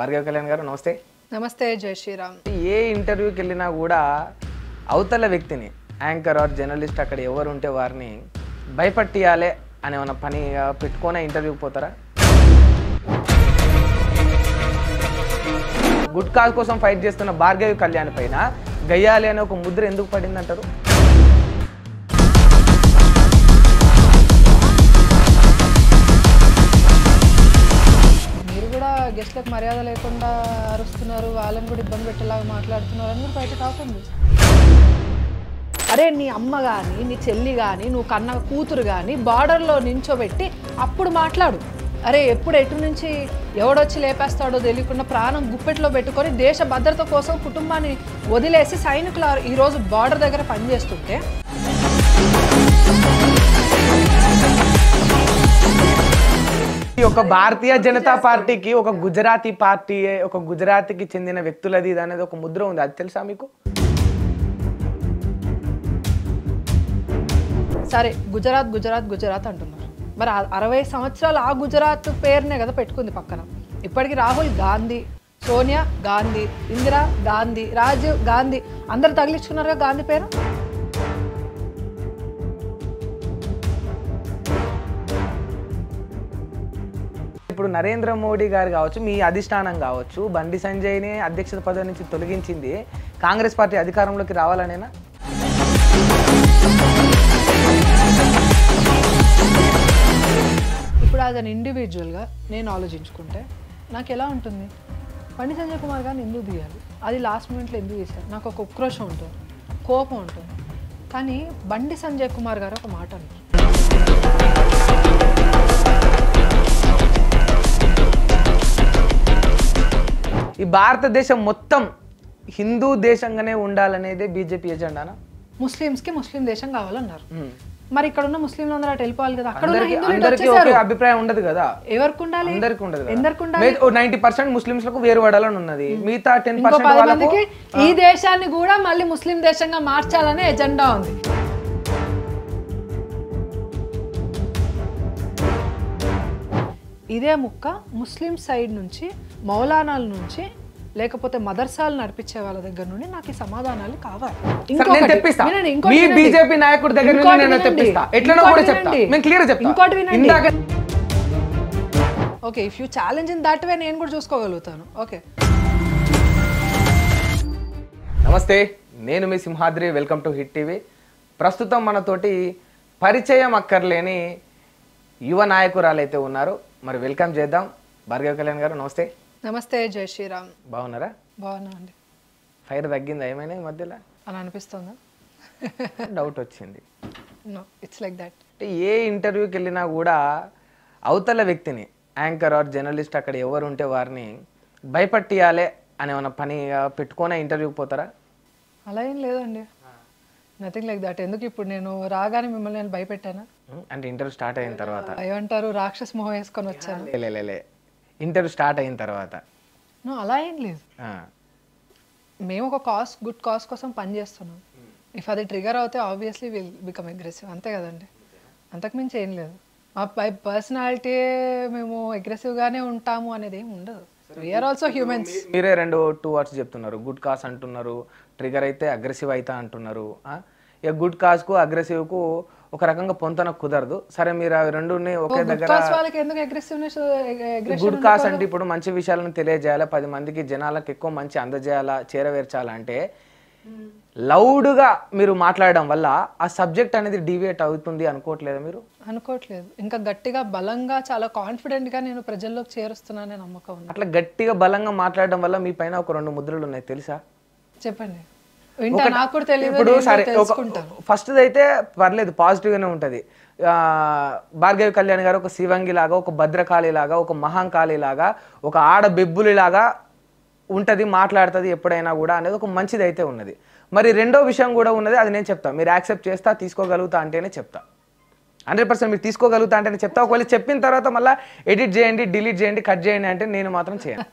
భార్గవ కళ్యాణ్ గారు నమస్తే. నమస్తే, జై శ్రీరామ్. ఏ ఇంటర్వ్యూకి వెళ్ళినా కూడా అవతల వ్యక్తిని యాంకర్ ఆర్ జర్నలిస్ట్ అక్కడ ఎవరు ఉంటే వారిని భయపట్టియాలే అనే ఉన్న పనిగా పెట్టుకొని ఇంటర్వ్యూకి పోతారా? గుడ్ కాజ్ కోసం ఫైట్ చేస్తున్న భార్గవి కళ్యాణ్ పైన గయ్యాలి అనే ఒక ముద్ర ఎందుకు పడింది అంటారు? గెస్ట్లకు మర్యాద లేకుండా అరుస్తున్నారు, వాళ్ళని కూడా ఇబ్బంది పెట్టేలాగా మాట్లాడుతున్నారు అని కూడా బయట టాక్ ఉంది. అరే నీ అమ్మ కానీ, నీ చెల్లి కానీ, నువ్వు కన్న కూతురు కానీ బార్డర్లో నించోబెట్టి అప్పుడు మాట్లాడు. అరే ఎప్పుడు ఎటు నుంచి ఎవడొచ్చి లేపేస్తాడో తెలియకుండా ప్రాణం గుప్పెట్లో పెట్టుకొని దేశ భద్రత కోసం కుటుంబాన్ని వదిలేసి సైనికులు ఈరోజు బార్డర్ దగ్గర పనిచేస్తుంటే ఒక భారతీయ జనతా పార్టీకి ఒక గుజరాతీ పార్టీ, ఒక గుజరాతీకి చెందిన వ్యక్తులది ఇది అనేది ఒక ముద్ర ఉంది, అది తెలుసా మీకు? సరే, గుజరాత్ గుజరాత్ గుజరాత్ అంటున్నారు. మరి 60 సంవత్సరాలు ఆ గుజరాత్ పేరునే కదా పెట్టుకుంది పక్కన. ఇప్పటికీ రాహుల్ గాంధీ, సోనియా గాంధీ, ఇందిరా గాంధీ, రాజీవ్ గాంధీ అందరు తగిలించుకున్నారుగా గాంధీ పేరు. ఇప్పుడు నరేంద్ర మోడీ గారు కావచ్చు, మీ అధిష్టానం కావచ్చు, బండి సంజయ్ని అధ్యక్ష పదవి నుంచి తొలగించింది కాంగ్రెస్ పార్టీ అధికారంలోకి రావాలనేనా? ఇప్పుడు యాజ్ అన్ ఇండివిజువల్గా నేను ఆలోచించుకుంటే నాకు ఎలా ఉంటుంది, బండి సంజయ్ కుమార్ గారిని ఎందుకు తీయాలి, అది లాస్ట్ మినిట్లో ఎందుకు తీస్తారు, నాకు ఒక ఉక్రోషం ఉంటుంది, కోపం ఉంటుంది. కానీ బండి సంజయ్ కుమార్ గారు ఒక మాట అన్నారు, ఈ భారతదేశం మొత్తం హిందూ దేశంగానే ఉండాలనేదే బీజేపీ ఎజెండానా? ముస్లింస్కి ముస్లిం దేశం కావాలన్నారు. మరి ఇక్కడ ఉన్న ముస్లింలు అందరూ అటు వెళ్ళిపోవాలి కదా. అక్కడ అందరికీ ఒకే అభిప్రాయం ఉండదు కదా. ఎవరికి ఉండాలి? అందరికీ ఉండదు. ఎందరికి ఉండాలి? 90% ముస్లింస్ లకు వేరు పడాలని ఉన్నది, మిగతా 10% వాళ్ళకి ఈ దేశాన్ని కూడా మళ్ళీ ముస్లిం దేశంగా మార్చాలనే ఎజెండా ఉంది. ఇదే ముక్క ముస్లిం సైడ్ నుంచి, మౌలానాల నుంచి, లేకపోతే మదర్సాలు నడిపించే వాళ్ళ దగ్గర నుండి నాకు ఈ సమాధానాలు కావాలి. బీజేపీ నాయకుడి దగ్గర okay, if you challenge in that way నేను కూడా చూసుకోగలుగుతాను. ఓకే, నమస్తే, నేను మీ సింహాద్రి. Welcome to Hit TV. ప్రస్తుతం మనతోటి పరిచయం అక్కర్లేని యువ నాయకురాలు అయితే ఉన్నారు. మరి వెల్కమ్ చేద్దాం. భార్గవ కళ్యాణ్ గారు నమస్తే. నమస్తే, జై శ్రీరామ్. బాగున్నారా? బాగున్నా అండి. ఫైర్ తగ్గిందా ఏమైనా ఈ మధ్యలో అని అనిపిస్తుందా? డౌట్ వచ్చింది. No, it's like that. ఏ ఇంటర్వ్యూకి వెళ్ళినా కూడా అవతల వ్యక్తిని యాంకర్ ఆర్ జర్నలిస్ట్ అక్కడ ఎవరు ఉంటే వారిని భయపట్టియాలే అనే ఉన్న పనిగా పెట్టుకొని ఇంటర్వ్యూకి పోతారా? అలా ఏం లేదండి, నథింగ్ లైక్ దట్. ఎందుకు ఇప్పుడు నేను రాగానే మిమ్మల్ని నేను భయపెట్టానా? అంటే ఇంటర్వ్యూ స్టార్ట్ అయిన తర్వాత ఏమంటారు, రాక్షస్ మొహం వేసుకొని వచ్చాను. లే ఇంటర్వ్యూ స్టార్ట్ అయిన తర్వాత అలా ఏం లేదు. మేము ఒక గుడ్ కాజ్ కోసం పని చేస్తున్నాం. ఇఫ్ అది ట్రిగర్ అవుతే ఆబ్వియస్లీ విల్ బికమ్ అగ్రెసివ్, అంతే కదండి. అంతకుమించి ఏం లేదు. మా పర్సనాలిటీ మేము అగ్రెసివ్గానే ఉంటాము అనేది ఏమి ఉండదు. We are also humans. మీరే 2 వర్డ్స్ చెప్తున్నారు, గుడ్ కాజ్ అంటున్నారు, ట్రిగర్ అయితే అగ్రెసివ్ అవుతా అంటున్నారు. ఇక గుడ్ కాజ్కు అగ్రెసివ్కు ఒక రకంగా పొంతన కుదరదు. సరే, మీరు అవి రెండుని ఒకే దగ్గర. గుడ్ కాజ్ అంటే ఇప్పుడు మంచి విషయాలను తెలియజేయాలి, 10 మందికి జనాలకు ఎక్కువ మంచి అందజేయాలా, చేరవేర్చాలంటే లౌడ్గా మీరు మాట్లాడడం వల్ల ఆ సబ్జెక్ట్ అనేది డివియేట్ అవుతుంది అనుకోవట్లేదా మీరు? అనుకోవట్లేదు. ఇంకా గట్టిగా బలంగా చాలా కాన్ఫిడెంట్గా నేను ప్రజల్లోకి చేరుస్తున్నానే నమ్మకం ఉంది. అట్లా గట్టిగా బలంగా మాట్లాడడం వల్ల మీ పైన ఒక 2 ముద్రలు ఉన్నాయి, తెలుసా? చెప్పండి. నాకు కూడా తెలియదు. ఇప్పుడు సరే, ఫస్ట్ అయితే పర్లేదు, పాజిటివ్ గానే ఉంటది. భార్గవి కళ్యాణ్ గారు ఒక శివంగి లాగా, ఒక భద్రకాళి లాగా, ఒక మహాంకాళి లాగా, ఒక ఆడ బెబ్బులి లాగా ఉంటది, మాట్లాడుతుంది ఎప్పుడైనా కూడా అనేది ఒక మంచిది అయితే ఉన్నది. మరి రెండో విషయం కూడా ఉన్నది, అది నేను చెప్తా. మీరు యాక్సెప్ట్ చేస్తా, తీసుకోగలుగుతా అంటేనే చెప్తా. 100% మీరు తీసుకోగలుగుతా అంటేనే చెప్తా. ఒకవేళ చెప్పిన తర్వాత మళ్ళీ ఎడిట్ చేయండి, డిలీట్ చేయండి, కట్ చేయండి అంటే నేను మాత్రం చేయను.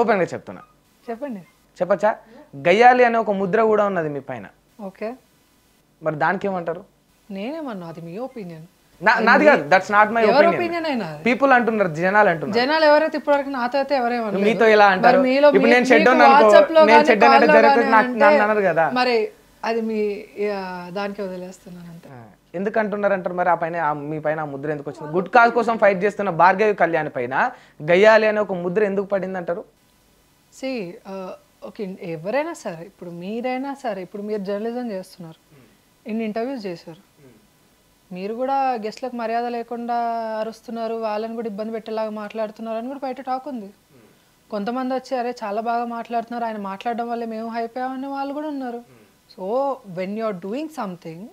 ఓపెన్గా చెప్తున్నా. చెప్పండి. చెప్పచ్చా? గయ్యాలి అనే ఒక ముద్ర కూడా ఉన్నది మీ పైన. ఓకే, మరి దానికి ఏమంటారు? నేనేమన్నా, అది మీ ఒపీనియన్. నాది కాదు, దట్స్ నాట్ మై ఎవరి ఒపీనియన్. ఒపీనియన్ అయినా పీపుల్ అంటున్నారు, జనాలు అంటున్నారు. జనాలు ఎవరైతే ఇప్పటివరకు నాతో అయితే ఎవరేమన్నారు, మీతో ఎలా అంటారు? ఇప్పుడు నేను చెడ్డ నేను చెడ్డ జరుగుతుంది నన్ను అన్నారు కదా, మరి అది మీ దానికి వదిలేస్తున్నాను అంతే. ఎందుకు అంటున్నారు అంటారు మరి? ఆ పైన మీ పైన ఆ ముద్ర ఎందుకు వచ్చింది? గుడ్ కాజ్ కోసం ఫైట్ చేస్తున్న భార్గవి కళ్యాణ్ పైన గయ్యాలి అనే ఒక ముద్ర ఎందుకు పడింది అంటారు? సి ఓకే, ఎవరైనా సరే, ఇప్పుడు మీరైనా సరే, ఇప్పుడు మీరు జర్నలిజం చేస్తున్నారు, ఇన్ని ఇంటర్వ్యూస్ చేశారు, మీరు కూడా గెస్ట్లకు మర్యాద లేకుండా అరుస్తున్నారు, వాళ్ళని కూడా ఇబ్బంది పెట్టేలాగా మాట్లాడుతున్నారు అని కూడా బయట టాక్ ఉంది. కొంతమంది వచ్చి అరే చాలా బాగా మాట్లాడుతున్నారు, ఆయన మాట్లాడడం వల్ల మేము అయిపోయామని వాళ్ళు కూడా ఉన్నారు. So when you are doing something,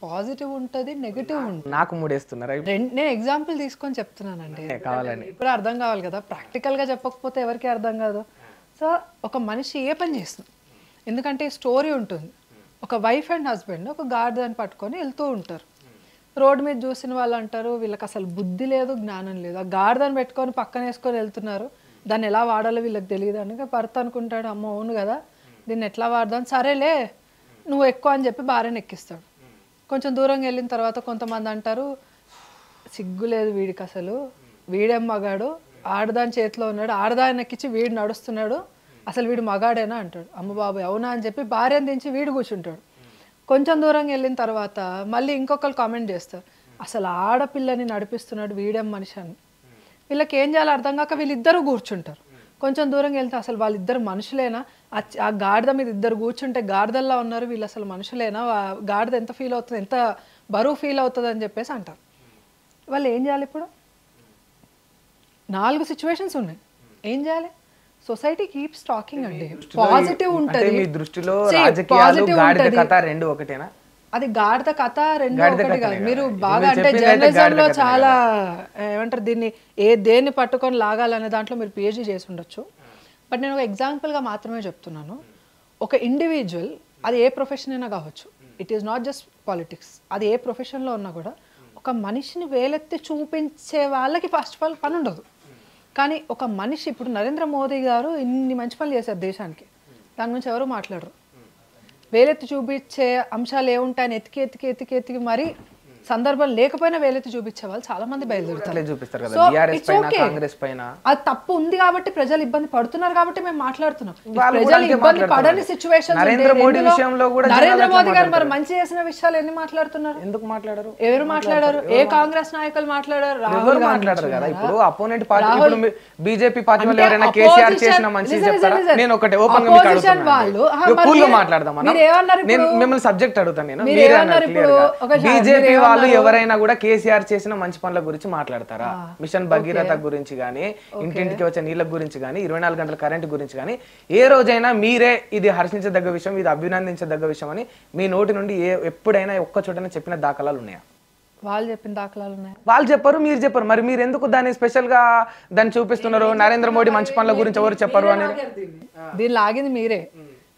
positive ఉంటుంది, నెగిటివ్ ఉంటుంది. నాకు మూడేస్తున్నారు. నేను ఎగ్జాంపుల్ తీసుకొని చెప్తున్నానండి, కావాలని ఇప్పుడు అర్థం కావాలి కదా, ప్రాక్టికల్గా చెప్పకపోతే ఎవరికి అర్థం కాదు. సో ఒక మనిషి ఏ పని చేస్తుంది, ఎందుకంటే స్టోరీ ఉంటుంది. ఒక వైఫ్ అండ్ హస్బెండ్ ఒక గాడిదని పట్టుకొని వెళ్తూ ఉంటారు, రోడ్డు మీద చూసిన వాళ్ళు అంటారు వీళ్ళకి అసలు బుద్ధి లేదు, జ్ఞానం లేదు, ఆ గాడిదని పెట్టుకొని పక్కన వేసుకొని వెళ్తున్నారు, దాన్ని ఎలా వాడాలో వీళ్ళకి తెలియదు అని భర్త అనుకుంటాడు, అమ్మ అవును కదా దీన్ని ఎట్లా వాడదాం, సరేలే నువ్వు ఎక్కువ అని చెప్పి భార్యను ఎక్కిస్తాడు. కొంచెం దూరం వెళ్ళిన తర్వాత కొంతమంది అంటారు సిగ్గు లేదు వీడికి, అసలు వీడేం మగాడు, ఆడదాని చేతిలో ఉన్నాడు, ఆడదాన్ని ఎక్కించి వీడు నడుస్తున్నాడు, అసలు వీడు మగాడేనా అంటాడు. అమ్మ బాబు అవునా అని చెప్పి భార్యను దించి వీడు కూర్చుంటాడు. కొంచెం దూరం వెళ్ళిన తర్వాత మళ్ళీ ఇంకొకరు కామెంట్ చేస్తారు, అసలు ఆడపిల్లని నడిపిస్తున్నాడు వీడేం మనిషి అని. వీళ్ళకి ఏం చేయాలో అర్థం కాక వీళ్ళిద్దరూ కూర్చుంటారు. కొంచెం దూరం వెళ్తే అసలు వాళ్ళిద్దరు మనుషులేనా, ఆ గాడిద మీద ఇద్దరు కూర్చుంటే గాడిదల్లా ఉన్నారు, వీళ్ళు అసలు మనుషులేనా, గాడిద ఎంత ఫీల్ అవుతుంది, ఎంత బరువు ఫీల్ అవుతుంది అని చెప్పేసి అంటారు. వాళ్ళు ఏం చేయాలి? ఇప్పుడు 4 సిచ్యువేషన్స్ ఉన్నాయి, ఏం చేయాలి? సొసైటీ కీప్స్ టాకింగ్ అండి, పాజిటివ్ ఉంటుంది. మీ దృష్టిలో రాజకీయాలు గాడిద కథ రెండు ఒకటేనా? అది గాడిద కథ రెండు ఒకటి కాదు. మీరు బాగా అంటే జర్నలిజంలో చాలా ఏమంటారు దీన్ని, దేన్ని పట్టుకొని లాగాలనే దాంట్లో మీరు పిహెచ్డీ చేసి ఉండొచ్చు. బట్ నేను ఒక ఎగ్జాంపుల్గా మాత్రమే చెప్తున్నాను. ఒక ఇండివిజువల్, అది ఏ ప్రొఫెషన్ అయినా కావచ్చు, it is not just politics, అది ఏ ప్రొఫెషన్లో ఉన్నా కూడా ఒక మనిషిని వేలెత్తి చూపించే వాళ్ళకి ఫస్ట్ ఆఫ్ ఆల్ పని ఉండదు. కానీ ఒక మనిషి, ఇప్పుడు నరేంద్ర మోదీ గారు ఇన్ని మంచి పనులు చేశారు దేశానికి, దాని గురించి ఎవరు మాట్లాడరు. వేలెత్తి చూపించే అంశాలు ఏముంటాయని ఎతికి ఎతికి ఎతికి ఎతికి మరి సందర్భం లేకపోయినా వేలెత్తి చూపించే వాళ్ళు చాలా మంది బయలుదేరుతారు. అది తప్పు ఉంది కాబట్టి ప్రజలు ఇబ్బంది పడుతున్నారు కాబట్టి మేము మాట్లాడుతున్నాం. ప్రజలు ఇబ్బంది పడని సిచ్యువేషన్ నరేంద్ర మోదీ గారు మరి మంచి చేసిన విషయాలు ఎన్ని మాట్లాడుతున్నారు? ఎందుకు మాట్లాడారు? ఎవరు మాట్లాడారు? ఏ కాంగ్రెస్ నాయకులు మాట్లాడారు? రాహుల్ మాట్లాడారు కదా. ఇప్పుడు అపోనెంట్ పార్టీ, బీజేపీ పార్టీ వాళ్ళు ఎవరైనా కేసీఆర్ చేసిన మంచి చెప్తారా? నేను ఒకటే ఓపెన్ గా మీకు అడుగుతున్నాను, కూల్ గా మాట్లాడదాం. నేను మిమ్మల్ని సబ్జెక్ట్ అడుగుతాను. నేను బీజేపీ వాళ్ళు ఎవరైనా కూడా కేసీఆర్ చేసిన మంచి పనుల గురించి మాట్లాడతారా? మిషన్ భగీరథ గురించి గానీ, ఇంటింటికి వచ్చే నీళ్ళ గురించి గానీ, 24 గంటల కరెంట్ గురించి గానీ ఏ రోజైనా మీరే ఇది హర్షించదగ్గ విషయం, ఇది అభినందించదగ్గ విషయం అని మీ నోటి నుండి ఎప్పుడైనా ఒక్క చోటనే చెప్పిన దాఖలాలు ఉన్నాయా? వాళ్ళు చెప్పిన దాఖలాలు ఉన్నాయి. వాళ్ళు చెప్పారు, మీరు చెప్పారు, మరి మీరు ఎందుకు దాన్ని స్పెషల్ గా దాన్ని చూపిస్తున్నారు? నరేంద్ర మోడీ మంచి పనుల గురించి ఎవరు చెప్పారు అని. దీన్ని లాగింది మీరే.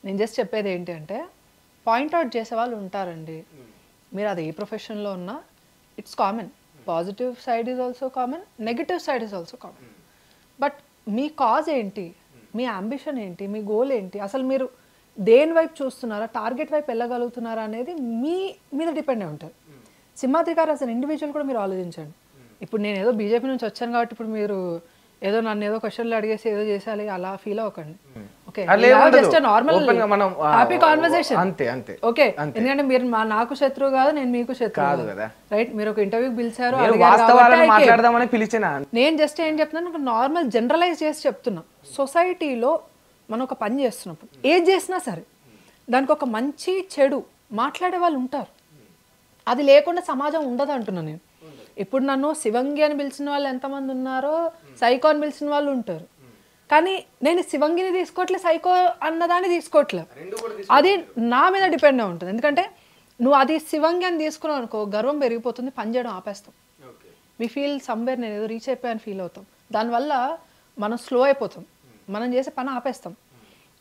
నేను జస్ట్ చెప్పేది ఏంటి అంటే, పాయింట్అవుట్ చేసే వాళ్ళు ఉంటారండి. మీరు అది ఏ ప్రొఫెషన్లో ఉన్నా it's common. Positive side is also common, negative side is also common. But me cause ఏంటి, మీ అంబిషన్ ఏంటి, మీ గోల్ ఏంటి, అసలు మీరు దేని వైపు చూస్తున్నారా, టార్గెట్ వైపు వెళ్ళగలుగుతున్నారా అనేది మీ మీద డిపెండ్ అయి ఉంటుంది. సింహాద్రి గారు అసలు ఇండివిజువల్ కూడా మీరు ఆలోచించండి. ఇప్పుడు నేను ఏదో బీజేపీ నుంచి వచ్చాను కాబట్టి ఇప్పుడు మీరు ఏదో నన్ను ఏదో క్వశ్చన్లు అడిగేసి ఏదో చేసాలి అలా ఫీల్ అవ్వకండి. Okay, just normal happy conversation అంతే అంతే. ఓకే, ఎందుకంటే మీరు నాకు శత్రువు కాదు, నేను మీకు శత్రువు కాదు, రైట్? మీరు ఒక ఇంటర్వ్యూకి పిలిచారు, నేను జస్ట్ ఏం చెప్తున్నాను, నార్మల్ జనరలైజ్ చేసి చెప్తున్నా. సొసైటీలో మనం ఒక పని చేస్తున్నప్పుడు ఏది చేసినా సరే దానికి ఒక మంచి చెడు మాట్లాడే వాళ్ళు ఉంటారు. అది లేకుండా సమాజం ఉండదు అంటున్నాను నేను. ఇప్పుడు నన్ను శివంగి అని పిలిచిన వాళ్ళు ఎంతమంది ఉన్నారో, సైకో అని పిలిచిన వాళ్ళు ఉంటారు. కానీ నేను శివంగిని తీసుకోవట్లే, సైకో అన్నదాన్ని తీసుకోవట్లే. అది నా మీద డిపెండ్ అయి ఉంటుంది. ఎందుకంటే నువ్వు అది శివంగి అని తీసుకున్నావు అనుకో, గర్వం పెరిగిపోతుంది, పని చేయడం ఆపేస్తాం. వి ఫీల్ సమ్వేర్ నేను ఏదో రీచ్ అయిపోయాను ఫీల్ అవుతాం. దానివల్ల మనం స్లో అయిపోతాం, మనం చేసే పని ఆపేస్తాం.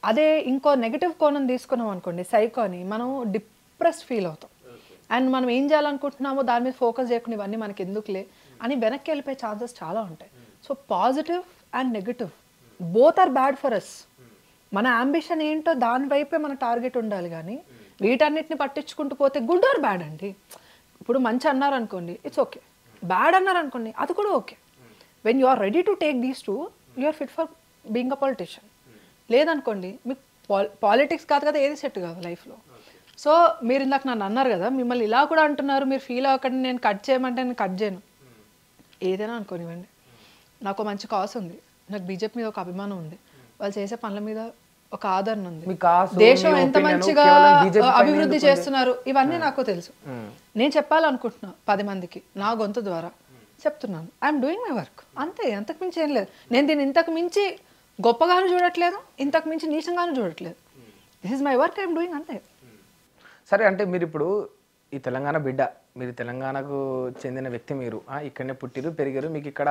అదే ఇంకో నెగిటివ్ కోణం తీసుకున్నాం అనుకోండి, సైకో అని, మనం డిప్రెస్డ్ ఫీల్ అవుతాం. అండ్ మనం ఏం చేయాలనుకుంటున్నామో దాని మీద ఫోకస్ చేయకుండా ఇవన్నీ మనకి ఎందుకులే అని వెనక్కి వెళ్ళిపోయే ఛాన్సెస్ చాలా ఉంటాయి. So positive and negative both are bad for us. మన అంబిషన్ ఏంటో దాని వైపే మన టార్గెట్ ఉండాలి. కానీ వీటన్నిటిని పట్టించుకుంటూ పోతే గుడ్ ఆర్ బ్యాడ్ అండి. ఇప్పుడు మంచి అన్నారు అనుకోండి, ఇట్స్ ఓకే. బ్యాడ్ అన్నారు అనుకోండి, అది కూడా okay. When you are ready to take these two, you are fit for being a politician. లేదనుకోండి, మీకు పాలిటిక్స్ కాదు కదా, ఏది సెట్ కాదు లైఫ్లో. సో మీరు ఇందాక నన్ను అన్నారు కదా, మిమ్మల్ని ఇలా కూడా అంటున్నారు, మీరు ఫీల్ అవ్వకండి, నేను కట్ చేయమంటే నేను కట్ చేయను. ఏదైనా అనుకోనివ్వండి, నాకు మంచి కాస్ ఉంది, నాకు బీజేపీ మీద ఒక అభిమానం ఉంది, వాళ్ళు చేసే పనుల మీద ఒక ఆదరణ ఉంది, దేశం ఎంత మంచిగా అభివృద్ధి చేస్తున్నారు, ఇవన్నీ నాకు తెలుసు. నేను చెప్పాలనుకుంటున్నా 10 మందికి నా గొంతు ద్వారా చెప్తున్నాను. ఐఎమ్ డూయింగ్ మై వర్క్, అంతే, అంతకు మించి ఏం లేదు. నేను దీన్ని ఇంతకు మించి గొప్పగాను చూడట్లేదు, ఇంతకు మించి నీచంగాను చూడట్లేదు. This is my work, I'm doing, అంతే. సరే, అంటే మీరు ఇప్పుడు ఈ తెలంగాణ బిడ్డ, మీరు తెలంగాణకు చెందిన వ్యక్తి, మీరు ఇక్కడనే పుట్టిరు పెరిగారు, మీకు ఇక్కడ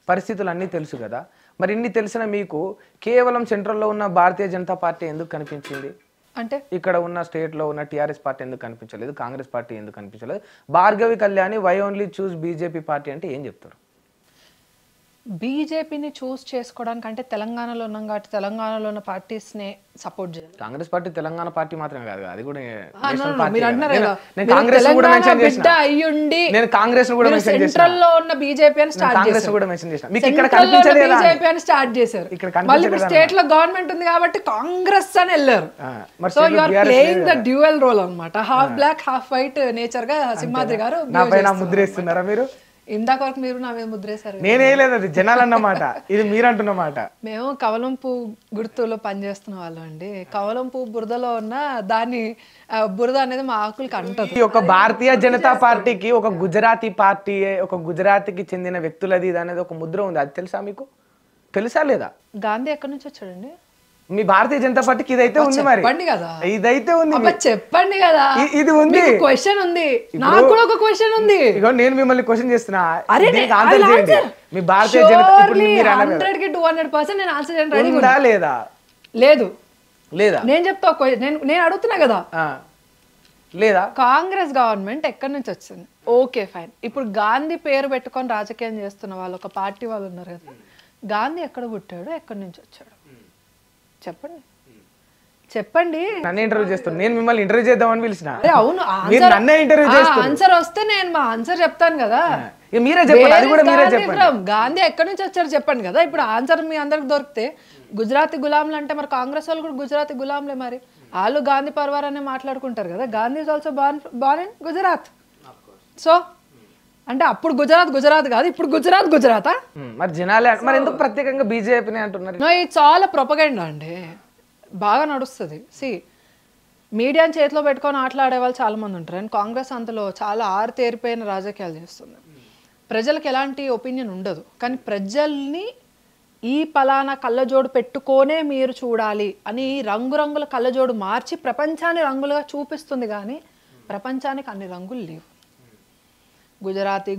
పరిస్థితులు అన్నీ తెలుసు కదా. మరి ఇన్ని తెలిసిన మీకు కేవలం సెంట్రల్లో ఉన్న భారతీయ జనతా పార్టీ ఎందుకు కనిపించింది? అంటే ఇక్కడ ఉన్న స్టేట్లో ఉన్న టీఆర్ఎస్ పార్టీ ఎందుకు కనిపించలేదు, కాంగ్రెస్ పార్టీ ఎందుకు కనిపించలేదు? Bhargavi Kalyani why only choose BJP party అంటే ఏం చెప్తారు? బీజేపీని చూస్ చేసుకోవడానికి అంటే తెలంగాణలో ఉన్నాం కాబట్టి తెలంగాణలో ఉన్న పార్టీస్నే సపోర్ట్ చేయాలి. కాంగ్రెస్ పార్టీ తెలంగాణ పార్టీ మాత్రమే కాదు, అది కూడా మీరు అంటున్నారు కదా, కాంగ్రెస్ కూడా మెన్షన్ చేసిన, అయ్యుండి నేను కాంగ్రెస్ కూడా మెన్షన్ చేసిన, సెంట్రల్ లో ఉన్న బీజేపీ అని స్టార్ట్ కాంగ్రెస్ చేశారు, కూడా మెన్షన్ చేసిన, మీకు ఇక్కడ కనిపించలేదు కదా, బీజేపీ అని స్టార్ట్ చేశారు. మళ్ళీ ఇప్పుడు స్టేట్ లో గవర్నమెంట్ ఉంది కాబట్టి కాంగ్రెస్ అని వెళ్ళారు. So you are playing the dual role అన్నమాట, half black half white nature గా సింహాద్రి గారు నా పైన ముద్రేస్తున్నారా మీరు? ఇందాక వరకు మీరు నా మీద ముద్రేశారు. నేనే లేదు, అది జనాలు అన్నమాట, ఇది మీరు అంటున్నమాట. మేము కవలం పువ్వు గుర్తులో పనిచేస్తున్న వాళ్ళం అండి. కవలం పువ్వు బురదలో ఉన్న దాన్ని బురద అనేది మా ఆకులకి అంటది. ఒక భారతీయ జనతా పార్టీకి ఒక గుజరాతీ పార్టీ, ఒక గుజరాతీకి చెందిన వ్యక్తులది ఇది అనేది ఒక ముద్ర ఉంది, అది తెలుసా మీకు? తెలుసా లేదా? గాంధీ ఎక్కడి నుంచి వచ్చాడండి? మీ భారతీయ జనతా పార్టీకి ఇదైతే ఉంది, మరి చెప్పండి కదా, ఇదైతే ఉంది, చెప్పండి కదా, ఇది ఉంది. క్వశ్చన్ ఉంది, నాకు కూడా ఒక క్వశ్చన్ ఉంది. ఇగో నేను మిమ్మల్ని క్వశ్చన్ చేస్తున్నా, ఆన్సర్ చేయండి. మీ భారతీయ జనతా 100కి 200% నేను ఆన్సర్ చేయడానికి రెడీ ఉందా లేదా? లేదు లేదా? నేను చెప్తా, నేను అడుగుతున్నా కదా, లేదా? కాంగ్రెస్ గవర్నమెంట్ ఎక్కడి నుంచి వచ్చింది? Okay fine. ఇప్పుడు గాంధీ పేరు పెట్టుకొని రాజకీయం చేస్తున్న వాళ్ళు ఒక పార్టీ వాళ్ళు ఉన్నారు కదా, గాంధీ ఎక్కడ పుట్టాడు, ఎక్కడి నుంచి వచ్చాడు? చెప్పండి, చెప్పండి. నన్ను ఇంటర్వ్యూ చేస్తాను, నేను మిమ్మల్ని ఇంటర్వ్యూ చేద్దామని పిలిచిన. అవును, నన్నే ఇంటర్వ్యూ చేస్తాను. ఆన్సర్ వస్తే నేను మా ఆన్సర్ చెప్తాను కదా, మీరే చెప్పండి, అది కూడా మీరే చెప్పండి. గాంధీ ఎక్కడి నుంచి వచ్చారు చెప్పండి కదా. ఇప్పుడు ఆన్సర్ మీ అందరికి దొరికితే గుజరాతీ గులాంలు అంటే మరి కాంగ్రెస్ వాళ్ళు కూడా గుజరాతీ గులాంలే, మరి వాళ్ళు గాంధీ పర్వార్ అనే మాట్లాడుకుంటారు కదా. Gandhi is also born in Gujarat. So అంటే అప్పుడు గుజరాత్ కాదు, ఇప్పుడు గుజరాతా? మరి జనాలే మరి ఎందుకు ప్రత్యేకంగా బీజేపీని అంటున్నారు? ఇది చాలా ప్రొపగండా అండి, బాగా నడుస్తుంది. మీడియాని చేతిలో పెట్టుకొని ఆటలాడే వాళ్ళు చాలా మంది ఉంటారు, అండ్ కాంగ్రెస్ అంతలో చాలా ఆరితేరిపోయిన రాజకీయాలు చేస్తుంది. ప్రజలకు ఎలాంటి ఒపీనియన్ ఉండదు, కానీ ప్రజల్ని ఈ పలానా కళ్ళజోడు పెట్టుకోనే మీరు చూడాలి అని రంగురంగుల కళ్ళజోడు మార్చి ప్రపంచాన్ని రంగులుగా చూపిస్తుంది, కానీ ప్రపంచానికి అన్ని రంగులు లేవు. గుజరాతీ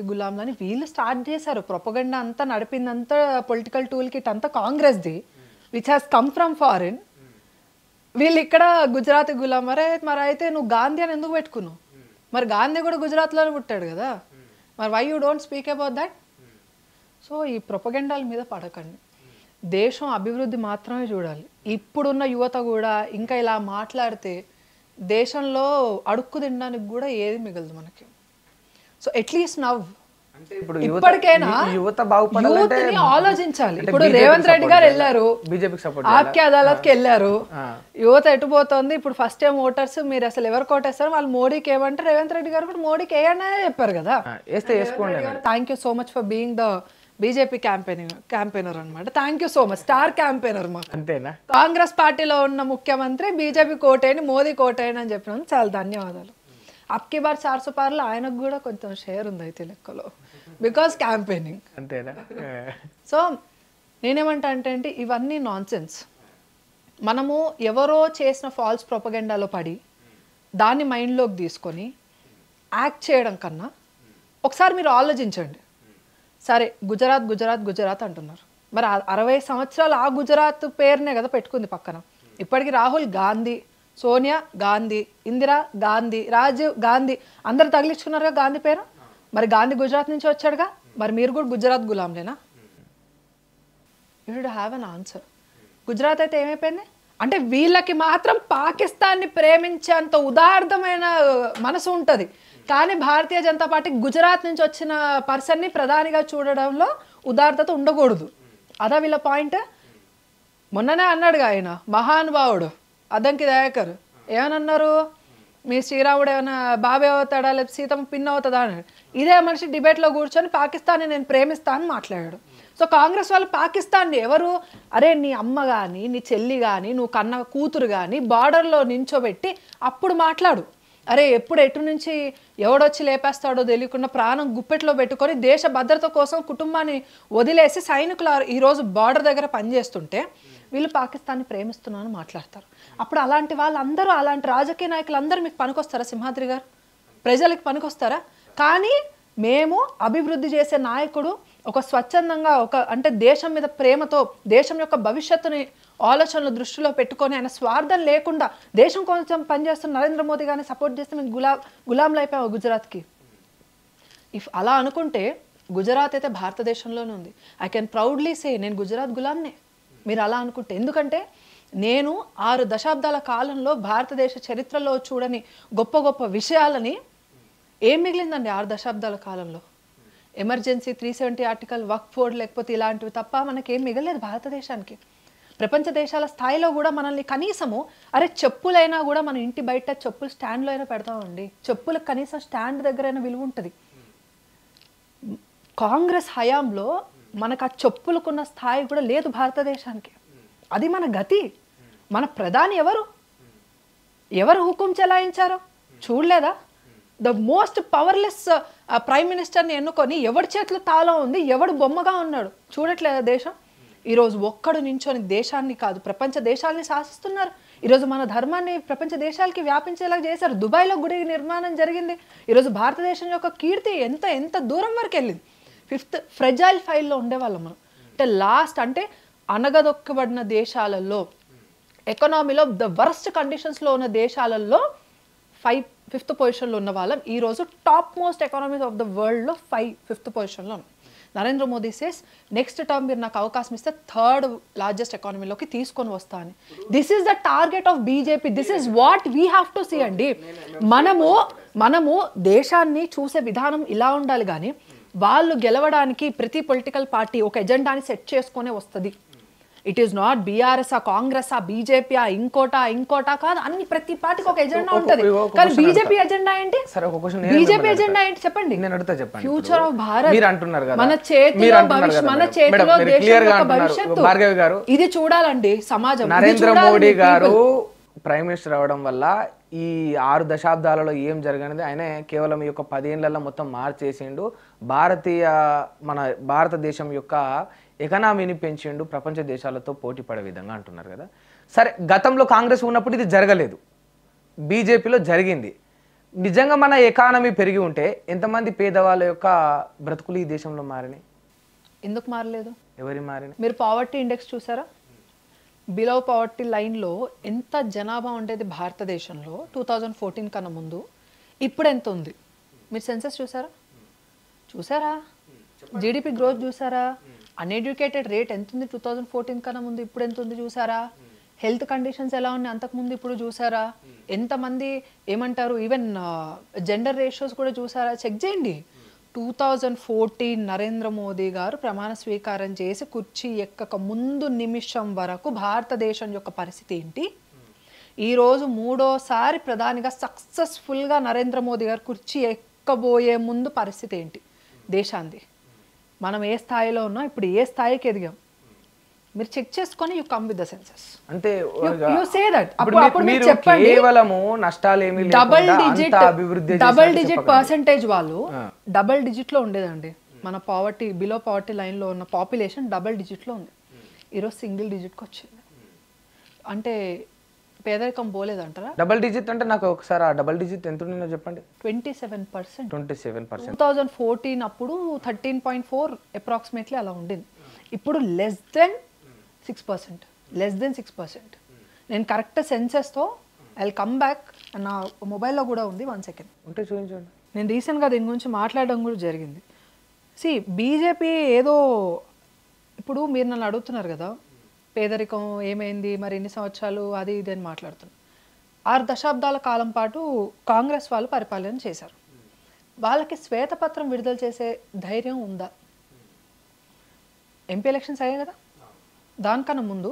గులాంలని వీళ్ళు స్టార్ట్ చేశారు. ప్రొపగండా అంతా నడిపిందంతా పొలిటికల్ టూల్ కిట్ అంతా కాంగ్రెస్ది, which has come from foreign. వీళ్ళు ఇక్కడ గుజరాతీ గులాం. మరి అయితే నువ్వు గాంధీ అని ఎందుకు పెట్టుకున్నావు? మరి గాంధీ కూడా గుజరాత్లోనే పుట్టాడు కదా, మరి why you don't speak about that? So ఈ ప్రొపగండాల మీద పడకండి, దేశం అభివృద్ధి మాత్రమే చూడాలి. ఇప్పుడున్న యువత కూడా ఇంకా ఇలా మాట్లాడితే దేశంలో అడుక్కు తినడానికి కూడా ఏది మిగలదు మనకి. సో అట్లీస్ట్ నవ్ ఇప్పటికైనా యూత్ని ఆలోచించాలి. ఇప్పుడు రేవంత్ రెడ్డి గారు వెళ్ళారు, ఆప్కే అదాలత్కి వెళ్ళారు, యువత ఎటుపోతుంది. ఇప్పుడు ఫస్ట్ టైం ఓటర్స్ మీరు అసలు ఎవరు కోటేస్తారు, వాళ్ళు మోడీకి ఏమంటారు, రేవంత్ రెడ్డి గారు కూడా మోడీకి వేయండి అని చెప్పారు కదా. Thank you so much for being the BJP campaigner అనమాట. Thank you so much, star campaigner. మాకు అంతేనా? కాంగ్రెస్ పార్టీలో ఉన్న ముఖ్యమంత్రి బీజేపీ కోటేని, మోదీ కోటేని అని చెప్పినందుకు చాలా ధన్యవాదాలు. అప్కి బార్ 400 పార్లు ఆయనకు కూడా కొంచెం షేర్ ఉంది అయితే లెక్కలో, బికాస్ క్యాంపెయినింగ్. అంతేనా? సో నేనేమంటా అంటే ఇవన్నీ నాన్ సెన్స్. మనము ఎవరో చేసిన ఫాల్స్ ప్రొపగెండాలో పడి దాన్ని మైండ్లోకి తీసుకొని యాక్ట్ చేయడం కన్నా ఒకసారి మీరు ఆలోచించండి. సరే, గుజరాత్ అంటున్నారు, మరి 60 సంవత్సరాలు ఆ గుజరాత్ పేరునే కదా పెట్టుకుంది పక్కన. ఇప్పటికి రాహుల్ గాంధీ, సోనియా గాంధీ, ఇందిరా గాంధీ, రాజీవ్ గాంధీ అందరు తగిలించుకున్నారుగా గాంధీ పేరు. మరి గాంధీ గుజరాత్ నుంచి వచ్చాడుగా, మరి మీరు కూడా గుజరాత్ గులాంలేనా? You should have an answer. Gujarat అయితే ఏమైపోయింది అంటే వీళ్ళకి మాత్రం పాకిస్తాన్ని ప్రేమించేంత ఉదార్థమైన మనసు ఉంటుంది, కానీ భారతీయ జనతా పార్టీ గుజరాత్ నుంచి వచ్చిన పర్సన్ని ప్రధానిగా చూడడంలో ఉదారత ఉండకూడదు. అదా వీళ్ళ పాయింట్. మొన్ననే అన్నాడుగా ఆయన మహానుభావుడు అద్దంకి దయాకర్ ఏమన్నారు, మీ శ్రీరాముడు ఏమైనా బాబే అవుతాడా లేకపోతే సీతమ్మ పిన్ అవుతుందా అని. ఇదే మనిషి డిబేట్లో కూర్చొని పాకిస్తాన్ని నేను ప్రేమిస్తా అని మాట్లాడాడు. సో కాంగ్రెస్ వాళ్ళు పాకిస్తాన్ని ఎవరు, అరే నీ అమ్మ కానీ నీ చెల్లి కానీ నువ్వు కన్న కూతురు కానీ బార్డర్లో నించోబెట్టి అప్పుడు మాట్లాడు. అరే ఎప్పుడు ఎటు నుంచి ఎవడొచ్చి లేపేస్తాడో తెలియకుండా ప్రాణం గుప్పెట్లో పెట్టుకొని దేశ భద్రత కోసం కుటుంబాన్ని వదిలేసి సైనికులు ఈరోజు బార్డర్ దగ్గర పనిచేస్తుంటే వీళ్ళు పాకిస్తాన్ని ప్రేమిస్తున్నారని మాట్లాడతారు. అప్పుడు అలాంటి వాళ్ళందరూ, అలాంటి రాజకీయ నాయకులు అందరూ మీకు పనికొస్తారా సింహాద్రి గారు? ప్రజలకు పనికొస్తారా? కానీ మేము అభివృద్ధి చేసే నాయకుడు ఒక స్వచ్ఛందంగా అంటే దేశం మీద ప్రేమతో దేశం యొక్క భవిష్యత్తుని ఆలోచనలు దృష్టిలో పెట్టుకొని ఆయన స్వార్థం లేకుండా దేశం కోసం పనిచేస్తున్న నరేంద్ర మోదీ గారిని సపోర్ట్ చేస్తే మేము గులాంలు అయిపోయాము గుజరాత్కి. ఇఫ్ అలా అనుకుంటే గుజరాత్ అయితే భారతదేశంలోనే ఉంది. ఐ కెన్ ప్రౌడ్లీ సే నేను గుజరాత్ గులాంనే మీరు అలా అనుకుంటే. ఎందుకంటే నేను 6 దశాబ్దాల కాలంలో భారతదేశ చరిత్రలో చూడని గొప్ప గొప్ప విషయాలని ఏం మిగిలిందండి 6 దశాబ్దాల కాలంలో? ఎమర్జెన్సీ 370 ఆర్టికల్, వక్ఫ్ బోర్డ్ లేకపోతే ఇలాంటివి తప్ప మనకేం మిగలేదు భారతదేశానికి. ప్రపంచ దేశాల స్థాయిలో కూడా మనల్ని కనీసము అరే చెప్పులైనా కూడా మన ఇంటి బయట చెప్పులు స్టాండ్లో అయినా పెడతామండి. చెప్పులకు కనీసం స్టాండ్ దగ్గరైనా విలువ ఉంటుంది. కాంగ్రెస్ హయాంలో మనకు ఆ చెప్పులకున్న స్థాయి కూడా లేదు భారతదేశానికి. అది మన గతి. మన ప్రధాని ఎవరు హుకుం చెలాయించారో చూడలేదా? ద మోస్ట్ పవర్లెస్ ప్రైమ్ మినిస్టర్ని ఎన్నుకొని ఎవడి చేతిలో తాళం ఉంది, ఎవడు బొమ్మగా ఉన్నాడు చూడట్లేదా దేశం? ఈరోజు ఒక్కడు నించొని దేశాన్ని కాదు ప్రపంచ దేశాలని శాసిస్తున్నారు. ఈరోజు మన ధర్మాన్ని ప్రపంచ దేశాలకి వ్యాపించేలా చేశారు. దుబాయ్లో గుడి నిర్మాణం జరిగింది. ఈరోజు భారతదేశం యొక్క కీర్తి ఎంత ఎంత దూరం వరకు వెళ్ళింది. 5th ఫ్రెజైల్ ఫైల్లో ఉండేవాళ్ళం మనం. అంటే లాస్ట్ అంటే అనగదొక్కబడిన దేశాలలో ఎకనామీలో ద వర్స్ట్ కండిషన్స్లో ఉన్న దేశాలలో 5th పొజిషన్లో ఉన్న వాళ్ళం. ఈరోజు top most economies of the వరల్డ్లో 5th పొజిషన్లో ఉన్నాం. Narendra Modi says next term మీరు నాకు అవకాశం ఇస్తే 3rd లార్జెస్ట్ ఎకానమీలోకి తీసుకొని వస్తా అని. This is the target of BJP. This is what we have to see అండి. మనము దేశాన్ని చూసే విధానం ఇలా ఉండాలి. కానీ వాళ్ళు గెలవడానికి ప్రతి పొలిటికల్ పార్టీ ఒక ఎజెండాని సెట్ చేసుకునే వస్తుంది. It is not BRS Congress BJP ఇంకోటా కాదు. అన్ని ప్రతి పార్టీకి ఒక ఎజెండా ఉంటుంది. కానీ బీజేపీ ఎజెండా ఏంటి? బీజేపీ ఎజెండా ఏంటి చెప్పండి? ఫ్యూచర్ ఆఫ్ భారత్ మన చేతిలో దేశం యొక్క భవిష్యత్తు ఇది చూడాలండి సమాజం. నరేంద్ర మోడీ గారు ప్రైమ్ మినిస్టర్ అవడం వల్ల ఈ 6 దశాబ్దాలలో ఏం జరిగినది ఆయన కేవలం ఈ యొక్క 10 ఏళ్లలో మొత్తం మార్చేసిండు. మన భారతదేశం యొక్క ఎకనామీని పెంచిండు, ప్రపంచ దేశాలతో పోటీ పడే విధంగా అంటున్నారు కదా. సరే, గతంలో కాంగ్రెస్ ఉన్నప్పుడు ఇది జరగలేదు, బీజేపీలో జరిగింది. నిజంగా మన ఎకానమీ పెరిగి ఉంటే ఎంతమంది పేదవాళ్ళ యొక్క బ్రతుకులు ఈ దేశంలో మారినాయి? ఎందుకు మారలేదు? ఎవరి మారినాయి? మీరు పావర్టీ ఇండెక్స్ చూసారా? బిలో పావర్టీ లైన్లో ఎంత జనాభా ఉండేది భారతదేశంలో 2014 కన్నా ముందు, ఇప్పుడు ఎంత ఉంది? మీరు సెన్సస్ చూసారా? జీడిపి గ్రోత్ చూసారా? అన్ఎడ్యుకేటెడ్ రేట్ ఎంత ఉంది 2014 కన్నా ముందు, ఇప్పుడు ఎంత ఉంది చూసారా? హెల్త్ కండిషన్స్ ఎలా ఉన్నాయి అంతకుముందు ఇప్పుడు చూసారా? ఎంతమంది ఏమంటారు, ఈవెన్ జెండర్ రేషియోస్ కూడా చూసారా? చెక్ చేయండి. 2014 నరేంద్ర మోదీ గారు ప్రమాణ స్వీకారం చేసి కుర్చీ ఎక్కక ముందు నిమిషం వరకు భారతదేశం యొక్క పరిస్థితి ఏంటి? ఈరోజు 3వసారి ప్రధానిగా సక్సెస్ఫుల్గా నరేంద్ర మోదీ గారు కుర్చీ ఎక్కబోయే ముందు పరిస్థితి ఏంటి దేశాంది? మనం ఏ స్థాయిలో ఉన్నాం, ఇప్పుడు ఏ స్థాయికి ఎదిగాం? మీరు చెక్ చేసుకొని you come with the census. అంటే యు సే దట్ అప్పుడు మీరు చెప్పండి కేవలము నష్టాలు ఏమీ లేకుండా అంత అభివృద్ధి డబుల్ డిజిట్ పర్సెంటేజ్ వాళ్ళు డబుల్ డిజిట్ లో ఉండేదండి. మన పావర్టీ బిలో పావర్టీ లైన్ లో ఉన్న పాపులేషన్ డబుల్ డిజిట్ లో ఉంది. ఈరోజు సింగిల్ డిజిట్ కి వచ్చింది. అంటే పేదరికం పోలేదంటారా? డబుల్ డిజిట్ అంటే నాకు ఒకసారి ఆ డబుల్ డిజిట్ ఎంత ఉందో చెప్పండి. 27%. 27%. 2014 అప్పుడు 13.4 అప్రాక్సిమేట్లీ అలా ఉండింది. ఇప్పుడు లెస్ దెన్ 6%. నేను కరెక్ట్ సెన్సెస్తో ఐ విల్ కమ్ బ్యాక్. నా మొబైల్లో కూడా ఉంది, 1 సెకండ్ ఉంటే చూపించండి. నేను రీసెంట్గా దీని గురించి మాట్లాడడం కూడా జరిగింది. బీజేపీ ఏదో ఇప్పుడు మీరు నన్ను అడుగుతున్నారు కదా పేదరికం ఏమైంది మరి ఎన్ని సంవత్సరాలు అది ఇది అని మాట్లాడుతున్నాను. 6 దశాబ్దాల కాలం పాటు కాంగ్రెస్ వాళ్ళు పరిపాలన చేశారు. వాళ్ళకి శ్వేతపత్రం విడుదల చేసే ధైర్యం ఉందా? ఎంపీ ఎలక్షన్స్ అయ్యాయి కదా, దానికన్నా ముందు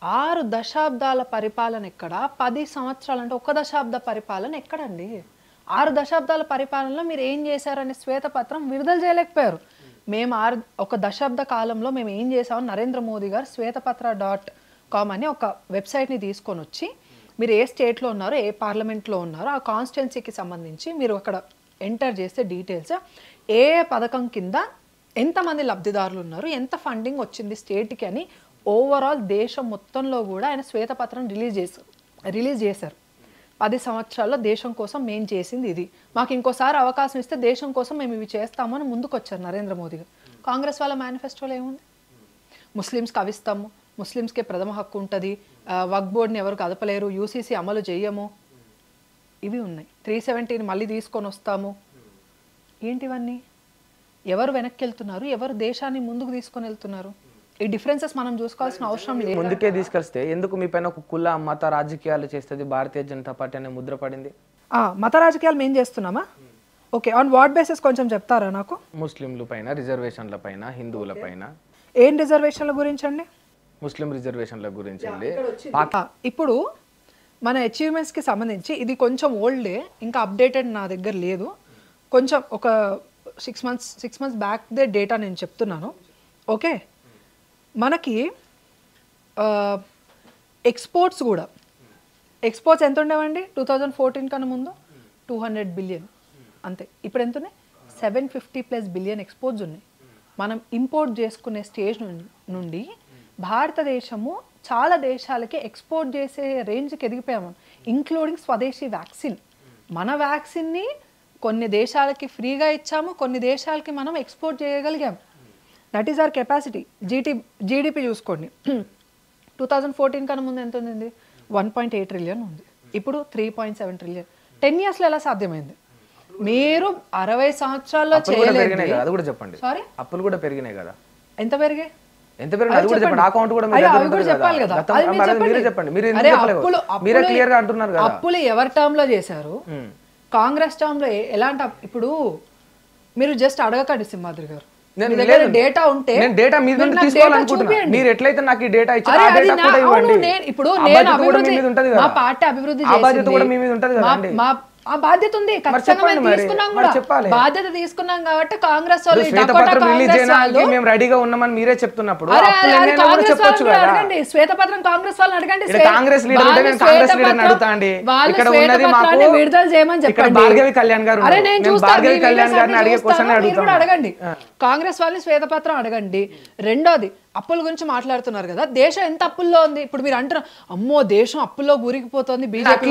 6 దశాబ్దాల పరిపాలన ఎక్కడ, 10 సంవత్సరాలు అంటే 1 దశాబ్ద పరిపాలన ఎక్కడండి? 6 దశాబ్దాల పరిపాలనలో మీరు ఏం చేశారనే శ్వేతపత్రం విడుదల చేయలేకపోయారు. మేము 1 దశాబ్ద కాలంలో మేము ఏం చేసామని నరేంద్ర మోదీ గారు శ్వేతపత్ర.com అని ఒక వెబ్సైట్ని తీసుకొని వచ్చి, మీరు ఏ స్టేట్లో ఉన్నారో, ఏ పార్లమెంట్లో ఉన్నారో, ఆ కాన్స్టిట్యున్సీకి సంబంధించి మీరు అక్కడ ఎంటర్ చేస్తే డీటెయిల్స్, ఏ పథకం కింద ఎంతమంది లబ్ధిదారులు ఉన్నారు, ఎంత ఫండింగ్ వచ్చింది స్టేట్కి అని ఓవరాల్ దేశం మొత్తంలో కూడా ఆయన శ్వేతపత్రం రిలీజ్ చేశారు. 10 సంవత్సరాల్లో దేశం కోసం మేము చేసింది ఇది, మాకు ఇంకోసారి అవకాశం ఇస్తే దేశం కోసం మేము ఇవి చేస్తామని ముందుకు వచ్చారు నరేంద్ర మోదీ గారు. కాంగ్రెస్ వాళ్ళ మేనిఫెస్టోలో ఏముంది? ముస్లిమ్స్కి అవిస్తాము, ముస్లిమ్స్కే ప్రథమ హక్కు ఉంటుంది, వక్ఫ్ బోర్డుని ఎవరు కదపలేరు, యూసీసీ అమలు చేయము, ఇవి ఉన్నాయి. 370ని మళ్ళీ తీసుకొని వస్తాము. ఏంటివన్నీ? ఎవరు వెనక్కి వెళ్తున్నారు, ఎవరు దేశాన్ని ముందుకు తీసుకొని వెళ్తున్నారు? ఈ డిఫరెన్సెస్ మనం చూసుకోవాల్సిన అవసరం లేదు. ముందుకే తీసుకొస్తే ఎందుకు మీ పైన ఒక కుల మత రాజకీయాలు చేస్తుంది భారతీయ జనతా పార్టీ అనే ముద్ర పడింది? మత రాజకీయాలు మేము చేస్తున్నామా? ఓకే, ఆన్ వాట్ బేసిస్ కొంచెం చెప్తారా నాకు? ముస్లింల పైన, రిజర్వేషన్ల పైన, హిందువుల పైన. ఏం రిజర్వేషన్ల గురించి అండి? ముస్లిం రిజర్వేషన్ల గురించి అండి. ఇప్పుడు మన అచీవ్మెంట్స్కి సంబంధించి ఇది కొంచెం ఓల్డే, ఇంకా అప్డేటెడ్ నా దగ్గర లేదు. కొంచెం ఒక 6 months బ్యాక్ దే డేటా నేను చెప్తున్నాను. ఓకే, మనకి ఎక్స్పోర్ట్స్ ఎంత ఉండేవండి 2014 కన్నా ముందు? 200 బిలియన్ అంతే. ఇప్పుడు ఎంత ఉన్నాయి? 750+ బిలియన్ ఎక్స్పోర్ట్స్ ఉన్నాయి. మనం ఇంపోర్ట్ చేసుకునే స్టేజ్ నుండి భారతదేశము చాలా దేశాలకి ఎక్స్పోర్ట్ చేసే రేంజ్కి ఎదిగిపోయాము, ఇంక్లూడింగ్ స్వదేశీ వ్యాక్సిన్. మన వ్యాక్సిన్ని కొన్ని దేశాలకి ఫ్రీగా ఇచ్చాము, కొన్ని దేశాలకి మనం ఎక్స్పోర్ట్ చేయగలిగాము. That is our capacity. GDP చూసుకోండి, 2014 కన్నా ముందు ఎంత ఉంది? 1.8 ట్రిలియన్ ఉంది, ఇప్పుడు 3.7 ట్రిలియన్. 10 yearsలో ఎలా సాధ్యమైంది? మీరు 60 సంవత్సరాల్లో చేయలేదు. అది కూడా చెప్పండి. సారీ, అప్పులు కూడా పెరిగినాయి కదా? ఎంత పెరిగాయి? ఎంత పెరిగినాయి అది కూడా చెప్పండి. అకౌంట్ కూడా చెప్పాలి కదా, మీరే చెప్పండి. మీరే క్లియర్ గా అంటున్నారు కదా. అప్పులు ఎవరి టర్మ్ లో చేశారు? కాంగ్రెస్ టర్మ్ లో. ఎలాంటి ఇప్పుడు మీరు జస్ట్ అడగకండి సింహాద్రి గారు, డేటా ఉంటే డేటా మీద తీసుకోవాలనుకుంటున్నాను. మీరు ఎట్లయితే నాకు ఈ డేటా ఇచ్చారో ఆ డేటా కూడా ఇవ్వండి. ఇప్పుడు నేను అభివృద్ధి, మా పార్టీ అభివృద్ధి చేసింది, ఆ బాధ్యత ఉంది ఖచ్చితంగా. మేము తీసుకున్నాం కూడా, బాధ్యత తీసుకున్నాం కాబట్టి కాంగ్రెస్ వాళ్ళు మేము రెడీగా ఉన్నామని మీరే చెప్తున్నప్పుడు అడగండి, శ్వేతపత్రం కాంగ్రెస్ వాళ్ళని అడగండి. కాంగ్రెస్ లీడర్ ఉంటే నేను కాంగ్రెస్ లీడర్ అడుగుతా అండి. ఇక్కడ ఉన్నది మాకు విడుదల చేయమని చెప్పండి. భార్గవి కళ్యాణ్ గారు, భార్గవి కళ్యాణ్ గారిని అడిగే క్వశ్చన్ అడగండి. కాంగ్రెస్ వాళ్ళని శ్వేతపత్రం అడగండి. రెండోది, అప్పుల గురించి మాట్లాడుతున్నారు కదా, దేశం ఎంత అప్పుల్లో ఉంది? ఇప్పుడు మీరు అంటారు అమ్మో దేశం అప్పుల్లో గురికిపోతుంది బీజేపీ.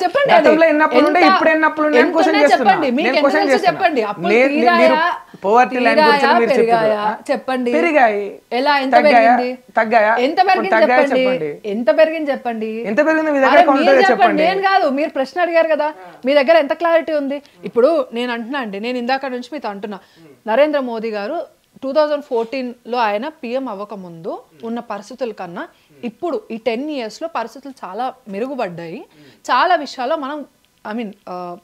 చెప్పండి ఎలా, ఎంత పెరిగింది, ఎంత పెరిగింది చెప్పండి. నేను కాదు, మీరు ప్రశ్న అడిగారు కదా, మీ దగ్గర ఎంత క్లారిటీ ఉంది? ఇప్పుడు నేను అంటున్నా అండి, నేను ఇందాక నుంచి మీతో అంటున్నా, నరేంద్ర మోదీ గారు 2014లో ఆయన పిఎం అవ్వకముందు ఉన్న పరిస్థితుల కన్నా ఇప్పుడు ఈ 10 yearsలో పరిస్థితులు చాలా మెరుగుపడ్డాయి. చాలా విషయాల్లో మనం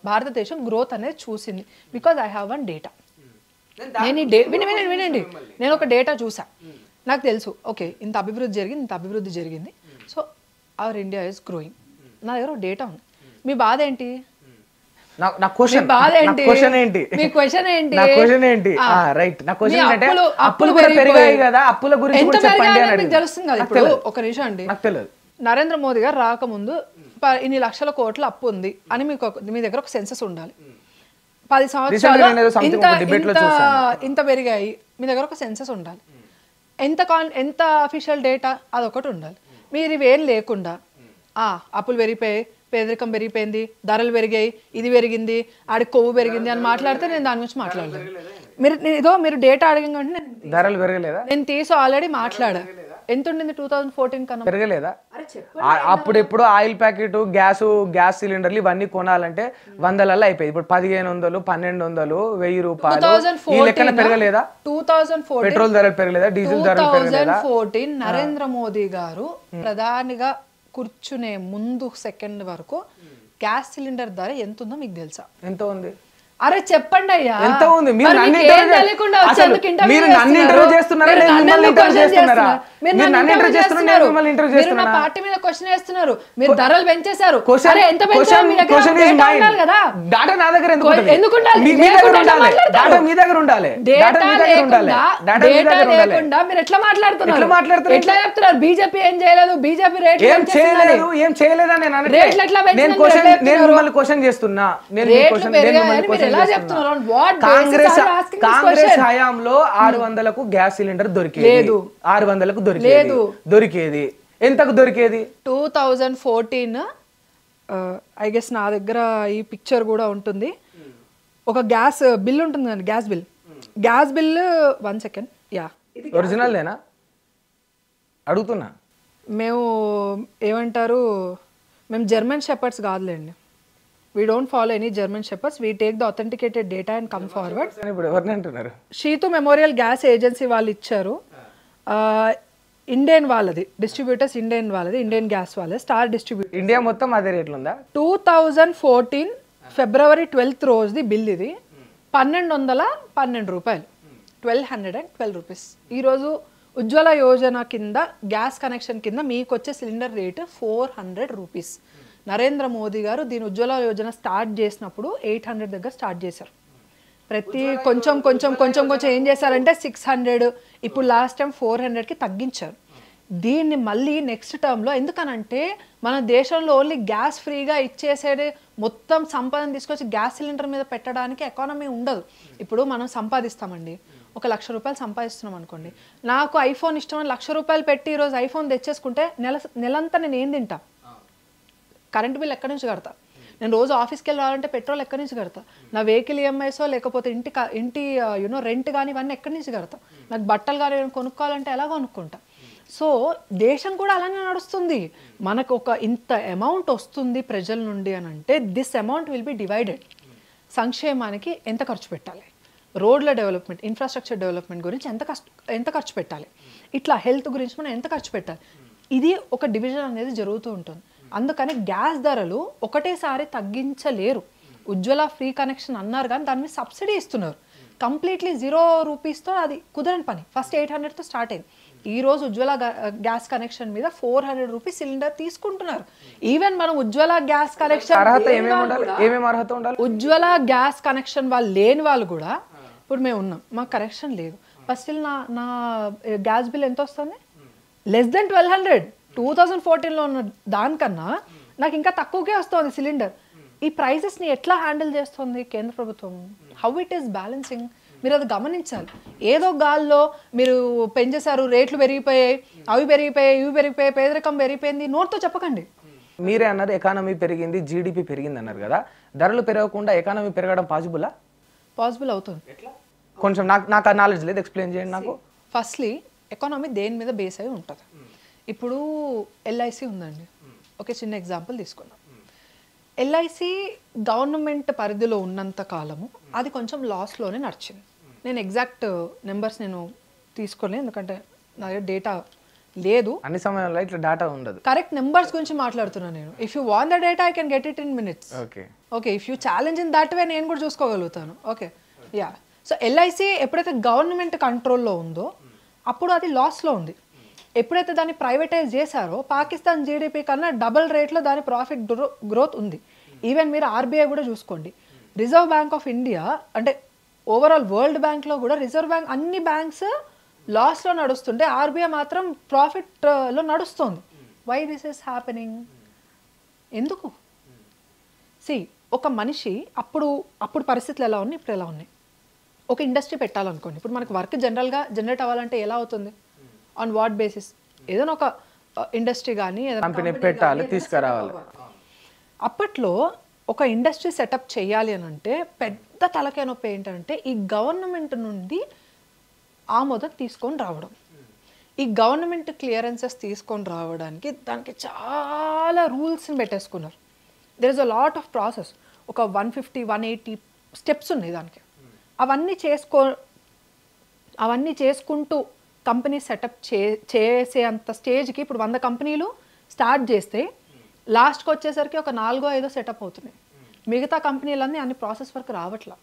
భారతదేశం గ్రోత్ అనేది చూసింది. Because I have one data. నేను వినండి, నేను ఒక డేటా చూసా, నాకు తెలుసు ఓకే ఇంత అభివృద్ధి జరిగింది, so our India is growing. నా దగ్గర ఒక డేటా ఉంది. మీ బాధ ఏంటి? ఒక నిమిషం అండి, నరేంద్ర మోదీ గారు రాకముందు ఇన్ని లక్షల కోట్ల అప్పు ఉంది అని మీ దగ్గర ఒక సెన్సస్ ఉండాలి. 10 సంవత్సరాలు ఇంత పెరిగాయి, మీ దగ్గర ఒక సెన్సస్ ఉండాలి. ఎంత అఫీషియల్ డేటా అదొకటి ఉండాలి. మీరు ఇవేం లేకుండా అప్పులు పెరిగిపోయాయి, పేదరికం పెరిగిపోయింది, ధరలు పెరిగాయి, ఇది పెరిగింది, ఆడి కొవ్వు పెరిగింది అని మాట్లాడితే నేను దాని గురించి మాట్లాడలేదు. మీరు డేటా అడగండి, ధరలు పెరగలేదా? నేను తీసి ఆల్రెడీ మాట్లాడా. ఎంత ఉండింది 2014 కన్నా? పెరగలేదా? అప్పుడు ఎప్పుడు ఆయిల్ ప్యాకెట్, గ్యాస్ సిలిండర్లు ఇవన్నీ కొనాలంటే 100లలో అయిపోయి, ఇప్పుడు 1500, 1200, 1000 రూపాయలు ఈ లెక్కన పెరగలేదా? 2014 పెట్రోల్ ధరలు పెరగలేదా? డీజిల్ ధరలు పెరగలేదా? 2014 నరేంద్ర మోదీ గారు ప్రధానిగా కూర్చునే ముందు సెకండ్ వరకు గ్యాస్ సిలిండర్ ధర ఎంత ఉందో మీకు తెలుసా? ఎంత ఉంది? అరే చెప్పండి అయ్యా, ఎంత ఉంది? మీరు మరి నన్ను మీకు ఏం ఇంటర్వ్యూ తెలియకుండా అసలు వచ్చేందుకు ఇంటర్వ్యూ మీరు నన్ను ఇంటర్వ్యూ చేస్తున్నారా మీరు నేను నన్ను మిమ్మల్ని ఎందుకు ఇంటర్వ్యూ క్వశ్చన్ చేస్తున్నారా? మీరు మీరు నన్ను ఇంటర్వ్యూ చేస్తున్నారు నేను మిమ్మల్ని ఇంటర్వ్యూ మీరు నా చేస్తున్నారా? పార్టీ మీద క్వశ్చన్ వేస్తున్నారు, మీరు ధరలు పెంచేశారు. Question- అరే ఎంత పెంచారు? question- మీ దగ్గర question is డేటా mine. ఉండాలి కదా. Data నా దగ్గర ఎందుకు ఉంటుంది? ఎందుకు ఉండాలి? మీ దగ్గర లేకుండా ఉండాలి. మాట్లాడతారు. Data మీ దగ్గర ఉండాలి. డేటా Data మీ దగ్గర ఉండాలి. Data మీ డేటా దగ్గర ఉండాలి. లేకుండా మీరు ఎట్లా మాట్లాడుతున్నారు? ఎట్లా మాట్లాడుతున్నారు? ఎట్లా చెప్తున్నారు? బీజేపీ ఏం చేయలేదు, బీజేపీ రేట్లు ఏం చేయలేదు, ఏం చేయలేదని నేను అనట్లే. రేట్లు ఎట్లా పెంచిందని నేను మీరు ఎట్లా నేను చెప్తున్నారు? మిమ్మల్ని క్వశ్చన్ చేస్తున్నా. నేను రేట్లు క్వశ్చన్ పెరిగాయని మీరు ఎలా చెప్తున్నారు? On what basis Congress are you asking this Congress question? హయాంలో 600కు గ్యాస్ సిలిండర్ దొరికేది. లేదు. 600కు లేదు. దొరికేది. ఎంతకు దొరికేది? 2014 ఐ గెస్ నా దగ్గర ఈ పిక్చర్ కూడా ఉంటుంది. ఒక గ్యాస్ బిల్ ఉంటుంది అండి, గ్యాస్ బిల్ 1 సెకండ్. యా, ఒరిజినల్దేనా అడుగుతున్నా. మేము ఏమంటారు, మేము జర్మన్ షెపర్డ్స్ కాదులేండి. We don't follow any German shepherd's, we take the authenticated data and come forward. ఇప్పుడు ఎవరిని అంటున్నారు? షీతు మెమోరియల్ గ్యాస్ ఏజెన్సీ వాళ్ళు ఇచ్చారు. ఇండియన్ వాళ్ళది డిస్ట్రిబ్యూటర్స్, ఇండియన్ వాళ్ళది, ఇండియన్ గ్యాస్ వాళ్ళది, స్టార్ డిస్ట్రిబ్యూటర్. ఇండియా మొత్తం అదే రేట్లు ఉందా? 2014 ఫిబ్రవరి 12th రోజుది బిల్ ఇది. 1212 రూపాయలు, 1212 రూపీస్. ఈరోజు ఉజ్వల యోజన కింద గ్యాస్ కనెక్షన్ కింద మీకు వచ్చే cylinder rate 400 rupees. Narendra Modi గారు దీని ఉజ్వల యోజన స్టార్ట్ చేసినప్పుడు 800 దగ్గర స్టార్ట్ చేశారు. ప్రతి కొంచెం కొంచెం కొంచెం కొంచెం ఏం చేశారంటే 600, ఇప్పుడు లాస్ట్ టైం 400కి తగ్గించారు. దీన్ని మళ్ళీ నెక్స్ట్ టర్మ్లో, ఎందుకనంటే మన దేశంలో ఓన్లీ గ్యాస్ ఫ్రీగా ఇచ్చేసేది మొత్తం సంపాదన తీసుకొచ్చి గ్యాస్ సిలిండర్ మీద పెట్టడానికి ఎకానమీ ఉండదు. ఇప్పుడు మనం సంపాదిస్తామండి, 1,00,000 రూపాయలు సంపాదిస్తున్నాం అనుకోండి. నాకు ఐఫోన్ ఇష్టం అని 1,00,000 రూపాయలు పెట్టి ఈరోజు ఐఫోన్ తెచ్చేసుకుంటే నెలంతా నేను ఏం తింటా? కరెంట్ బిల్ ఎక్కడి నుంచి కడతా? నేను రోజు ఆఫీస్కి వెళ్ళి రావాలంటే పెట్రోల్ ఎక్కడి నుంచి కడతా? నా వెహికల్ ఈఎంఐసో లేకపోతే ఇంటి రెంట్ కానీ ఇవన్నీ ఎక్కడి నుంచి కడతా? నాకు బట్టలు కానీ కొనుక్కోవాలంటే ఎలా కొనుక్కుంటా? సో దేశం కూడా అలానే నడుస్తుంది. మనకు ఒక ఇంత అమౌంట్ వస్తుంది ప్రజల నుండి అని అంటే this amount will be divided. సంక్షేమానికి ఎంత ఖర్చు పెట్టాలి, రోడ్ల డెవలప్మెంట్, ఇన్ఫ్రాస్ట్రక్చర్ డెవలప్మెంట్ గురించి ఎంత ఖర్చు పెట్టాలి, ఇట్లా హెల్త్ గురించి మనం ఎంత ఖర్చు పెట్టాలి, ఇది ఒక డివిజన్ అనేది జరుగుతూ ఉంటుంది. అందుకని గ్యాస్ ధరలు ఒకటేసారి తగ్గించలేరు. ఉజ్వల ఫ్రీ కనెక్షన్ అన్నారు కానీ దాని మీద సబ్సిడీ ఇస్తున్నారు. కంప్లీట్లీ 0 రూపీస్తో అది కుదరని పని. ఫస్ట్ 800తో స్టార్ట్ అయింది. ఈరోజు ఉజ్వల గ్యాస్ కనెక్షన్ మీద 400 రూపీస్ సిలిండర్ తీసుకుంటున్నారు. ఈవెన్ మనం ఉజ్వల గ్యాస్ కనెక్షన్ ఉజ్వల గ్యాస్ కనెక్షన్ వాళ్ళు లేని వాళ్ళు కూడా, ఇప్పుడు మేము ఉన్నాం, మాకు కనెక్షన్ లేదు, ఫస్ట్ నా గ్యాస్ బిల్ ఎంత వస్తుంది? Less than 1200. 2014లో ఉన్న దానికన్నా నాకు ఇంకా తక్కువకే వస్తుంది సిలిండర్. ఈ ప్రైసెస్ని ఎట్లా హ్యాండిల్ చేస్తుంది కేంద్ర ప్రభుత్వం? How it is balancing? మీరు అది గమనించాలి. ఏదో గాల్లో మీరు పెంచేశారు, రేట్లు పెరిగిపోయాయి, అవి పెరిగిపోయాయి, ఇవి పెరిగిపోయాయి, పేదరికం పెరిగిపోయింది, నోట్తో చెప్పకండి. మీరే అన్నారు ఎకానమీ పెరిగింది, జీడిపి పెరిగింది అన్నారు కదా. ధరలు పెరగకుండా ఎకానమీ పెరగడం పాసిబులా? పాసిబుల్ అవుతుంది. కొంచెం నాకు ఆ నాలెడ్జ్ లేదు, ఎక్స్ప్లెయిన్ చేయండి నాకు. ఫస్ట్లీ ఎకానమీ దేని మీద బేస్ అయి ఉంటుంది. ఇప్పుడు ఎల్ఐసి ఉందండి, ఒక చిన్న ఎగ్జాంపుల్ తీసుకుందాం. ఎల్ఐసి గవర్నమెంట్ పరిధిలో ఉన్నంత కాలము అది కొంచెం లాస్లోనే నడిచింది. నేను ఎగ్జాక్ట్ నెంబర్స్ నేను తీసుకోలేదు, ఎందుకంటే నా దగ్గర డేటా లేదు. అన్ని సమయంలో ఇట్లా డేటా ఉండదు. కరెక్ట్ నెంబర్స్ గురించి మాట్లాడుతున్నాను నేను. If you want the data I can get it in minutes. Okay, if you challenge in that way నేను కూడా చూసుకోగలుగుతాను. Okay, yeah. సో ఎల్ఐసి ఎప్పుడైతే గవర్నమెంట్ కంట్రోల్లో ఉందో అప్పుడు అది లాస్లో ఉంది. ఎప్పుడైతే దాన్ని ప్రైవేటైజ్ చేశారో పాకిస్తాన్ జీడిపి కన్నా డబుల్ రేట్లో దాని ప్రాఫిట్ గ్రోత్ ఉంది. ఈవెన్ మీరు ఆర్బీఐ కూడా చూసుకోండి, రిజర్వ్ బ్యాంక్ ఆఫ్ ఇండియా అంటే ఓవరాల్ వరల్డ్ బ్యాంక్లో కూడా రిజర్వ్ బ్యాంక్ అన్ని బ్యాంక్స్ లాస్లో నడుస్తుంటే ఆర్బీఐ మాత్రం ప్రాఫిట్లో నడుస్తుంది. Why this is happening? ఎందుకు? ఒక మనిషి అప్పుడు పరిస్థితులు ఎలా ఉన్నాయి, ఇప్పుడు ఎలా ఉన్నాయి? ఒక ఇండస్ట్రీ పెట్టాలనుకోండి, ఇప్పుడు మనకు వర్క్ జనరల్గా జనరేట్ అవ్వాలంటే ఎలా అవుతుంది? On what basis? ఏదైనా ఒక ఇండస్ట్రీ కానీ కంపెనీ పెట్టాలి, తీసుకురావాలి. అప్పట్లో ఒక ఇండస్ట్రీ సెటప్ చేయాలి అని అంటే పెద్ద తలకాయ నొప్పి ఏంటంటే ఈ గవర్నమెంట్ నుండి ఆమోదం తీసుకొని రావడం. ఈ గవర్నమెంట్ క్లియరెన్సెస్ తీసుకొని రావడానికి దానికి చాలా రూల్స్ని పెట్టేసుకున్నారు. There is a lot of process. ఒక 150, 180 స్టెప్స్ ఉన్నాయి దానికి. అవన్నీ చేసుకుంటూ కంపెనీ సెటప్ చేసే అంత స్టేజ్కి ఇప్పుడు 100 కంపెనీలు స్టార్ట్ చేస్తే లాస్ట్కి వచ్చేసరికి ఒక 4-5 సెటప్ అవుతున్నాయి. మిగతా కంపెనీలన్నీ అన్ని ప్రాసెస్ వరకు రావట్లా.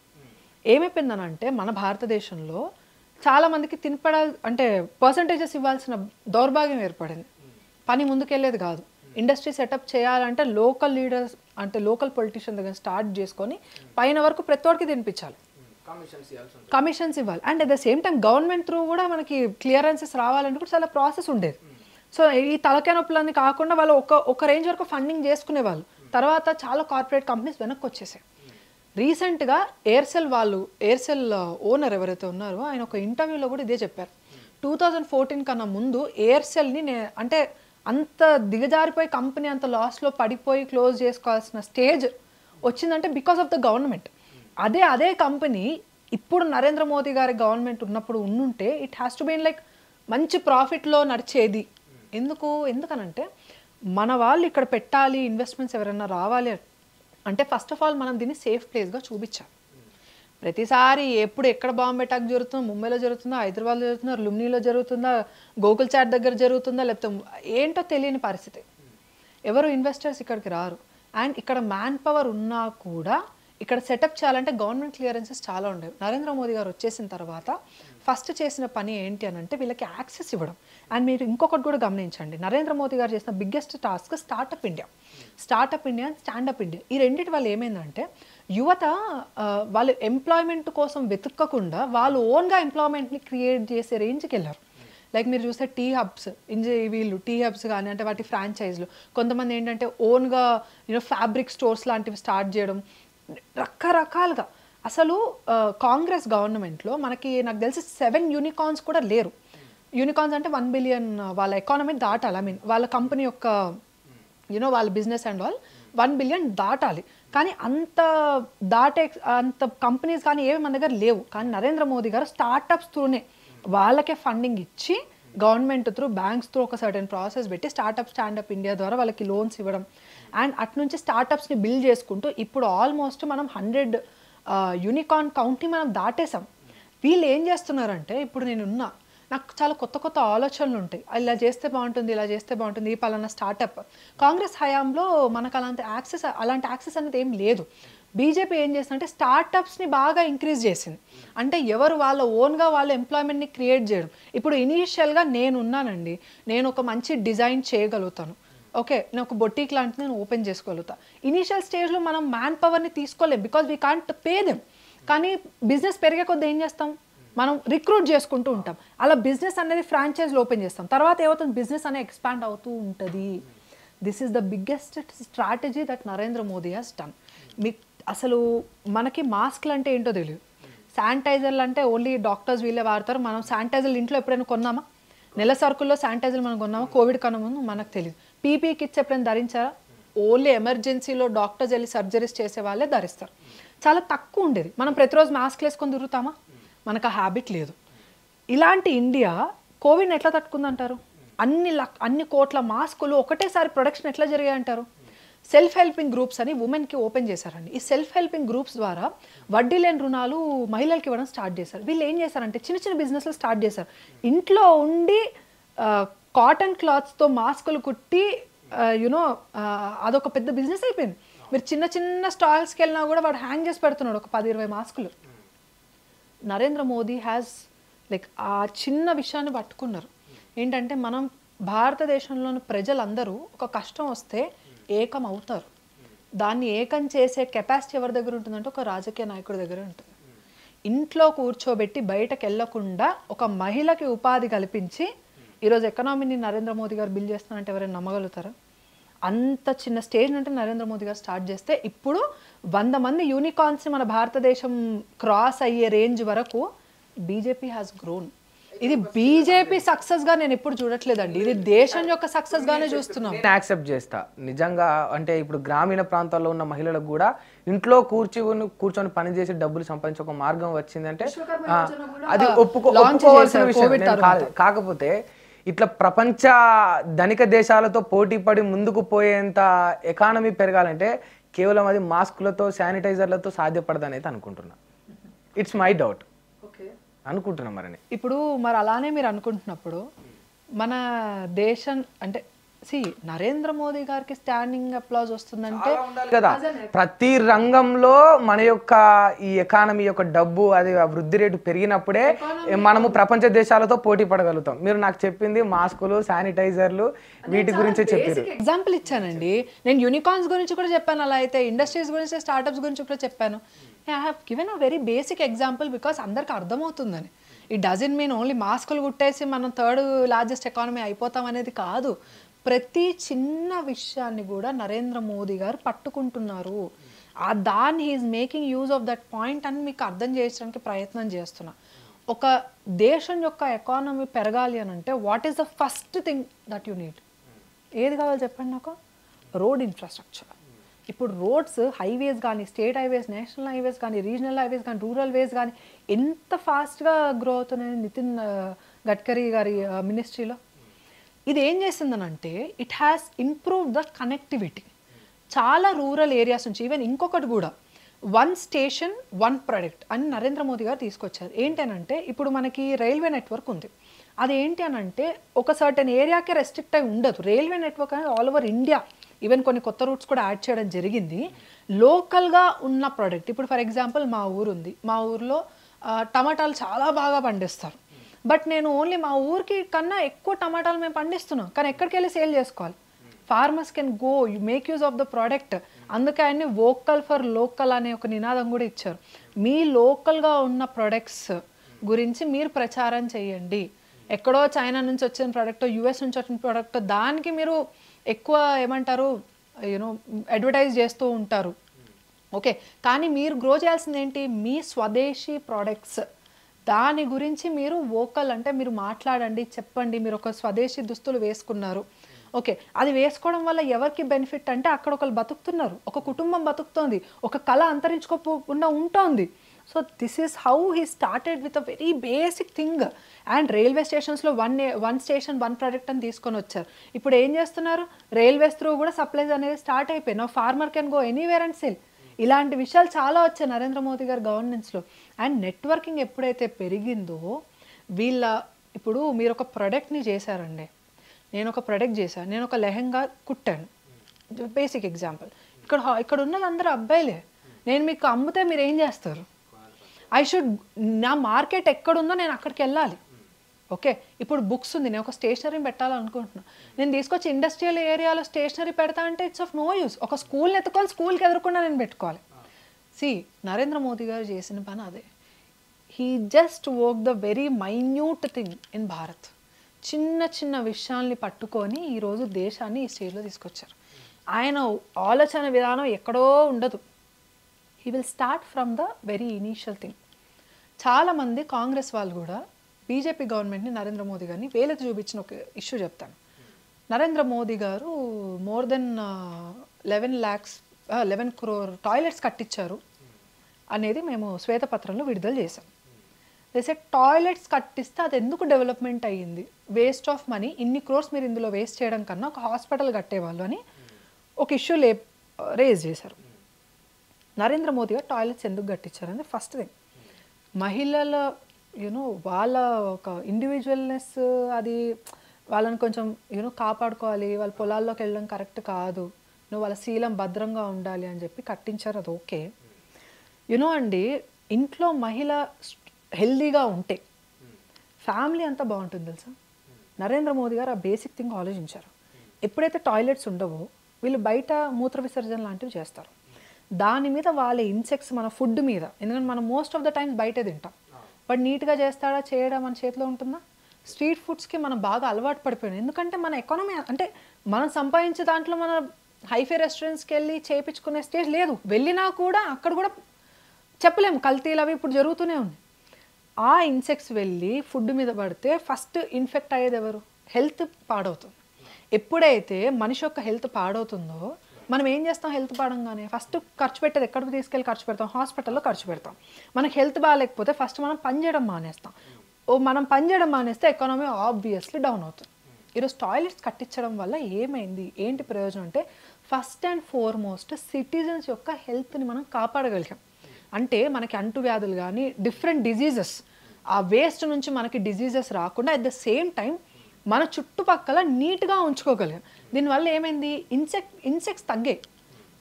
ఏమైపోయిందనంటే మన భారతదేశంలో చాలామందికి అంటే పర్సంటేజెస్ ఇవ్వాల్సిన దౌర్భాగ్యం ఏర్పడింది. పని ముందుకెళ్ళేది కాదు. ఇండస్ట్రీ సెటప్ చేయాలంటే లోకల్ లీడర్స్ అంటే లోకల్ పొలిటీషియన్ దగ్గర స్టార్ట్ చేసుకొని పైన వరకు ప్రతి ఒక్కరికి తినిపించాలి, కమిషన్స్ ఇవ్వాలి. And at the same time government through కూడా మనకి క్లియరెన్సెస్ రావాలంటే కూడా చాలా ప్రాసెస్ ఉండేది. సో ఈ తలకాయ నొప్పులన్నీ కాకుండా వాళ్ళు ఒక రేంజ్ వరకు ఫండింగ్ చేసుకునేవాళ్ళు. తర్వాత చాలా కార్పొరేట్ కంపెనీస్ వెనక్కి వచ్చేసాయి. రీసెంట్గా ఎయిర్సెల్ ఓనర్ ఎవరైతే ఉన్నారో ఆయన ఒక ఇంటర్వ్యూలో కూడా ఇదే చెప్పారు. 2014 కన్నా ముందు ఎయిర్సెల్ని అంటే అంత దిగజారిపోయి కంపెనీ అంత లాస్లో పడిపోయి క్లోజ్ చేసుకోవాల్సిన స్టేజ్ వచ్చిందంటే బికాస్ ఆఫ్ ద గవర్నమెంట్. అదే కంపెనీ ఇప్పుడు నరేంద్ర మోదీ గారి గవర్నమెంట్ ఉన్నప్పుడు ఉండుంటే it has to been like మంచి ప్రాఫిట్లో నడిచేది. ఎందుకనంటే మన వాళ్ళు ఇక్కడ పెట్టాలి, ఇన్వెస్ట్మెంట్స్ ఎవరైనా రావాలి అంటే ఫస్ట్ ఆఫ్ ఆల్ మనం దీన్ని సేఫ్ ప్లేస్గా చూపించాలి. ప్రతిసారి ఎక్కడ బాంబే అటాక్ జరుగుతుందో, ముంబైలో జరుగుతుందా, హైదరాబాద్లో జరుగుతుందా, లుమ్నీలో జరుగుతుందా, గోకుల్ చాట్ దగ్గర జరుగుతుందా, లేకపోతే ఏంటో తెలియని పరిస్థితి. ఎవరు ఇన్వెస్టర్స్ ఇక్కడికి రారు. అండ్ ఇక్కడ మ్యాన్ పవర్ ఉన్నా కూడా ఇక్కడ సెటప్ చేయాలంటే గవర్నమెంట్ క్లియరెన్సెస్ చాలా ఉండేవి. నరేంద్ర మోదీ గారు వచ్చేసిన తర్వాత ఫస్ట్ చేసిన పని ఏంటి అని అంటే వీళ్ళకి యాక్సెస్ ఇవ్వడం. అండ్ మీరు ఇంకొకటి కూడా గమనించండి, నరేంద్ర మోదీ గారు చేసిన biggest task startup India and standup India. ఈ రెండింటి వల్ల ఏమైందంటే యువత వాళ్ళు ఎంప్లాయ్మెంట్ కోసం వెతుక్కకుండా వాళ్ళు ఓన్గా ఎంప్లాయ్మెంట్ని క్రియేట్ చేసే రేంజ్కి వెళ్ళారు. లైక్ మీరు చూస్తే టీ హబ్స్ కానీ అంటే వాటి ఫ్రాంచైజ్లు, కొంతమంది ఏంటంటే ఓన్గా ఫ్యాబ్రిక్ స్టోర్స్ లాంటివి స్టార్ట్ చేయడం, రకరకాలుగా. అసలు కాంగ్రెస్ గవర్నమెంట్లో నాకు తెలిసి 7 యూనికార్న్స్ కూడా లేరు. యూనికార్న్స్ అంటే 1 బిలియన్ వాళ్ళ ఎకానమీ దాటాలి. వాళ్ళ కంపెనీ యొక్క వాళ్ళ బిజినెస్ అండ్ ఆల్ 1 బిలియన్ దాటాలి. కానీ అంత కంపెనీస్ కానీ ఏవి మన దగ్గర లేవు. కానీ నరేంద్ర మోదీ గారు స్టార్టప్స్ త్రూనే వాళ్ళకే ఫండింగ్ ఇచ్చి గవర్నమెంట్ త్రూ బ్యాంక్స్ త్రూ ఒక సర్టెన్ ప్రాసెస్ పెట్టి స్టాండప్ ఇండియా ద్వారా వాళ్ళకి లోన్స్ ఇవ్వడం అండ్ అటు నుంచి స్టార్టప్స్ని బిల్డ్ చేసుకుంటూ ఇప్పుడు ఆల్మోస్ట్ మనం 100 యూనికార్న్ కౌంట్ని మనం దాటేసాం. వీళ్ళు ఏం చేస్తున్నారంటే ఇప్పుడు నాకు చాలా కొత్త ఆలోచనలు ఉంటాయి. ఇలా చేస్తే బాగుంటుంది, ఈ పలానా స్టార్టప్. కాంగ్రెస్ హయాంలో మనకు అలాంటి యాక్సెస్ అనేది ఏం లేదు. బీజేపీ ఏం చేస్తుందంటే స్టార్టప్స్ని బాగా ఇంక్రీజ్ చేసింది. అంటే ఎవరు వాళ్ళ ఓన్గా వాళ్ళ ఎంప్లాయ్మెంట్ని క్రియేట్ చేయడం. ఇప్పుడు ఇనీషియల్గా నేను ఒక మంచి డిజైన్ చేయగలుగుతాను, ఓకే, నేను ఒక బొటీక్ లాంటిది నేను ఓపెన్ చేసుకోగలుగుతా. ఇనీషియల్ స్టేజ్లో మనం మ్యాన్ పవర్ని తీసుకోలేం because we can't pay them. కానీ బిజినెస్ పెరిగే కొద్ది ఏం చేస్తాం, మనం రిక్రూట్ చేసుకుంటూ ఉంటాం. అలా బిజినెస్ అనేది ఫ్రాంచైజ్లో ఓపెన్ చేస్తాం. తర్వాత ఏమవుతుంది, బిజినెస్ అనేది ఎక్స్పాండ్ అవుతూ ఉంటుంది. This is the biggest strategy that Narendra Modi has done. అసలు మనకి మాస్క్లు అంటే ఏంటో తెలియదు, శానిటైజర్లు అంటే ఓన్లీ డాక్టర్స్ వీళ్ళే వాడతారు. మనం శానిటైజర్లు ఇంట్లో ఎప్పుడైనా కొన్నామా? నెల సరుకుల్లో శానిటైజర్లు మనం కొన్నామా? కోవిడ్ కన్నా ముందు మనకు తెలియదు. పీపీ కిట్స్ ఎప్పుడైనా ధరించారా? ఓన్లీ ఎమర్జెన్సీలో డాక్టర్స్ వెళ్ళి సర్జరీస్ చేసే వాళ్ళే ధరిస్తారు. చాలా తక్కువ ఉండేది. మనం ప్రతిరోజు మాస్క్లు వేసుకొని తిరుగుతామా? మనకు ఆ హ్యాబిట్ లేదు. ఇలాంటి ఇండియా కోవిడ్ని ఎట్లా తట్టుకుందంటారు? అన్ని కోట్ల మాస్కులు ఒకటేసారి ప్రొడక్షన్ ఎట్లా జరిగాయంటారు? సెల్ఫ్ హెల్పింగ్ గ్రూప్స్ అని ఉమెన్కి ఓపెన్ చేశారండి. ఈ సెల్ఫ్ హెల్పింగ్ గ్రూప్స్ ద్వారా వడ్డీ లేని రుణాలు మహిళలకి ఇవ్వడం స్టార్ట్ చేశారు. వీళ్ళు ఏం చేశారంటే చిన్న బిజినెస్లు స్టార్ట్ చేశారు. ఇంట్లో ఉండి కాటన్ క్లాత్స్తో మాస్కులు కుట్టి అదొక పెద్ద బిజినెస్ అయిపోయింది. మీరు చిన్న స్టాల్స్కి వెళ్ళినా కూడా వాడు హ్యాంగ్ చేసి పెడుతున్నాడు ఒక 10-20 మాస్కులు. నరేంద్ర మోదీ హ్యాస్ ఆ చిన్న విషయాన్ని పట్టుకున్నారు. ఏంటంటే మనం భారతదేశంలోని ప్రజలందరూ ఒక కష్టం వస్తే ఏకం అవుతారు. దాన్ని ఏకం చేసే కెపాసిటీ ఎవరి దగ్గర ఉంటుందంటే ఒక రాజకీయ నాయకుడి దగ్గర ఉంటుంది. ఇంట్లో కూర్చోబెట్టి బయటకు వెళ్లకుండా ఒక మహిళకి ఉపాధి కల్పించి ఈరోజు ఎకనామీని నరేంద్ర మోదీ గారు బిల్డ్ చేస్తానంటే ఎవరైనా నమ్మగలుగుతారా? అంత చిన్న స్టేజ్ నుండి నరేంద్ర మోదీ గారు స్టార్ట్ చేస్తే ఇప్పుడు 100 మంది యూనికార్న్స్ని మన భారతదేశం క్రాస్ అయ్యే రేంజ్ వరకు బీజేపీ హ్యాస్ గ్రోన్. ఇది బీజేపీ సక్సెస్ గా నేను ఎప్పుడు చూడట్లేదండి, ఇది దేశం యొక్క సక్సెస్ గానే చూస్తున్నాం. నేను యాక్సెప్ట్ చేస్తా నిజంగా. అంటే ఇప్పుడు గ్రామీణ ప్రాంతాల్లో ఉన్న మహిళలకు కూడా ఇంట్లో కూర్చొని పని చేసి డబ్బులు సంపాదించే ఒక మార్గం వచ్చిందంటే అది ఒప్పుకోవాల్సిన విషయం. కాకపోతే ఇట్లా ప్రపంచ ధనిక దేశాలతో పోటీ పడి ముందుకు పోయేంత ఎకానమీ పెరగాలంటే కేవలం అది మాస్కులతో శానిటైజర్లతో సాధ్యపడదని అయితే అనుకుంటున్నా. ఇట్స్ మై డౌట్ అనుకుంటున్నాం. మరి ఇప్పుడు అలానే మీరు అనుకుంటున్నప్పుడు మన దేశం అంటే నరేంద్ర మోదీ గారికి స్టాండింగ్ అప్లాజ్ వస్తుందంటే కదా ప్రతి రంగంలో మన యొక్క ఈ ఎకానమీ యొక్క డబ్బు అది వృద్ధి రేటు పెరిగినప్పుడే మనము ప్రపంచ దేశాలతో పోటీ పడగలుగుతాం. మీరు నాకు చెప్పింది మాస్కులు, శానిటైజర్లు వీటి గురించి చెప్పారు. ఎగ్జాంపుల్ ఇచ్చానండి. నేను యూనికార్న్స్ గురించి కూడా చెప్పాను, అలా అయితే ఇండస్ట్రీస్ గురించి, స్టార్ట్అప్స్ గురించి కూడా చెప్పాను. I have given a very basic example because అందరికి అర్థమవుతుందని. ఇట్ డజంట్ మీన్ ఓన్లీ మాస్కులు కుట్టేసి మనం థర్డ్ లార్జెస్ట్ ఎకానమీ అయిపోతాం అనేది కాదు. ప్రతి చిన్న విషయాన్ని కూడా నరేంద్ర మోదీ గారు పట్టుకుంటున్నారు. దాన్ని he is making use of that point అని మీకు అర్థం చేయించడానికి ప్రయత్నం చేస్తున్నా. ఒక దేశం యొక్క ఎకానమీ పెరగాలి అని అంటే what is the first thing that you need? ఏది కావాలి చెప్పండి నాకు? Road infrastructure. ఇప్పుడు రోడ్స్, హైవేస్ కానీ, స్టేట్ హైవేస్, నేషనల్ హైవేస్ కానీ, రీజనల్ హైవేస్ కానీ, రూరల్ వేస్ కానీ ఎంత ఫాస్ట్గా గ్రో అవుతున్నాయి నితిన్ గడ్కరీ గారి మినిస్ట్రీలో. ఇది ఏం చేసిందనంటే it has improved the connectivity. చాలా రూరల్ ఏరియాస్ నుంచి ఈవెన్ ఇంకొకటి కూడా వన్ స్టేషన్ వన్ ప్రొడక్ట్ అని నరేంద్ర మోదీ గారు తీసుకొచ్చారు. ఏంటనంటే ఇప్పుడు మనకి రైల్వే నెట్వర్క్ ఉంది. అది ఏంటి అనంటే ఒక సర్టెన్ ఏరియాకే రెస్ట్రిక్ట్ అయి ఉండదు. రైల్వే నెట్వర్క్ అనేది ఆల్ ఓవర్ ఇండియా, ఈవెన్ కొన్ని కొత్త రూట్స్ కూడా యాడ్ చేయడం జరిగింది. లోకల్గా ఉన్న ప్రోడక్ట్, ఇప్పుడు ఫర్ ఎగ్జాంపుల్ మా ఊరు ఉంది, మా ఊర్లో టమాటాలు చాలా బాగా పండిస్తారు. బట్ నేను ఓన్లీ మా ఊరికి కన్నా ఎక్కువ టమాటాలు మేము పండిస్తున్నాం, కానీ ఎక్కడికి వెళ్ళి సేల్ చేసుకోవాలి? Farmers can go make use of the product. అందుకే ఆయన్ని వోకల్ ఫర్ లోకల్ అనే ఒక నినాదం కూడా ఇచ్చారు. మీ లోకల్గా ఉన్న ప్రొడక్ట్స్ గురించి మీరు ప్రచారం చేయండి. ఎక్కడో చైనా నుంచి వచ్చిన ప్రోడక్ట్, యుఎస్ నుంచి వచ్చిన ప్రోడక్ట్, దానికి మీరు ఎక్కువ ఏమంటారు అడ్వర్టైజ్ చేస్తూ ఉంటారు. ఓకే, కానీ మీరు గ్రో చేయాల్సింది ఏంటి? మీ స్వదేశీ ప్రోడక్ట్స్. దాని గురించి మీరు వోకల్ అంటే మీరు మాట్లాడండి, చెప్పండి. మీరు ఒక స్వదేశీ దుస్తులు వేసుకున్నారు, ఓకే, అది వేసుకోవడం వల్ల ఎవరికి బెనిఫిట్ అంటే అక్కడ ఒకళ్ళు బతుకుతున్నారు, ఒక కుటుంబం బతుకుతోంది, ఒక కళ అంతరించుకోకుండా ఉంటుంది. So this is how he started with a very basic thing. And railway స్టేషన్స్లో వన్ స్టేషన్ వన్ ప్రోడక్ట్ అని తీసుకొని వచ్చారు. ఇప్పుడు ఏం చేస్తున్నారు? రైల్వేస్ త్రూ కూడా సప్లైస్ అనేది స్టార్ట్ అయిపోయి now farmer can go anywhere and sell. ఇలాంటి విషయాలు చాలా వచ్చాయి నరేంద్ర మోదీ గారి గవర్నెన్స్లో. అండ్ నెట్వర్కింగ్ ఎప్పుడైతే పెరిగిందో ఇప్పుడు మీరు ఒక ప్రోడక్ట్ని చేశారండి, నేను ఒక ప్రోడక్ట్ చేశాను, నేను ఒక లెహంగా కుట్టాను, బేసిక్ ఎగ్జాంపుల్. ఇక్కడ ఉన్నది అందరూ అబ్బాయిలే. నేను మీకు అమ్మితే మీరు ఏం చేస్తారు? నా మార్కెట్ ఎక్కడుందో నేను అక్కడికి వెళ్ళాలి. ఓకే, ఇప్పుడు బుక్స్ ఉంది, నేను ఒక స్టేషనరీని పెట్టాలనుకుంటున్నాను, నేను తీసుకొచ్చి ఇండస్ట్రియల్ ఏరియాలో స్టేషనరీ పెడతా అంటే ఇట్స్ ఆఫ్ నో యూస్. ఒక స్కూల్ని ఎత్తుకొని స్కూల్కి ఎదురకుండా నేను పెట్టుకోవాలి. నరేంద్ర మోదీ గారు చేసిన పని అదే. He just work the very minute thing in Bharat. చిన్న చిన్న విషయాల్ని పట్టుకొని ఈరోజు దేశాన్ని ఈ స్టేజ్లో తీసుకొచ్చారు. ఆయన ఆలోచన విధానం ఎక్కడో ఉండదు. He will start from the very initial thing. చాలామంది కాంగ్రెస్ వాళ్ళు కూడా బీజేపీ గవర్నమెంట్ని, నరేంద్ర మోదీ గారిని వేలెత్తి చూపించిన ఒక ఇష్యూ చెప్తాను. నరేంద్ర మోదీ గారు మోర్ దెన్ 11 crore టాయిలెట్స్ కట్టించారు అనేది మేము శ్వేతపత్రంలో విడుదల చేశాం. వేసే టాయిలెట్స్ కట్టిస్తే అది ఎందుకు డెవలప్మెంట్ అయ్యింది? వేస్ట్ ఆఫ్ మనీ, ఇన్ని క్రోర్స్ మీరు ఇందులో వేస్ట్ చేయడం కన్నా ఒక హాస్పిటల్ కట్టేవాళ్ళు అని ఒక ఇష్యూ రేజ్ చేశారు. నరేంద్ర మోదీ గారు టాయిలెట్స్ ఎందుకు కట్టించారని ఫస్ట్ థింగ్, మహిళల వాళ్ళ ఒక ఇండివిజువల్నెస్, అది వాళ్ళని కొంచెం కాపాడుకోవాలి, వాళ్ళ పొలాల్లోకి వెళ్ళడం కరెక్ట్ కాదు, వాళ్ళ శీలం భద్రంగా ఉండాలి అని చెప్పి కట్టించారు. అది ఓకే. అండి, ఇంట్లో మహిళ హెల్దీగా ఉంటే ఫ్యామిలీ అంతా బాగుంటుంది తెలుసా. నరేంద్ర మోదీ గారు ఆ బేసిక్ థింగ్ ఆలోచించారు. ఎప్పుడైతే టాయిలెట్స్ ఉండవో వీళ్ళు బయట మూత్ర విసర్జన లాంటివి చేస్తారు. దాని మీద వాళ్ళ ఇన్సెక్ట్స్ మన ఫుడ్ మీద, ఎందుకంటే మనం మోస్ట్ ఆఫ్ ద టైమ్స్ బయటే తింటాం, బట్ నీట్గా చేస్తాడా చేయడం మన చేతిలో ఉంటుందా? స్ట్రీట్ ఫుడ్స్కి మనం బాగా అలవాటు పడిపోయాం. ఎందుకంటే మన ఎకానమీ అంటే మనం సంపాదించే దాంట్లో మన హైఫై రెస్టారెంట్స్కి వెళ్ళి చేయించుకునే స్టేజ్ లేదు. వెళ్ళినా కూడా అక్కడ కూడా చెప్పలేము, కల్తీలు అవి ఇప్పుడు జరుగుతూనే ఉంది. ఆ ఇన్సెక్ట్స్ వెళ్ళి ఫుడ్ మీద పడితే ఫస్ట్ ఇన్ఫెక్ట్ అయ్యేది ఎవరు? హెల్త్ పాడవుతుంది. ఎప్పుడైతే మనిషి యొక్క హెల్త్ పాడవుతుందో మనం ఏం చేస్తాం? హెల్త్ పాడంగానే ఫస్ట్ ఖర్చు పెట్టేది ఎక్కడికి తీసుకెళ్ళి ఖర్చు పెడతాం? హాస్పిటల్లో ఖర్చు పెడతాం. మనకి హెల్త్ బాగాలేకపోతే ఫస్ట్ మనం పని చేయడం మానేస్తాం. మనం పని చేయడం మానేస్తే ఎకానమీ ఆబ్వియస్లీ డౌన్ అవుతుంది. ఈరోజు టాయిలెట్స్ కట్టించడం వల్ల ఏమైంది, ఏంటి ప్రయోజనం అంటే ఫస్ట్ అండ్ ఫార్మోస్ట్ సిటిజన్స్ యొక్క హెల్త్ని మనం కాపాడగలిగాం. అంటే మనకి అంటువ్యాధులు కానీ డిఫరెంట్ డిజీజెస్, ఆ వేస్ట్ నుంచి మనకి డిజీజెస్ రాకుండా అట్ ద సేమ్ టైం మన చుట్టుపక్కల నీట్గా ఉంచుకోగలిగాం. దీనివల్ల ఏమైంది, ఇన్సెక్ట్స్ తగ్గాయి,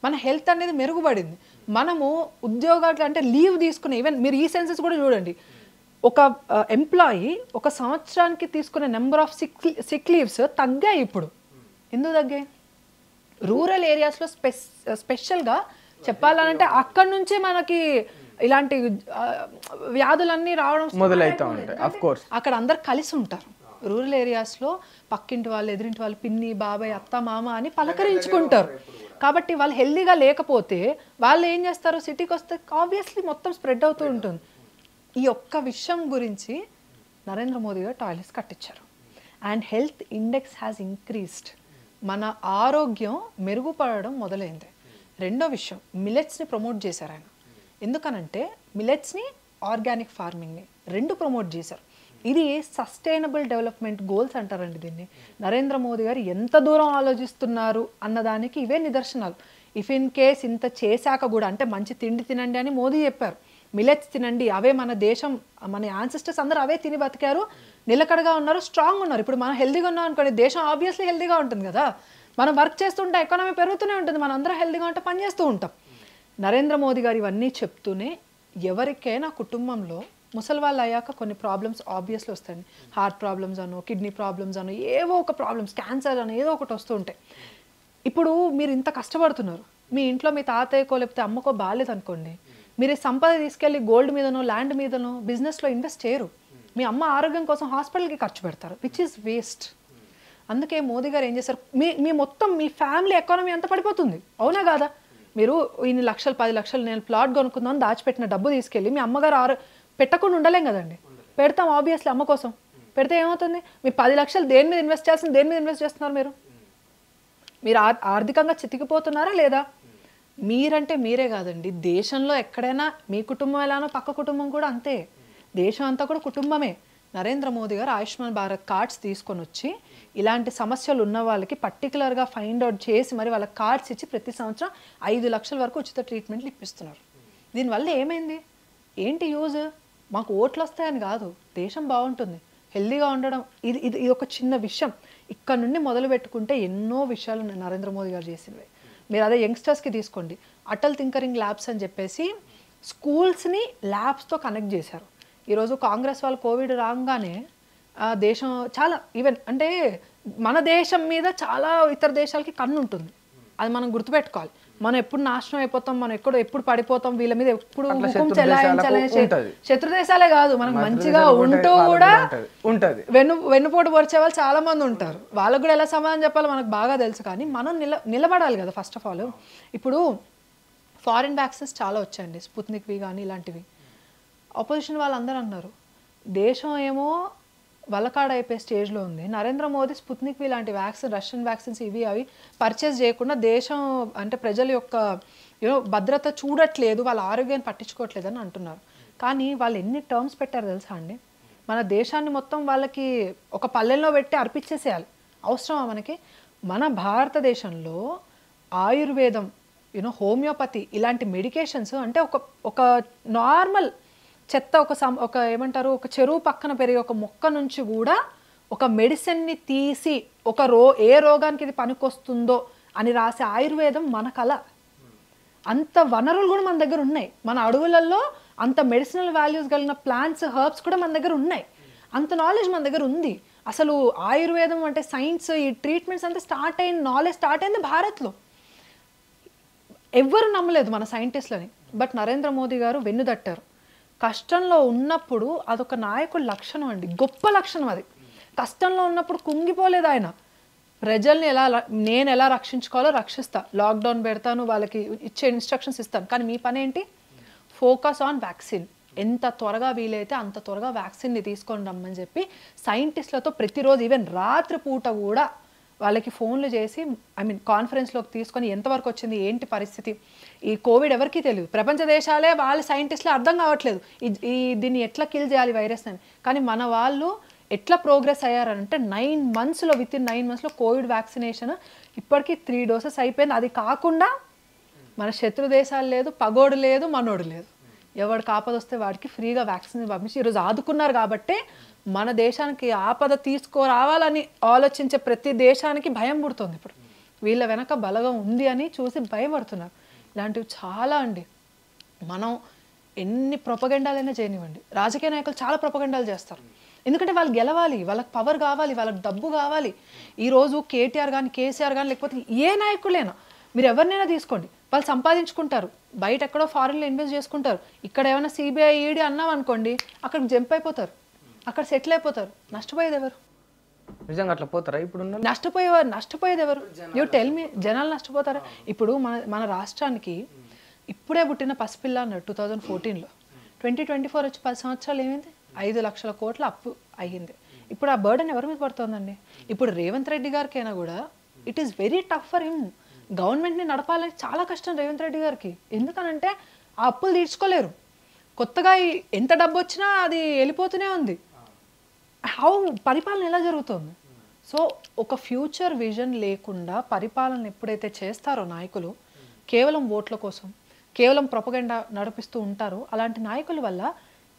మన హెల్త్ అనేది మెరుగుపడింది. మనము ఉద్యోగాలు అంటే లీవ్ తీసుకునే, ఈవెన్ మీరు ఈ సెన్సెస్ కూడా చూడండి, ఒక ఎంప్లాయీ ఒక సంవత్సరానికి తీసుకునే నెంబర్ ఆఫ్ సిక్ లీవ్స్ తగ్గాయి. ఇప్పుడు ఎందుకు తగ్గాయి? రూరల్ ఏరియాస్లో స్పెషల్గా చెప్పాలంటే అక్కడ నుంచే మనకి ఇలాంటి వ్యాధులన్నీ రావడం మొదలవుతూ ఉంటాయి. ఆఫ్ కోర్స్ అక్కడ అందరు కలిసి ఉంటారు. రూరల్ ఏరియాస్లో పక్కింటి వాళ్ళు, ఎదురింటి వాళ్ళు, పిన్ని, బాబాయ్, అత్త, మామ అని పలకరించుకుంటారు. కాబట్టి వాళ్ళు హెల్దీగా లేకపోతే వాళ్ళు ఏం చేస్తారు, సిటీకి వస్తే ఆబ్వియస్లీ మొత్తం స్ప్రెడ్ అవుతూ ఉంటుంది. ఈ ఒక్క విషయం గురించి నరేంద్ర మోదీ గారు టాయిలెట్స్ కట్టించారు. And health index has increased. మన ఆరోగ్యం మెరుగుపడడం మొదలైంది. రెండో విషయం, మిలెట్స్ని ప్రమోట్ చేశారు ఆయన. ఎందుకనంటే మిలెట్స్ని, ఆర్గానిక్ ఫార్మింగ్ని రెండు ప్రమోట్ చేశారు. ఇది సస్టైనబుల్ డెవలప్మెంట్ గోల్స్ అంటారండి దీన్ని. నరేంద్ర మోదీ గారు ఎంత దూరం ఆలోచిస్తున్నారు అన్నదానికి ఇవే నిదర్శనాలు. ఇఫ్ ఇన్ కేస్ ఇంత చేశాక కూడా, అంటే మంచి తిండి తినండి అని మోదీ చెప్పారు, మిలెట్స్ తినండి, అవే మన దేశం, మన యాన్సిస్టర్స్ అందరూ అవే తిని బతికారు, నిలకడగా ఉన్నారు, స్ట్రాంగ్ ఉన్నారు. ఇప్పుడు మనం హెల్దీగా ఉన్నాం అనుకోండి, దేశం ఆబ్వియస్లీ హెల్దీగా ఉంటుంది కదా. మనం వర్క్ చేస్తుంటే ఎకానమీ పెరుగుతూనే ఉంటుంది, మనం అందరం హెల్దీగా ఉంటే పని చేస్తూ ఉంటాం. నరేంద్ర మోదీ గారు ఇవన్నీ చెప్తూనే ఎవరికైనా కుటుంబంలో ముసలి వాళ్ళు అయ్యాక కొన్ని ప్రాబ్లమ్స్ ఆబ్వియస్లీ వస్తాయండి. హార్ట్ ప్రాబ్లమ్స్ అనో, కిడ్నీ ప్రాబ్లమ్స్ అనో, ఏవో ఒక ప్రాబ్లమ్స్, క్యాన్సర్ అనో ఏదో ఒకటి వస్తూ ఉంటాయి. ఇప్పుడు మీరు ఇంత కష్టపడుతున్నారు, మీ ఇంట్లో మీ తాతయ్యకో లేకపోతే అమ్మకో బాగాలేదు అనుకోండి, మీరు సంపద తీసుకెళ్ళి గోల్డ్ మీదనో, ల్యాండ్ మీదనో, బిజినెస్లో ఇన్వెస్ట్ చేయరు. మీ అమ్మ ఆరోగ్యం కోసం హాస్పిటల్కి ఖర్చు పెడతారు, విచ్ ఈస్ వేస్ట్. అందుకే మోదీ గారు ఏం చేశారు, మీ మొత్తం మీ ఫ్యామిలీ ఎకానమీ అంతా పడిపోతుంది, అవునా కాదా? మీరు ఇన్ని లక్షలు, 10 లక్షలు నేను ప్లాట్ కొనుక్కుందాం దాచిపెట్టిన డబ్బు తీసుకెళ్ళి మీ అమ్మగారు పెట్టకుండా ఉండలేం కదండి. పెడతాం ఆబ్వియస్లీ అమ్మ కోసం. పెడితే ఏమవుతుంది, మీ 10 లక్షలు దేని మీద ఇన్వెస్ట్ చేస్తుంది, దేని మీద ఇన్వెస్ట్ చేస్తున్నారు మీరు ఆర్థికంగా చితికిపోతున్నారా లేదా? మీరంటే మీరే కాదండి, దేశంలో ఎక్కడైనా మీ కుటుంబం ఎలానో పక్క కుటుంబం కూడా అంతే, దేశం అంతా కూడా కుటుంబమే. నరేంద్ర మోదీ గారు ఆయుష్మాన్ భారత్ కార్డ్స్ తీసుకొని వచ్చి ఇలాంటి సమస్యలు ఉన్న వాళ్ళకి పర్టికులర్గా ఫైండ్ అవుట్ చేసి మరి వాళ్ళకి కార్డ్స్ ఇచ్చి ప్రతి సంవత్సరం 5 లక్షల వరకు ఉచిత ట్రీట్మెంట్లు ఇప్పిస్తున్నారు. దీనివల్ల ఏమైంది, ఏంటి యూజ్? మాకు ఓట్లు వస్తాయని కాదు, దేశం బాగుంటుంది, హెల్దీగా ఉండడం. ఇది ఒక చిన్న విషయం. ఇక్కడ నుండి మొదలు పెట్టుకుంటే ఎన్నో విషయాలు నరేంద్ర మోదీ గారు చేసినవి. మీరు అదే యంగ్స్టర్స్కి తీసుకోండి, అటల్ థింకరింగ్ ల్యాబ్స్ అని చెప్పేసి స్కూల్స్ని ల్యాబ్స్తో కనెక్ట్ చేశారు. ఈరోజు కాంగ్రెస్ వాళ్ళు కోవిడ్ రాగానే దేశం చాలా ఈవెన్ అంటే మన దేశం మీద చాలా ఇతర దేశాలకి కన్ను ఉంటుంది, అది మనం గుర్తుపెట్టుకోవాలి. మనం ఎప్పుడు నాశనం అయిపోతాం, మనం ఎప్పుడు పడిపోతాం, వీళ్ళ మీద ఎప్పుడు హుకుం చెలాయించాలి. శత్రు దేశాలే కాదు, మనకు మంచిగా ఉంటూ కూడా వెన్నుపోటు పొడిచే వాళ్ళు చాలా మంది ఉంటారు. వాళ్ళకు కూడా ఎలా సమాధానం చెప్పాలో మనకు బాగా తెలుసు. కానీ మనం నిలబడాలి కదా ఫస్ట్ ఆఫ్ ఆల్. ఇప్పుడు ఫారిన్ వ్యాక్సిన్స్ చాలా వచ్చాయండి, స్పుత్నిక్వి కానీ ఇలాంటివి. ఆపోజిషన్ వాళ్ళందరూ అన్నారు దేశం ఏమో వలకాడ అయిపోయే స్టేజ్లో ఉంది, నరేంద్ర మోదీ స్పుత్నిక్వి లాంటి వ్యాక్సిన్, రష్యన్ వ్యాక్సిన్స్ ఇవి అవి పర్చేస్ చేయకుండా దేశం అంటే ప్రజల యొక్క భద్రత చూడట్లేదు, వాళ్ళ ఆరోగ్యాన్ని పట్టించుకోవట్లేదు అని అంటున్నారు. కానీ వాళ్ళు ఎన్ని టర్మ్స్ పెట్టారు తెలుసా అండి? మన దేశాన్ని మొత్తం వాళ్ళకి ఒక పల్లెల్లో పెట్టి అర్పించేసేయాలి, అవసరమా మనకి? మన భారతదేశంలో ఆయుర్వేదం, హోమియోపతి ఇలాంటి మెడికేషన్స్ అంటే ఒక నార్మల్ చెత్త, ఒక ఏమంటారు, ఒక చెరువు పక్కన పెరిగే ఒక మొక్క నుంచి కూడా ఒక మెడిసిన్ని తీసి ఏ రోగానికి ఇది పనికొస్తుందో అని రాసే ఆయుర్వేదం మన కళ. అంత వనరులు కూడా మన దగ్గర ఉన్నాయి, మన అడవులలో అంత మెడిసినల్ వాల్యూస్ కలిగిన ప్లాంట్స్, హర్బ్స్ కూడా మన దగ్గర ఉన్నాయి, అంత నాలెడ్జ్ మన దగ్గర ఉంది. అసలు ఆయుర్వేదం అంటే సైన్స్, ఈ ట్రీట్మెంట్స్ అంతా నాలెడ్జ్ స్టార్ట్ అయింది భారత్లో. ఎవ్వరు నమ్మలేదు మన సైంటిస్టులని, బట్ నరేంద్ర మోదీ గారు వెన్నుదట్టారు. కష్టంలో ఉన్నప్పుడు అదొక నాయకుడి లక్షణం అండి, గొప్ప లక్షణం అది. కష్టంలో ఉన్నప్పుడు కుంగిపోలేదు ఆయన. ప్రజల్ని నేను ఎలా రక్షించుకోవాలో రక్షిస్తా, లాక్డౌన్ పెడతాను, వాళ్ళకి ఇచ్చే ఇన్స్ట్రక్షన్స్ ఇస్తాను, కానీ మీ పని ఏంటి? Focus on vaccine. ఎంత త్వరగా వీలైతే అంత త్వరగా వ్యాక్సిన్ని తీసుకొని రమ్మని చెప్పి సైంటిస్టులతో ప్రతిరోజు ఈవెన్ రాత్రి పూట కూడా వాళ్ళకి ఫోన్లు చేసి కాన్ఫరెన్స్లోకి తీసుకొని ఎంతవరకు వచ్చింది, ఏంటి పరిస్థితి, ఈ కోవిడ్ ఎవరికీ తెలియదు, ప్రపంచ దేశాలే వాళ్ళ సైంటిస్టులే అర్థం కావట్లేదు దీన్ని ఎట్లా కిల్ చేయాలి వైరస్ అని. కానీ మన వాళ్ళు ఎట్లా ప్రోగ్రెస్ అయ్యారంటే 9 monthsలో, వితిన్ 9 monthsలో కోవిడ్ వ్యాక్సినేషన్ ఇప్పటికీ 3 doses అయిపోయింది. అది కాకుండా మన శత్రు దేశాలు లేదు, పగోడు లేదు, మనోడు లేదు, ఎవరికి ఆపద వస్తే వాడికి ఫ్రీగా వ్యాక్సిన్ పంపించి ఈరోజు ఆదుకున్నారు కాబట్టే మన దేశానికి ఆపద తీసుకురావాలని ఆలోచించే ప్రతి దేశానికి భయం పుడుతుంది. ఇప్పుడు వీళ్ళ వెనక బలగం ఉంది అని చూసి భయపడుతున్నారు. ఇలాంటివి చాలా అండి. మనం ఎన్ని ప్రొపగెండాలైనా చేయనివ్వండి, రాజకీయ నాయకులు చాలా ప్రొపగెండాలు చేస్తారు. ఎందుకంటే వాళ్ళు గెలవాలి, వాళ్ళకి పవర్ కావాలి, వాళ్ళకి డబ్బు కావాలి. ఈరోజు కేటీఆర్ కానీ కేసీఆర్ కానీ లేకపోతే ఏ నాయకులైనా మీరు ఎవరినైనా తీసుకోండి, వాళ్ళు సంపాదించుకుంటారు, బయట ఎక్కడో ఫారిన్లో ఇన్వెస్ట్ చేసుకుంటారు. ఇక్కడ ఏమైనా సిబిఐ ఈడీ అన్నాం అనుకోండి, అక్కడికి జంప్ అయిపోతారు, అక్కడ సెటిల్ అయిపోతారు. నష్టపోయేది ఎవరు? నిజంగా అట్లా పోతారా ఇప్పుడు? నష్టపోయేది ఎవరు? You tell me. జనాలు నష్టపోతారా? ఇప్పుడు మన రాష్ట్రానికి ఇప్పుడే పుట్టిన పసిపిల్ల అన్నాడు 2014లో, 2024 వచ్చి 10 సంవత్సరాలు ఏమైంది? 5 లక్షల కోట్ల అప్పు అయ్యింది. ఇప్పుడు ఆ బర్డెన్ ఎవరి మీద పడుతుందండి? ఇప్పుడు రేవంత్ రెడ్డి గారికైనా కూడా it is very tough for him. గవర్నమెంట్ని నడపాలని చాలా కష్టం రేవంత్ రెడ్డి గారికి. ఎందుకనంటే ఆ అప్పులు తీర్చుకోలేరు. కొత్తగా ఎంత డబ్బు వచ్చినా అది వెళ్ళిపోతూనే ఉంది. పరిపాలన ఎలా జరుగుతుంది? సో ఒక ఫ్యూచర్ విజన్ లేకుండా పరిపాలన ఎప్పుడైతే చేస్తారో నాయకులు, కేవలం ఓట్ల కోసం కేవలం ప్రొపగెండా నడిపిస్తూ ఉంటారో, అలాంటి నాయకుల వల్ల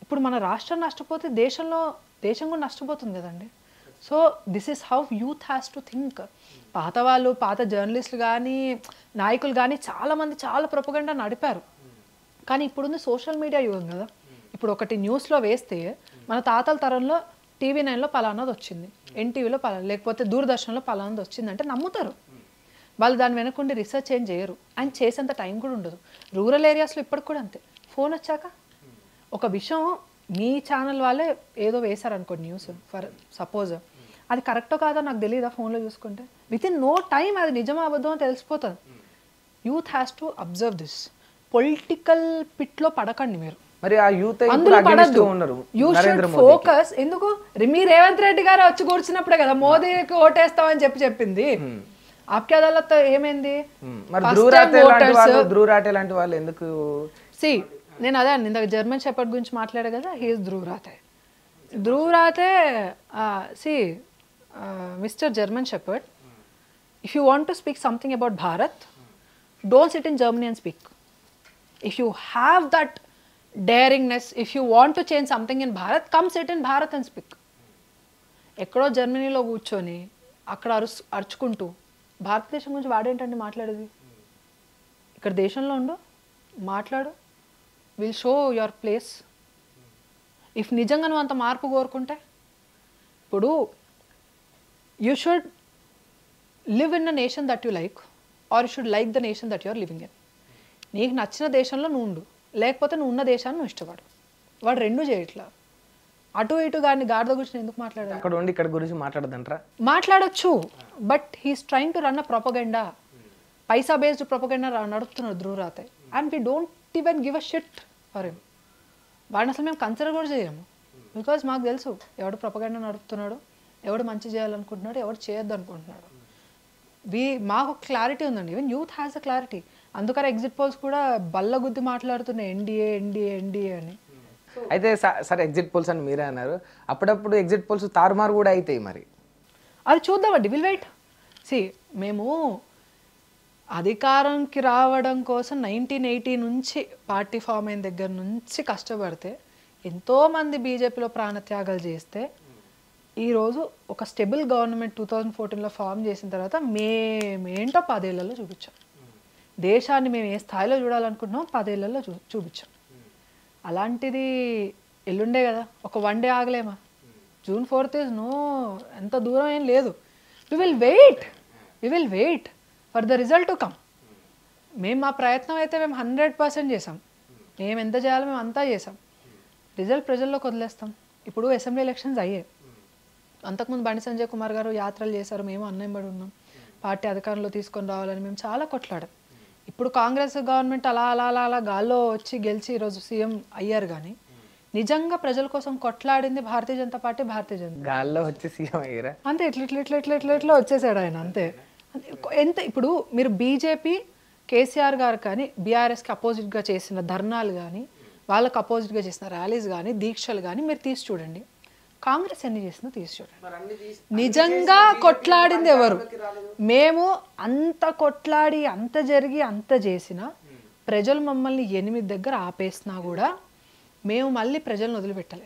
ఇప్పుడు మన రాష్ట్రం నష్టపోతే దేశం కూడా నష్టపోతుంది కదండి. So this is how youth has to think. పాత జర్నలిస్టులు కానీ నాయకులు కానీ చాలామంది చాలా ప్రొపగెండా నడిపారు. కానీ ఇప్పుడుంది సోషల్ మీడియా యుగం కదా. ఇప్పుడు ఒకటి న్యూస్లో వేస్తే మన తాతల తరంలో TV9లో పలానాది వచ్చింది, NTVలో పలానా, లేకపోతే దూరదర్శన్లో పలానాది వచ్చింది అంటే నమ్ముతారు. వాళ్ళు దాని వెనకుండి రీసెర్చ్ ఏం చేయరు. అండ్ చేసేంత టైం కూడా ఉండదు. రూరల్ ఏరియాస్లో ఇప్పటికి కూడా అంతే. ఫోన్ వచ్చాక ఒక విషయం మీ ఛానల్ వాళ్ళే ఏదో వేశారనుకోండి న్యూస్, ఫర్ సపోజ్, అది కరెక్టో కాదో నాకు తెలియదా ఫోన్లో చూసుకుంటే? విత్ ఇన్ నో టైం అది నిజమో అబద్ధమో తెలిసిపోతుంది. Youth has to observe this. Political పిట్లో పడకండి మీరు. మరి ఆ యూత్ అందులో పడద్దు. You should focus. ఎందుకు? మీ రేవంత్ రెడ్డి గారు వచ్చి కూర్చున్నప్పుడే కదా మోదీకి ఓటేస్తామని చెప్పింది. ఆప్కే అదాలత్ ఏమైంది? లాంటి వాళ్ళు ఎందుకు? నేను అదే అండి ఇందాక జర్మన్ షెపర్డ్ గురించి మాట్లాడా కదా. He is Dhruv Rathee. Mister German shepherd, if you want to speak something about Bharat, don't sit in Germany and speak. If you have that daringness, if you want to change something in Bharat, come sit in Bharat and speak. ఎక్కడో జర్మనీలో కూర్చొని అక్కడ అరుచుకుంటూ భారతదేశం గురించి వాడేంటండి మాట్లాడేది? ఇక్కడ దేశంలో ఉండు, మాట్లాడు, will show your place. If నిజంగా నువ్వు అంత మార్పు కోరుకుంటే, ఇప్పుడు you should live in a nation that you like, or you should like the nation that you are living in. నీకు నచ్చిన దేశంలో నువ్వు ఉండు, లేకపోతే నువ్వు ఉన్న దేశాన్ని నువ్వు ఇష్టపడు. వాడు రెండు చేయట్లా. అటు ఇటు కానీ గాడిద గురించి ఎందుకు మాట్లాడాలి? అక్కడ ఉండి ఇక్కడ గురించి మాట్లాడదంటారా? మాట్లాడొచ్చు, but he's trying to run a propaganda. Paisa based propaganda నడుపుతున్నాడు Dhruv Rathee. And we don't even give a shit for him. వాడిని అసలు మేము కన్సిడర్ కూడా చేయము. బికాజ్ మాకు తెలుసు ఎవడు ప్రొపగెండా నడుపుతున్నాడు, ఎవడు మంచి చేయాలనుకుంటున్నాడు, ఎవడు చేయొద్దు అనుకుంటున్నాడు. మాకు క్లారిటీ ఉందండి. Even youth has a clarity. అందుకని ఎగ్జిట్ పోల్స్ కూడా బల్లగుద్ది మాట్లాడుతున్నాయి ఎన్డీఏ అని. అయితే సరే ఎగ్జిట్ పోల్స్ అని మీరే అన్నారు. అప్పుడప్పుడు ఎగ్జిట్ పోల్స్ తారుమారు కూడా అవుతాయి. మరి అది చూద్దామండి. Will wait. మేము అధికారంకి రావడం కోసం 1980 నుంచి పార్టీ ఫామ్ అయిన దగ్గర నుంచి కష్టపడితే ఎంతోమంది బీజేపీలో ప్రాణత్యాగాలు చేస్తే ఈరోజు ఒక స్టెబుల్ గవర్నమెంట్ 2014లో ఫామ్ చేసిన తర్వాత మేమేంటో 10 ఏళ్లలో చూపించాం. దేశాన్ని మేము ఏ స్థాయిలో చూడాలనుకుంటున్నాం 10 ఏళ్లలో చూపించాం. అలాంటిది ఎల్లుండే కదా, ఒక 1 డే ఆగలేమా? June 4th ఇస్ నో, ఎంత దూరం ఏం లేదు. We will wait for the result to come. మేము మా ప్రయత్నం అయితే మేము 100% చేసాం. మేము ఎంత చేయాలో మేము అంతా చేసాం. రిజల్ట్ ప్రజల్లోకి వదిలేస్తాం. ఇప్పుడు అసెంబ్లీ ఎలక్షన్స్ అయ్యాయి. అంతకుముందు బండి సంజయ్ కుమార్ గారు యాత్రలు చేశారు, మేము అన్నంబడి ఉన్నాం. పార్టీ అధికారంలో తీసుకొని రావాలని మేము చాలా కొట్లాడాం. ఇప్పుడు కాంగ్రెస్ గవర్నమెంట్ అలా గాల్లో వచ్చి గెలిచి ఈరోజు సీఎం అయ్యారు. కానీ నిజంగా ప్రజల కోసం కొట్లాడింది భారతీయ జనతా పార్టీ. గాల్లో వచ్చి సీఎం అయ్యారా? అంతే, ఇట్లా వచ్చేసాడు ఆయన. అంతే. ఎంత ఇప్పుడు మీరు బీజేపీ కేసీఆర్ గారు కానీ బీఆర్ఎస్కి అపోజిట్గా చేసిన ధర్నాలు కానీ, వాళ్ళకి అపోజిట్గా చేసిన ర్యాలీస్ కానీ, దీక్షలు కానీ మీరు తీసి చూడండి. కాంగ్రెస్ ఎన్ని చేసిందో తీసి చూడండి. నిజంగా కొట్లాడింది ఎవరు? మేము అంత కొట్లాడి అంత జరిగి అంత చేసిన ప్రజలు మమ్మల్ని 8 దగ్గర ఆపేసినా కూడా మేము మళ్ళీ ప్రజలను వదిలిపెట్టలే,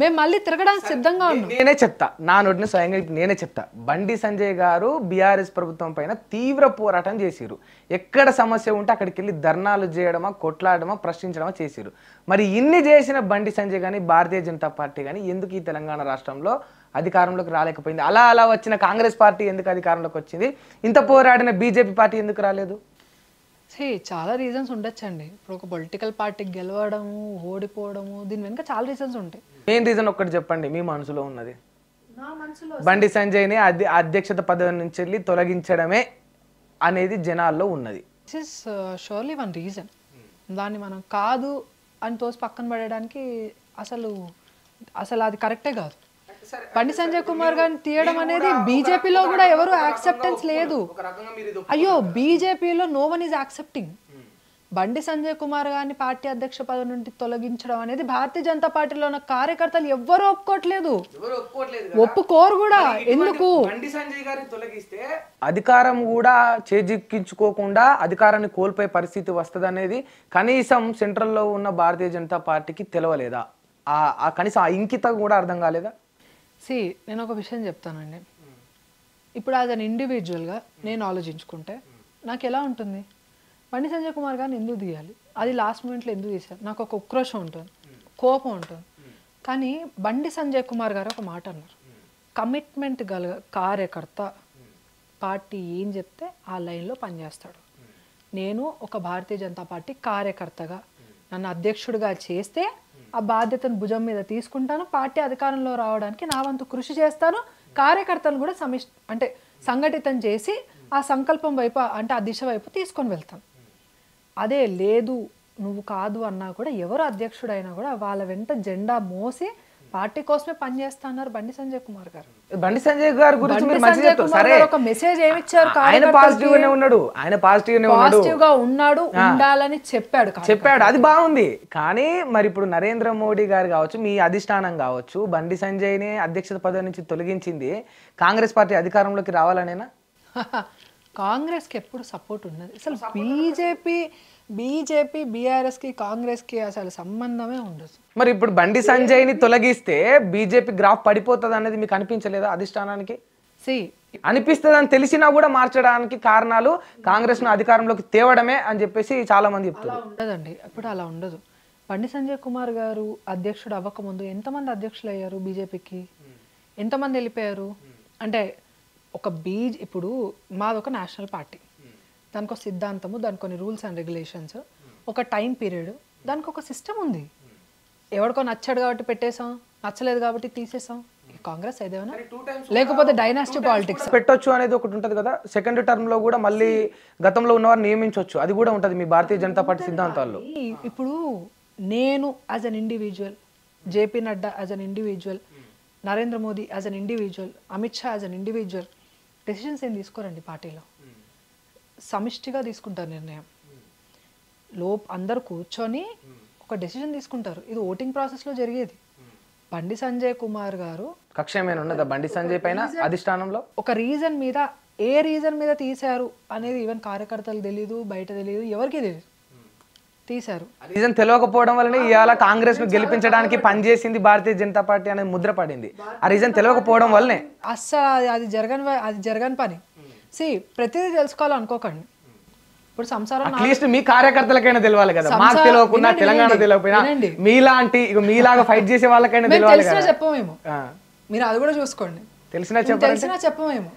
మేము మళ్ళీ తిరగడానికి సిద్ధంగా ఉన్నాం. నేనే చెప్తా, నా నోటిని స్వయంగా ఇప్పుడు నేనే చెప్తా. బండి సంజయ్ గారు బీఆర్ఎస్ ప్రభుత్వం పైన తీవ్ర పోరాటం చేసిరు. ఎక్కడ సమస్య ఉంటే అక్కడికి వెళ్ళి ధర్నాలు చేయడమా, కొట్లాడమా, ప్రశ్నించడమా చేసిరు. మరి ఇన్ని చేసిన బండి సంజయ్ కానీ భారతీయ జనతా పార్టీ కానీ ఎందుకు ఈ తెలంగాణ రాష్ట్రంలో అధికారంలోకి రాలేకపోయింది? అలా వచ్చిన కాంగ్రెస్ పార్టీ ఎందుకు అధికారంలోకి వచ్చింది? ఇంత పోరాడిన బీజేపీ పార్టీ ఎందుకు రాలేదు? చాలా రీజన్స్ ఉండొచ్చండి. ఇప్పుడు ఒక పొలిటికల్ పార్టీకి గెలవడము, ఓడిపోవడము, దీని వెనుక చాలా రీజన్స్ ఉంటాయి. మెయిన్ రీజన్ ఒక్కటి చెప్పండి మీ మనసులో ఉన్నది. బండి సంజయ్ని అధ్యక్షత పదవి నుంచి వెళ్ళి తొలగించడమే అనేది జనాల్లో ఉన్నది. This is surely one reason. దాన్ని మనం కాదు అని తోసి పక్కన పడడానికి అసలు అది కరెక్టే కాదు. బండి సంజయ్ కుమార్ గారిని తీయడం అనేది బీజేపీలో కూడా ఎవరు యాక్సెప్టెన్స్ లేదు. అయ్యో, బీజేపీలో no one is accepting. Bandi Sanjay Kumar గారిని పార్టీ అధ్యక్ష పదవి నుండి తొలగించడం అనేది భారతీయ జనతా పార్టీలో ఉన్న కార్యకర్తలు ఎవ్వరూ ఒప్పుకోవట్లేదు, ఒప్పుకోరు కూడా. ఎందుకు? బండి సంజయ్ గారిని తొలగిస్తే అధికారం కూడా చేజిక్కించుకోకుండా అధికారాన్ని కోల్పోయే పరిస్థితి వస్తుంది అనేది కనీసం సెంట్రల్లో ఉన్న భారతీయ జనతా పార్టీకి తెలవలేదా? కనీసం ఆ ఇంకిత కూడా అర్థం కాలేదా? నేను ఒక విషయం చెప్తానండి. ఇప్పుడు యాజ్ అన్ ఇండివిజువల్గా నేను ఆలోచించుకుంటే నాకు ఎలా ఉంటుంది, బండి సంజయ్ కుమార్ గారిని ఎందుకు తీయాలి, అది లాస్ట్ మూమెంట్లో ఎందుకు తీశారు, నాకు ఒక ఉక్రోషం ఉంటుంది, కోపం ఉంటుంది. కానీ బండి సంజయ్ కుమార్ గారు ఒక మాట అన్నారు, కమిట్మెంట్ గల కార్యకర్త పార్టీ ఏం చెప్తే ఆ లైన్లో పనిచేస్తాడు. నేను ఒక భారతీయ జనతా పార్టీ కార్యకర్తగా నన్ను అధ్యక్షుడిగా చేస్తే ఆ బాధ్యతను భుజం మీద తీసుకుంటాను, పార్టీ అధికారంలో రావడానికి నా వంతు కృషి చేస్తాను, కార్యకర్తను కూడా సంఘటితం చేసి ఆ సంకల్పం వైపు అంటే ఆ దిశ వైపు తీసుకొని వెళ్తాను. అదే లేదు నువ్వు కాదు అన్నా కూడా ఎవరు అధ్యక్షుడైనా కూడా వాళ్ళ వెంట జెండా మోసి పార్టీ కోసమే పనిచేస్తున్నారు బండి సంజయ్ కుమార్ గారు. బండి సంజయ్ గారి గురించి మీరు మంచి చెప్తారు. సరే, ఒక మెసేజ్ ఏమి ఇచ్చారు? ఆయన పాజిటివ్ గానే ఉన్నాడు, పాజిటివ్ గా ఉన్నాడు, ఉండాలని చెప్పాడు, అది బాగుంది. కానీ మరి ఇప్పుడు నరేంద్ర మోడీ గారు కావచ్చు, మీ అధిష్టానం కావచ్చు, బండి సంజయ్ ని అధ్యక్షత పదవి నుంచి తొలగించింది కాంగ్రెస్ పార్టీ అధికారంలోకి రావాలనేనా? కాంగ్రెస్ కి ఎప్పుడు సపోర్ట్ ఉన్నది. అసలు బీజేపీ బీఆర్ఎస్ కి కాంగ్రెస్ కి అసలు సంబంధమే ఉండదు. మరి ఇప్పుడు బండి సంజయ్ ని తొలగిస్తే బీజేపీ గ్రాఫ్ పడిపోతుంది అనేది మీకు అనిపించలేదా? అధిష్టానానికి అనిపిస్తుంది అని తెలిసినా కూడా మార్చడానికి కారణాలు కాంగ్రెస్ ను అధికారంలోకి తేవడమే అని చెప్పేసి చాలా మంది చెప్తున్నారు. ఉండదండి, ఇప్పుడు అలా ఉండదు. బండి సంజయ్ కుమార్ గారు అధ్యక్షుడు అవ్వకముందు ఎంతమంది అధ్యక్షులు అయ్యారు బీజేపీకి? ఎంతమంది వెళ్ళిపోయారు? అంటే ఇప్పుడు మాది ఒక నేషనల్ పార్టీ, దానికి ఒక సిద్ధాంతము, దానికి కొన్ని రూల్స్ అండ్ రెగ్యులేషన్స్, ఒక టైం పీరియడ్, దానికి ఒక సిస్టమ్ ఉంది. ఎవరికో నచ్చాడు కాబట్టి పెట్టేసాం, నచ్చలేదు కాబట్టి తీసేసాం. కాంగ్రెస్ ఏదేమైనా లేకపోతే డైనాస్టీ పాలిటిక్స్ పెట్టొచ్చు అనేది ఒకటి ఉంటుంది కదా. సెకండ్ టర్మ్ లో కూడా మళ్ళీ గతంలో ఉన్నవారు నియమించవచ్చు, అది కూడా ఉంటుంది మీ భారతీయ జనతా పార్టీ సిద్ధాంతాల్లో. ఇప్పుడు నేను as an individual, JP Nadda as an individual, Narendra Modi as an individual, Amit Shah as an individual decisions ఏం తీసుకోరండి. పార్టీలో సమిష్టిగా తీసుకుంటారు నిర్ణయం. అందరూ కూర్చొని ఒక డెసిషన్ తీసుకుంటారు. ఇది ఓటింగ్ ప్రాసెస్లో జరిగేది. బండి సంజయ్ కుమార్ గారు కక్ష ఏమైనా ఉన్నదా బండి సంజయ్ పైన అధిష్టానంలో? ఒక రీజన్ మీద, ఏ రీజన్ మీద తీశారు అనేది ఈవెన్ కార్యకర్తలు తెలియదు, బయట తెలియదు, ఎవరికి తెలియదు, తీశారు. రీజన్ తెలియకపోవడం వల్లనే ఇవాళ కాంగ్రెస్ ను గెలిపించడానికి పనిచేసింది భారతీయ జనతా పార్టీ అనేది ముద్ర పడింది. ఆ రీజన్ తెలియకపోవడం వల్లనే. అస్సలు అది జరగని పని. ప్రతిదీ తెలుసుకోవాలనుకోకండి. ఇప్పుడు సంసారం అట్లీస్ట్ మీ కార్యకర్తలకైనా తెలియాలి కదా, మాకు తెలియకుండా, తెలంగాణ తెలియకపోయినా మీలాగా ఫైట్ చేసే వాళ్ళకైనా తెలియాలి కదా. చెప్పమేమో, మీరు అది కూడా చూసుకోండి. తెలిసినా చెప్పమేమో,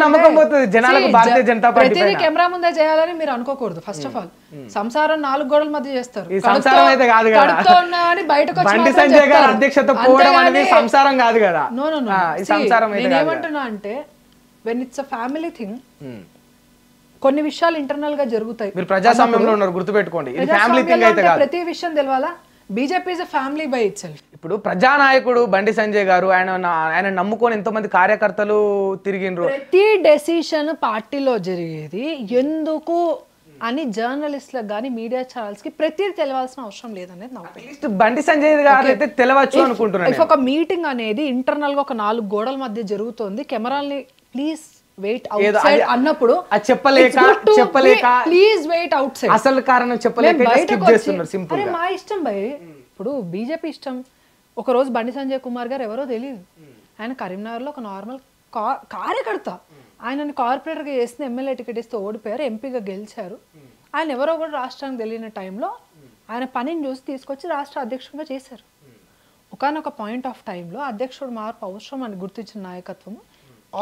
నమ్మకం పోతుంది జనాలకు భారతీయ జనతా పార్టీ. ప్రతిదీ కెమెరా ముందే చేయాలని మీరు అనుకోకూడదు. ఫస్ట్ ఆఫ్ ఆల్ సంసారం 4 గోడల మధ్య చేస్తారు. సంసారం అయితే కాదు కదా, బండి సంజయ్ గారు అధ్యక్షత పోవడం అనేది సంసారం కాదు కదా. ఏమంటున్నా అంటే when it's a family thing, కొన్ని విషయాలు ఇంటర్నల్ గా జరుగుతాయి. మీరు ప్రజాస్వామ్యంలో ఉన్నారు, గుర్తుపెట్టుకోండి. ఇది ఫ్యామిలీ థింగ్ అయితే కాదు. ప్రతి విషయం తెలవాలా? BJP is a family by itself. ఇప్పుడు ప్రజానాయకుడు బండి సంజయ్ గారు, ఆయన నమ్ముకొని ఎంతో మంది కార్యకర్తలు తిరిగిండ్రు. ప్రతి డెసిషన్ పార్టీలో జరిగేది ఎందుకు అని జర్నలిస్ట్లకు కానీ మీడియా ఛానల్స్ కి ప్రతిదీ తెలవాల్సిన అవసరం లేదనేది నా ఒపీనియన్. బండి సంజయ్ గారు అయితే తెలవచ్చు అనుకుంటున్నాను. ఒక మీటింగ్ అనేది ఇంటర్నల్ గా ఒక 4 గోడల మధ్య జరుగుతోంది, కెమెరాల్ని ప్లీజ్ వెయిట్ అవుట్ సైడ్ అన్నప్పుడు అది చెప్పలేక ప్లీజ్ వెయిట్ అవుట్ సైడ్. అసలు కారణం చెప్పలేక స్కిప్ చేస్తున్నారు సింపుల్ గా. మా ఇష్టం భయ్, ఇప్పుడు బీజేపీ ఇష్టం. ఒక రోజు బండి సంజయ్ కుమార్ గారు ఎవరో తెలియదు, ఆయన కరీంనగర్లో ఒక నార్మల్ కార్యకర్త. ఆయనని కార్పొరేటర్గా చేసిన ఎమ్మెల్యే టికెట్ ఇస్తే ఓడిపోయారు, ఎంపీగా గెలిచారు. ఆయన ఎవరో కూడా రాష్ట్రానికి తెలియని టైంలో ఆయన పనిని చూసి తీసుకొచ్చి రాష్ట్ర అధ్యక్షుడిగా చేశారు. ఒకనొక పాయింట్ ఆఫ్ టైంలో అధ్యక్షుడు మార్పు అవసరం అని గుర్తించిన నాయకత్వం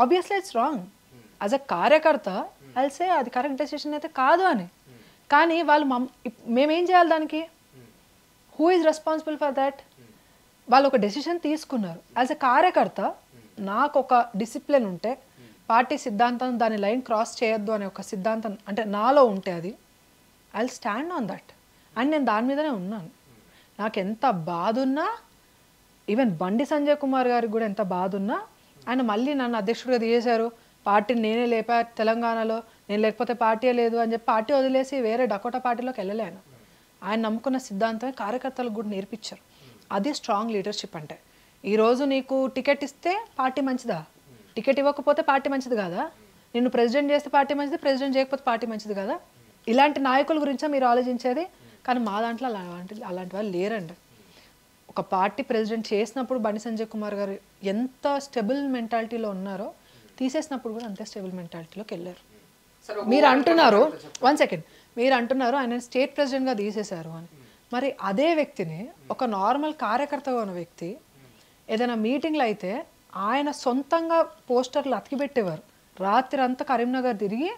obviously it's wrong. As a కార్యకర్త అల్సే అది కరెక్ట్ డెసిషన్ అయితే కాదు అని. కానీ వాళ్ళు మేమేం చేయాలి దానికి? Who is responsible for that? వాళ్ళు ఒక డెసిషన్ తీసుకున్నారు. యాజ్ ఎ కార్యకర్త నాకు ఒక డిసిప్లిన్ ఉంటే, పార్టీ సిద్ధాంతం దాని లైన్ క్రాస్ చేయొద్దు అనే ఒక సిద్ధాంతం అంటే నాలో ఉంటే అది I will stand on that. And నేను దాని మీదనే ఉన్నాను. నాకు ఎంత బాధ ఉన్నా, ఈవెన్ బండి సంజయ్ కుమార్ గారికి కూడా ఎంత బాధ ఉన్నా, ఆయన మళ్ళీ నన్ను అధ్యక్షుడిగా తీసేశారు, పార్టీని నేనే లేపా తెలంగాణలో, నేను లేకపోతే పార్టీ లేదు అని చెప్పి పార్టీ వదిలేసి వేరే డకోటా పార్టీలోకి వెళ్ళలేను. ఆయన నమ్ముకున్న సిద్ధాంతమే కార్యకర్తలకు కూడా నేర్పించారు. అది స్ట్రాంగ్ లీడర్షిప్ అంటే. ఈరోజు నీకు టికెట్ ఇస్తే పార్టీ మంచిదా? టికెట్ ఇవ్వకపోతే పార్టీ మంచిది కాదా? నిన్ను ప్రెసిడెంట్ చేస్తే పార్టీ మంచిది, ప్రెసిడెంట్ చేయకపోతే పార్టీ మంచిది కదా? ఇలాంటి నాయకుల గురించే మీరు ఆలోచించేది. కానీ మా దాంట్లో అలాంటి వాళ్ళు లేరండి. ఒక పార్టీ ప్రెసిడెంట్ చేసినప్పుడు బండి సంజయ్ కుమార్ గారు ఎంత స్టెబుల్ మెంటాలిటీలో ఉన్నారో, తీసేసినప్పుడు కూడా అంతే స్టెబుల్ మెంటాలిటీలోకి వెళ్ళారు. మీరు అంటున్నారు, 1 సెకండ్, మీరు అంటున్నారు ఆయన స్టేట్ ప్రెసిడెంట్గా తీసేశారు అని. మరి అదే వ్యక్తిని ఒక నార్మల్ కార్యకర్తగా ఉన్న వ్యక్తి ఏదైనా మీటింగ్లో అయితే ఆయన సొంతంగా పోస్టర్లు అతికిపెట్టేవారు. రాత్రి అంతా కరీంనగర్ తిరిగి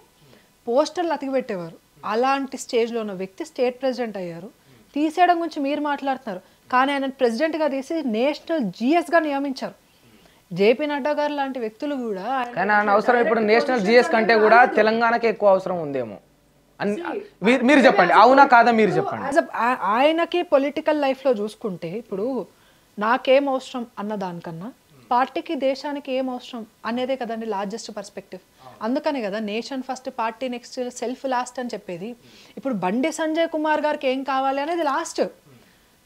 పోస్టర్లు అతికిపెట్టేవారు. అలాంటి స్టేజ్లో ఉన్న వ్యక్తి స్టేట్ ప్రెసిడెంట్ అయ్యారు. తీసేయడం గురించి మీరు మాట్లాడుతున్నారు, కానీ ఆయన ప్రెసిడెంట్గా తీసి నేషనల్ జిఎస్గా నియమించారు. జేపీ నడ్డా గారు లాంటి వ్యక్తులు కూడా అవసరం. ఇప్పుడు నేషనల్ జిఎస్ కంటే కూడా తెలంగాణకి ఎక్కువ అవసరం ఉందేమో మీరు చెప్పండి, అవునా కాదా మీరు చెప్పండి. ఆయనకి పొలిటికల్ లైఫ్లో చూసుకుంటే ఇప్పుడు నాకేం అవసరం అన్న దానికన్నా పార్టీకి దేశానికి ఏం అవసరం అనేదే కదండి లార్జెస్ట్ పర్స్పెక్టివ్. అందుకనే కదా nation first, party next, self last అని చెప్పేది. ఇప్పుడు బండి సంజయ్ కుమార్ గారికి ఏం కావాలి అనేది లాస్ట్,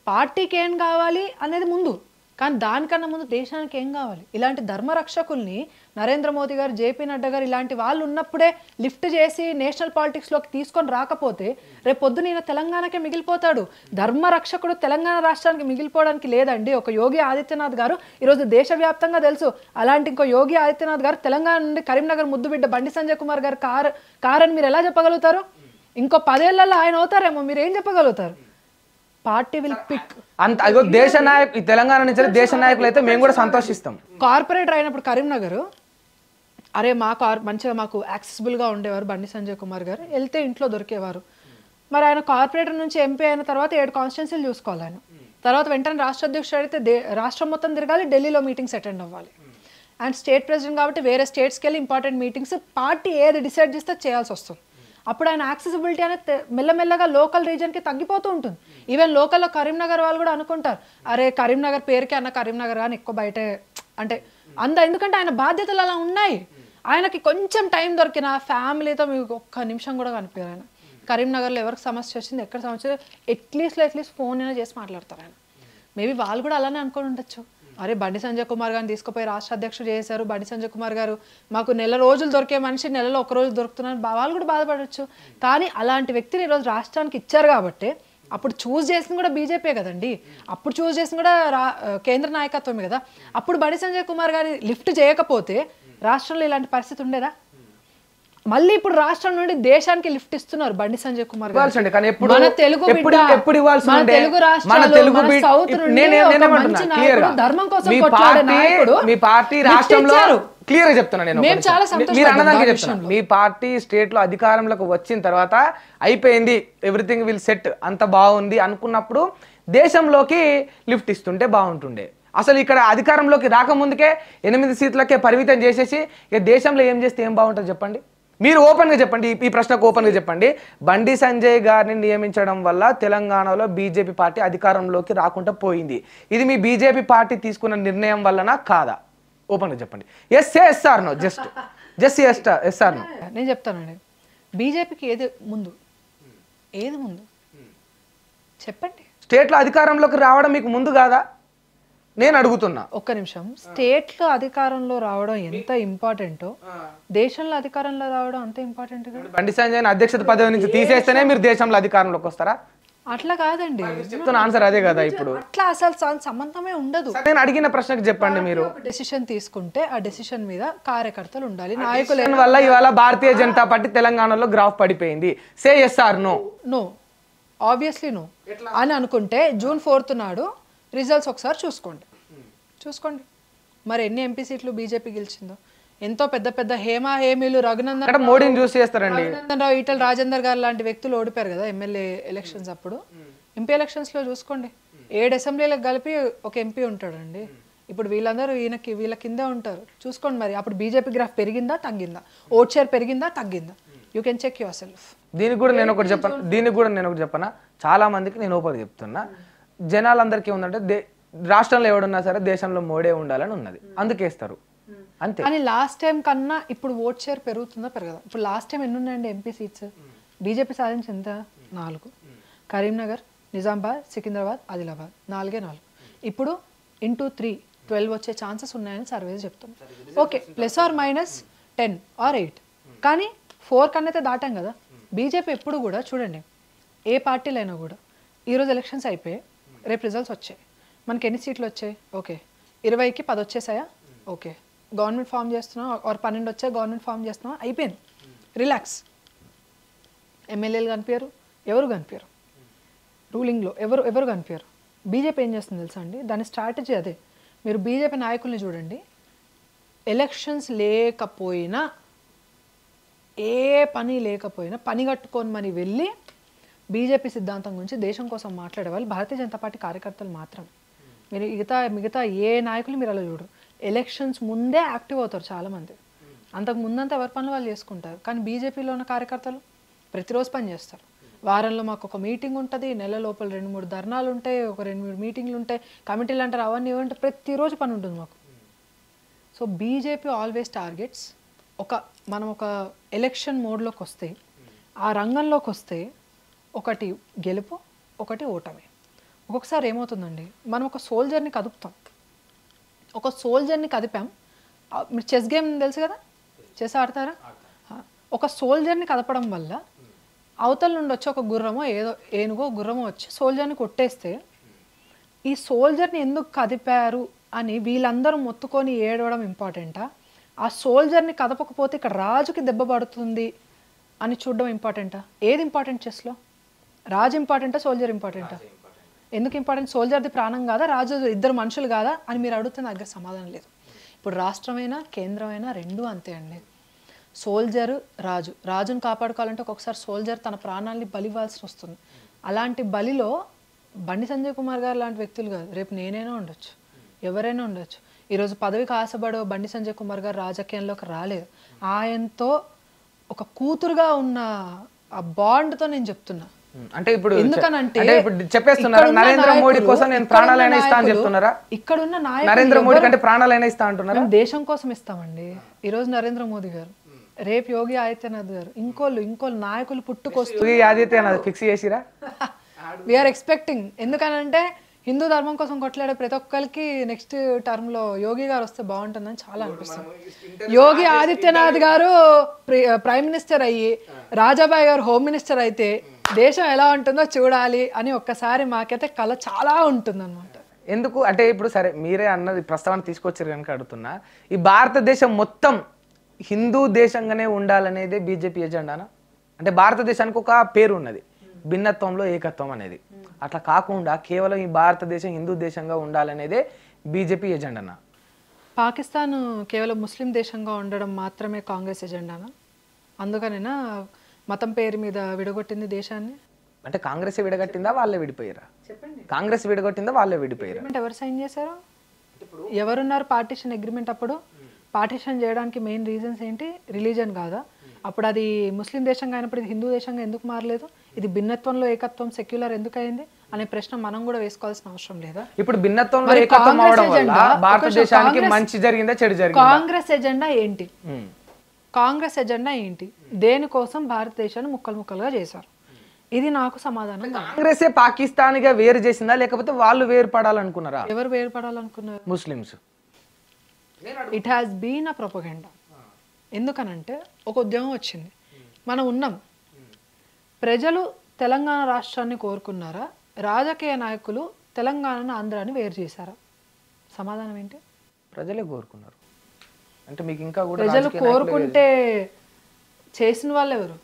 పార్టీకి ఏం కావాలి అనేది ముందు. కానీ దానికన్నా ముందు దేశానికి ఏం కావాలి? ఇలాంటి ధర్మరక్షకుల్ని నరేంద్ర మోదీ గారు, జేపీ నడ్డా గారు ఇలాంటి వాళ్ళు ఉన్నప్పుడే లిఫ్ట్ చేసి నేషనల్ పాలిటిక్స్లోకి తీసుకొని రాకపోతే రేపు పొద్దున ఈయన తెలంగాణకే మిగిలిపోతాడు. ధర్మరక్షకుడు తెలంగాణ రాష్ట్రానికి మిగిలిపోవడానికి లేదండి. ఒక యోగి ఆదిత్యనాథ్ గారు ఈరోజు దేశవ్యాప్తంగా తెలుసు. అలాంటి ఇంకో యోగి ఆదిత్యనాథ్ గారు తెలంగాణ నుండి కరీంనగర్ ముద్దు బిడ్డ బండి సంజయ్ కుమార్ గారు కారని మీరు ఎలా చెప్పగలుగుతారు? ఇంకో 10 ఏళ్లలో ఆయన అవుతారేమో, మీరు ఏం చెప్పగలుగుతారు? పార్టీ విల్ పిక్ అంత అదో దేశ నాయకు తెలంగాణ నుంచి దేశ నాయకులు అయితే మేము కూడా సంతోషిస్తాం. కార్పొరేటర్ అయినప్పుడు కరీంనగర్ అరే మంచిగా మాకు యాక్సెసిబుల్గా ఉండేవారు బండి సంజయ్ కుమార్ గారు, వెళ్తే ఇంట్లో దొరికేవారు. మరి ఆయన కార్పొరేటర్ నుంచి ఎంపీ అయిన తర్వాత 7 కాన్స్టిట్యున్సీలు చూసుకోవాలి ఆయన. తర్వాత వెంటనే రాష్ట్ర అధ్యక్షుడు అయితే రాష్ట్రం మొత్తం తిరగాలి, ఢిల్లీలో మీటింగ్స్ అటెండ్ అవ్వాలి. అండ్ స్టేట్ ప్రెసిడెంట్ కాబట్టి వేరే స్టేట్స్కి వెళ్ళి ఇంపార్టెంట్ మీటింగ్స్ పార్టీ ఏది డిసైడ్ చేస్తే చేయాల్సి వస్తుంది. అప్పుడు ఆయన యాక్సెసిబిలిటీ అనేది మెల్లమెల్లగా లోకల్ రీజన్కి తగ్గిపోతూ ఉంటుంది. ఈవెన్ లోకల్లో కరీంనగర్ వాళ్ళు కూడా అనుకుంటారు, అరే కరీంనగర్ పేరుకే అన్న కరీంనగర్ కానీ ఎక్కువ బయటే అంటే ఎందుకంటే ఆయన బాధ్యతలు అలా ఉన్నాయి. ఆయనకి కొంచెం టైం దొరికిన ఫ్యామిలీతో మీకు ఒక్క నిమిషం కూడా కనిపించారు. ఆయన కరీంనగర్లో ఎవరికి సమస్య వచ్చింది, ఎక్కడ సమస్య అట్లీస్ట్ ఫోన్ అయినా చేసి మాట్లాడతారు ఆయన. మేబీ వాళ్ళు కూడా అలానే అనుకొని ఉండొచ్చు, అరే బండి సంజయ్ కుమార్ గారిని తీసుకుపోయి రాష్ట్ర అధ్యక్షుడు చేశారు, బండి సంజయ్ కుమార్ గారు మాకు నెల రోజులు దొరికే మనిషి నెలలో 1 రోజు దొరుకుతున్నారు, వాళ్ళు కూడా బాధపడవచ్చు. కానీ అలాంటి వ్యక్తిని ఈరోజు రాష్ట్రానికి ఇచ్చారు కాబట్టి అప్పుడు చూస్ చేసింది కూడా బీజేపీ కదండి, అప్పుడు చూస్ చేసింది కూడా కేంద్ర నాయకత్వమే కదా. అప్పుడు బండి సంజయ్ కుమార్ గారిని లిఫ్ట్ చేయకపోతే రాష్ట్రంలో ఇలాంటి పరిస్థితి ఉండేదా? మళ్ళీ ఇప్పుడు రాష్ట్రం నుండి దేశానికి లిఫ్ట్ ఇస్తున్నారు బండి సంజయ్ కుమార్ గారు. మన తెలుగు ధర్మం కోసం కొట్లాడే నాయకుడు మీ పార్టీ రాష్ట్రంలో క్లియర్ గా చెప్తున్నా నేను, మీరు అన్నదానికి చెప్తున్నా, మీ పార్టీ స్టేట్ లో అధికారంలోకి వచ్చిన తర్వాత అయిపోయింది, ఎవ్రీథింగ్ విల్ సెట్, అంత బాగుంది అనుకున్నప్పుడు దేశంలోకి లిఫ్ట్ ఇస్తుంటే బాగుంటుండే. అసలు ఇక్కడ అధికారంలోకి రాకముందుకే 8 సీట్లకే పరిమితం చేసేసి ఇక దేశంలో ఏం చేస్తే ఏం బాగుంటుంది చెప్పండి? మీరు ఓపెన్గా చెప్పండి, ఈ ప్రశ్నకు ఓపెన్గా చెప్పండి. బండి సంజయ్ గారిని నియమించడం వల్ల తెలంగాణలో బీజేపీ పార్టీ అధికారంలోకి రాకుండా పోయింది. ఇది మీ బీజేపీ పార్టీ తీసుకున్న నిర్ణయం వల్లనా కాదా? ఓపెన్గా చెప్పండి. Yes or no, just yes or no. నేను చెప్తానండి, బీజేపీకి ఏది ముందు చెప్పండి. స్టేట్లో అధికారంలోకి రావడం మీకు ముందు కాదా? నేను అడుగుతున్నా. ఒక్క నిమిషం. స్టేట్లో అధికారంలో రావడం ఎంత ఇంపార్టెంటో దేశంలో అధికారంలో రావడం అంత ఇంపార్టెంట్ కదా. బండి సంజయ్ అధ్యక్షత పదవి నుంచి తీసేస్తేనే మీరు దేశంలో అధికారంలోకి వస్తారా? అట్లా కాదండి, చెప్తున్న ఆన్సర్ అదే కదా. ఇప్పుడు అట్లా అసలు సంబంధమే ఉండదు. నేను అడిగిన ప్రశ్నకు చెప్పండి. మీరు డెసిషన్ తీసుకుంటే ఆ డెసిషన్ మీద కార్యకర్తలు ఉండాలి, నాయకులు. వల్ల ఇవాళ భారతీయ జనతా పార్టీ తెలంగాణలో గ్రాఫ్ పడిపోయింది. Say yes or no? No, obviously no అని అనుకుంటే June 4th నాడు రిజల్ట్స్ ఒకసారి చూసుకోండి. మరి ఎన్ని ఎంపీ సీట్లు బీజేపీ గెలిచిందో. ఎంతో పెద్ద పెద్ద హేమీలు రఘునందన్ మోడీని చూసి చేస్తారండి. రావు, ఈటల రాజేందర్ గారు లాంటి వ్యక్తులు ఓడిపోయారు కదా ఎమ్మెల్యే ఎలక్షన్స్ అప్పుడు. ఎంపీ ఎలక్షన్స్ లో చూసుకోండి 7 అసెంబ్లీలకు కలిపి ఒక ఎంపీ ఉంటాడండి. ఇప్పుడు వీళ్ళందరూ వీళ్ళ కిందే ఉంటారు. చూసుకోండి మరి అప్పుడు బీజేపీ గ్రాఫ్ పెరిగిందా తగ్గిందా, ఓట్ షేర్ పెరిగిందా తగ్గిందా? You can check yourself. దీనికి కూడా నేను ఒకటి చెప్పనా. చాలా మందికి నేను ఒకటి చెప్తున్నా. జనాలందరికీ ఉందంటే రాష్ట్రంలో ఎవడున్నా సరే దేశంలో మోడే ఉండాలని ఉన్నది, అందుకేస్తారు అంతే. కానీ లాస్ట్ టైం కన్నా ఇప్పుడు ఓట్ షేర్ పెరుగుతుందా పెరగదా? ఇప్పుడు లాస్ట్ టైం ఎన్ని ఉన్నాయండి ఎంపీ సీట్స్? బీజేపీ సాధించి ఎంత? 4. కరీంనగర్, నిజామాబాద్, సికింద్రాబాద్, ఆదిలాబాద్ 4. ఇప్పుడు ఇంటూ 3 12 వచ్చే ఛాన్సెస్ ఉన్నాయని సర్వేస్ చెప్తుంది. ఓకే, +or-10 or 8, కానీ 4 కన్నా అయితే దాటాం కదా. బీజేపీ ఎప్పుడు కూడా చూడండి, ఏ పార్టీలైనా కూడా ఈరోజు ఎలక్షన్స్ అయిపోయి రేపు రిజల్ట్స్ వచ్చాయి, మనకి ఎన్ని సీట్లు వచ్చాయి? ఓకే, 20కి 10 వచ్చేసాయా? ఓకే, గవర్నమెంట్ ఫామ్ చేస్తున్నాం, ఆర్ 12 వచ్చాయి గవర్నమెంట్ ఫామ్ చేస్తున్నాం, అయిపోయింది, రిలాక్స్. ఎమ్మెల్యేలు కనిపించారు, ఎవరు కనిపించారు, రూలింగ్లో ఎవరు కనిపించారు. బీజేపీ ఏం చేస్తుంది తెలుసా అండి? దాని స్ట్రాటజీ అదే. మీరు బీజేపీ నాయకుల్ని చూడండి, ఎలక్షన్స్ లేకపోయినా ఏ పని లేకపోయినా పని కట్టుకొని మరి వెళ్ళి బీజేపీ సిద్ధాంతం గురించి దేశం కోసం మాట్లాడే వాళ్ళు భారతీయ జనతా పార్టీ కార్యకర్తలు మాత్రం. మీరు మిగతా ఏ నాయకులు మీరు అలా చూడరు. ఎలక్షన్స్ ముందే యాక్టివ్ అవుతారు చాలామంది, అంతకు ముందంతా ఎవరి పనులు వాళ్ళు చేసుకుంటారు. కానీ బీజేపీలో ఉన్న కార్యకర్తలు ప్రతిరోజు పని చేస్తారు. వారంలో మాకు ఒక మీటింగ్ ఉంటుంది, నెల లోపల 2-3 ధర్నాలు ఉంటాయి, ఒక 2-3 మీటింగ్లు ఉంటాయి, కమిటీలు అంటారు, అవన్నీ ఏమంటే ప్రతిరోజు పని ఉంటుంది మాకు. So BJP always targets. మనం ఒక ఎలక్షన్ మోడ్లోకి వస్తే, ఆ రంగంలోకి వస్తే ఒకటి గెలుపు, ఒకటి ఓటమి. ఒక్కొక్కసారి ఏమవుతుందండి, మనం ఒక సోల్జర్ని కదుపుతాం. ఒక సోల్జర్ని కదిపాం. మీరు చెస్ గేమ్ తెలుసు కదా, చెస్ ఆడతారా? ఒక సోల్జర్ని కదపడం వల్ల అవతల నుండి వచ్చి ఒక గుర్రమో ఏనుగో గుర్రమో వచ్చి సోల్జర్ని కొట్టేస్తే, ఈ సోల్జర్ని ఎందుకు కదిపారు అని వీళ్ళందరూ మొత్తుకొని ఏడవడం ఇంపార్టెంటా? ఆ సోల్జర్ని కదపకపోతే ఇక్కడ రాజుకి దెబ్బ పడుతుంది అని చూడడం ఇంపార్టెంటా? ఏది ఇంపార్టెంట్ చెస్లో? రాజు ఇంపార్టెంటా, సోల్జర్ ఇంపార్టెంటా? ఎందుకు ఇంపార్టెంట్? సోల్జర్ది ప్రాణం కాదా, రాజు ఇద్దరు మనుషులు కాదా అని మీరు అడుగుతున్న దగ్గర సమాధానం లేదు. ఇప్పుడు రాష్ట్రమైనా కేంద్రమైనా రెండూ అంతే అండి. సోల్జరు రాజును కాపాడుకోవాలంటే ఒక్కొక్కసారి సోల్జర్ తన ప్రాణాలని బలివ్వాల్సి వస్తుంది. అలాంటి బలిలో బండి సంజయ్ కుమార్ గారు లాంటి వ్యక్తులు కాదు, రేపు నేనైనా ఉండొచ్చు, ఎవరైనా ఉండొచ్చు. ఈరోజు పదవికి ఆశపడో బండి సంజయ్ కుమార్ గారు రాజకీయంలోకి రాలేదు. ఆయనతో ఒక కూతురుగా ఉన్న ఆ బాండ్తో నేను చెప్తున్నా. అంటే ఇప్పుడు ఎందుకనంటే చెప్పేస్తున్నారా నరేంద్ర మోడీ కోసం నేను ప్రాణాలైనా ఇస్తా అని చెప్తున్నారా? ఇక్కడున్న నరేంద్ర మోడీ కంటే ప్రాణాలైనా ఇస్తా అంటున్నారా? దేశం కోసం ఇస్తామండి. ఈరోజు నరేంద్ర మోదీ గారు, రేపు యోగి ఆదిత్యనాథ్ గారు, ఇంకోళ్ళు నాయకులు పుట్టుకొస్తూ ఆదిత్యనాథ్ ఫిక్స్ చేసిరా? We are expecting. ఎందుకనంటే హిందూ ధర్మం కోసం కొట్లాడే ప్రతి ఒక్కరికి నెక్స్ట్ టర్మ్లో యోగి గారు వస్తే బాగుంటుందని చాలా అనిపిస్తుంది. యోగి ఆదిత్యనాథ్ గారు ప్రైమ్ మినిస్టర్ అయ్యి రాజాబాయ్ గారు హోమ్ మినిస్టర్ అయితే దేశం ఎలా ఉంటుందో చూడాలి అని ఒక్కసారి మాకైతే కళ చాలా ఉంటుందన్నమాట. ఎందుకు అంటే ఇప్పుడు సరే మీరే అన్నది ప్రస్తావన తీసుకొచ్చారు కనుక అడుగుతున్నా, ఈ భారతదేశం మొత్తం హిందూ దేశంగానే ఉండాలనేదే బీజేపీ ఎజెండానా? అంటే భారతదేశానికి ఒక పేరు ఉన్నది, భిన్నత్వంలో ఏకత్వం అనేది. అట్లా కాకుండా కేవలం ఈ భారతదేశం హిందూ దేశంగా ఉండాలనేదే బీజేపీ ఎజెండానా? పాకిస్తాన్ కేవలం ముస్లిం దేశంగా ఉండడం మాత్రమే కాంగ్రెస్ ఎజెండానా? అందుకనేనా మతం పేరు మీద విడగొట్టింది దేశాన్ని? అంటే కాంగ్రెస్ విడగొట్టిందా, వాళ్ళే విడిపోయారా? కాంగ్రెస్ విడగొట్టిందా, వాళ్ళే విడిపోయారా? ఎవరు సైన్ చేశారు? ఎవరున్నారు పార్టీషన్ అగ్రిమెంట్ అప్పుడు? పార్టీషన్ చేయడానికి మెయిన్ రీజన్స్ ఏంటి? రిలీజన్ కాదా? అప్పుడు అది ముస్లిం దేశంగా అయినప్పుడు ఇది హిందూ దేశంగా ఎందుకు మారలేదు? ఇది భిన్నత్వంలో ఏకత్వం సెక్యులర్ ఎందుకు అయింది అనే ప్రశ్న మనం కూడా వేసుకోవాల్సిన అవసరం లేదా? ఇప్పుడు భిన్నత్వంలో ఏకత్వం అవడం వల్ల భారతదేశానికి మంచి జరిగిందా, చెడు జరిగిందా? కాంగ్రెస్ ఎజెండా ఏంటి? కాంగ్రెస్ ఎజెండా ఏంటి? దేనికోసం భారతదేశాన్ని ముక్కలుగా చేశారు? ఇది నాకు సమాధానం కాదు. కాంగ్రెసే పాకిస్తాన్గా వేరు చేసిందా లేకపోతే వాళ్ళు వేరుపడాలనుకున్నారా? ఎవరు వేరుపడాలనుకున్నారు? Muslims. It has been a propaganda. ఎందుకనంటే ఒక ఉద్యమం వచ్చింది, మనం ఉన్నాం. ప్రజలు తెలంగాణ రాష్ట్రాన్ని కోరుకున్నారా? రాజకీయ నాయకులు తెలంగాణను ఆంధ్రాని వేరు చేశారా? సమాధానం ఏంటి? ప్రజలే కోరుకున్నారు. అంటే మీకు ఇంకా కూడా ప్రజలు కోరుకుంటే చేసిన వాళ్ళు ఎవరు?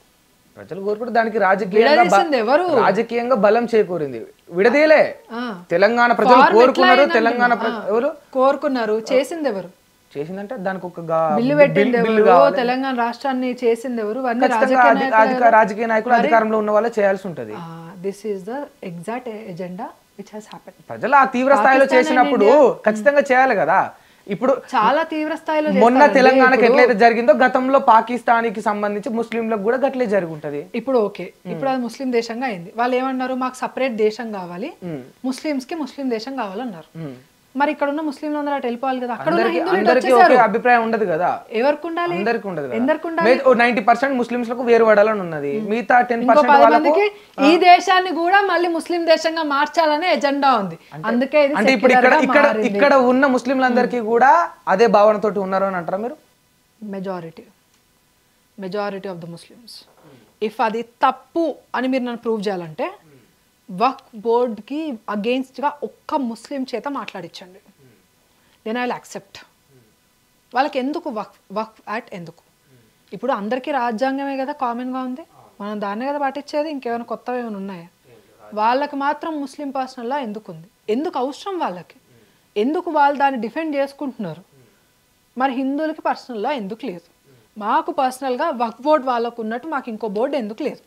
ప్రజలు కోరుకుంటే దానికి విడదీసింది ఎవరు? రాజకీయంగా బలం చేకూరింది. విడదీయలే. తెలంగాణ ప్రజలు కోరుకున్నారు. తెలంగాణ ఎవరు కోరుకున్నారు? చేసింది ఎవరు? చేసిందంటే దానికి ఒక బిల్లు పెట్టింది ఎవరు? తెలంగాణ రాష్ట్రాన్ని చేసింది ఎవరు? రాజకీయ నాయకులు అధికారంలో ఉన్న వాళ్ళే చేయాల్సి ఉంటది. This is the exact agenda which has happen. ప్రజలు ఆ తీవ్ర స్థాయిలో చేసినప్పుడు ఖచ్చితంగా చేయాలి కదా. ఇప్పుడు చాలా తీవ్ర స్థాయిలో మొన్న తెలంగాణకి ఎట్లయితే జరిగిందో గతంలో పాకిస్తాన్కి సంబంధించి ముస్లింలకు కూడా గట్లే జరుగుంటది. ఇప్పుడు ఓకే, ఇప్పుడు అది ముస్లిం దేశంగా అయింది. వాళ్ళు ఏమన్నారు? మాకు సపరేట్ దేశం కావాలి, ముస్లింస్ కి ముస్లిం దేశం కావాలన్నారు. మరి ఇక్కడ ఉన్న ముస్లింలు అందరూ అటు వెళ్ళిపోవాలి కదా. అక్కడ ఉన్న హిందువులు అభిప్రాయం ఉండదు కదా. ఎవరికి ఉండాలి? అందరికి ఉండదు. ఎందరికి ఉండాలి? 90% ముస్లింలకు వేరుపడాలని ఉన్నది. మిగతా 10% వాళ్ళకి ఈ దేశాన్ని కూడా మళ్ళీ ముస్లిం దేశంగా మార్చాలనే ఎజెండా ఉంది. అందుకే అంటే ఇప్పుడు ఇక్కడ ఉన్న ముస్లింలందరికీ కూడా అదే భావనతోటి ఉన్నారు అని అంటారా మీరు? Majority of the Muslims. If అది తప్పు అని మీరు నన్ను ప్రూవ్ చేయాలంటే వక్ఫ్ బోర్డ్కి అగెయిన్స్ట్గా ఒక్క ముస్లిం చేత మాట్లాడించండి, దెన్ ఐ విల్ యాక్సెప్ట్. వాళ్ళకి ఎందుకు వక్ఫ్ యాక్ట్ ఎందుకు? ఇప్పుడు అందరికీ రాజ్యాంగమే కదా కామన్గా ఉంది, మనం దాన్నే కదా పాటించేది. ఇంకేమైనా కొత్తవి ఏమైనా ఉన్నాయా? వాళ్ళకి మాత్రం ముస్లిం పర్సనల్లా ఎందుకు ఉంది? ఎందుకు అవసరం వాళ్ళకి? ఎందుకు వాళ్ళు దాన్ని డిఫెండ్ చేసుకుంటున్నారు? మరి హిందువులకి పర్సనల్లా ఎందుకు లేదు? మాకు పర్సనల్గా వక్ఫ్ బోర్డ్ వాళ్ళకు ఉన్నట్టు మాకు ఇంకో బోర్డు ఎందుకు లేదు?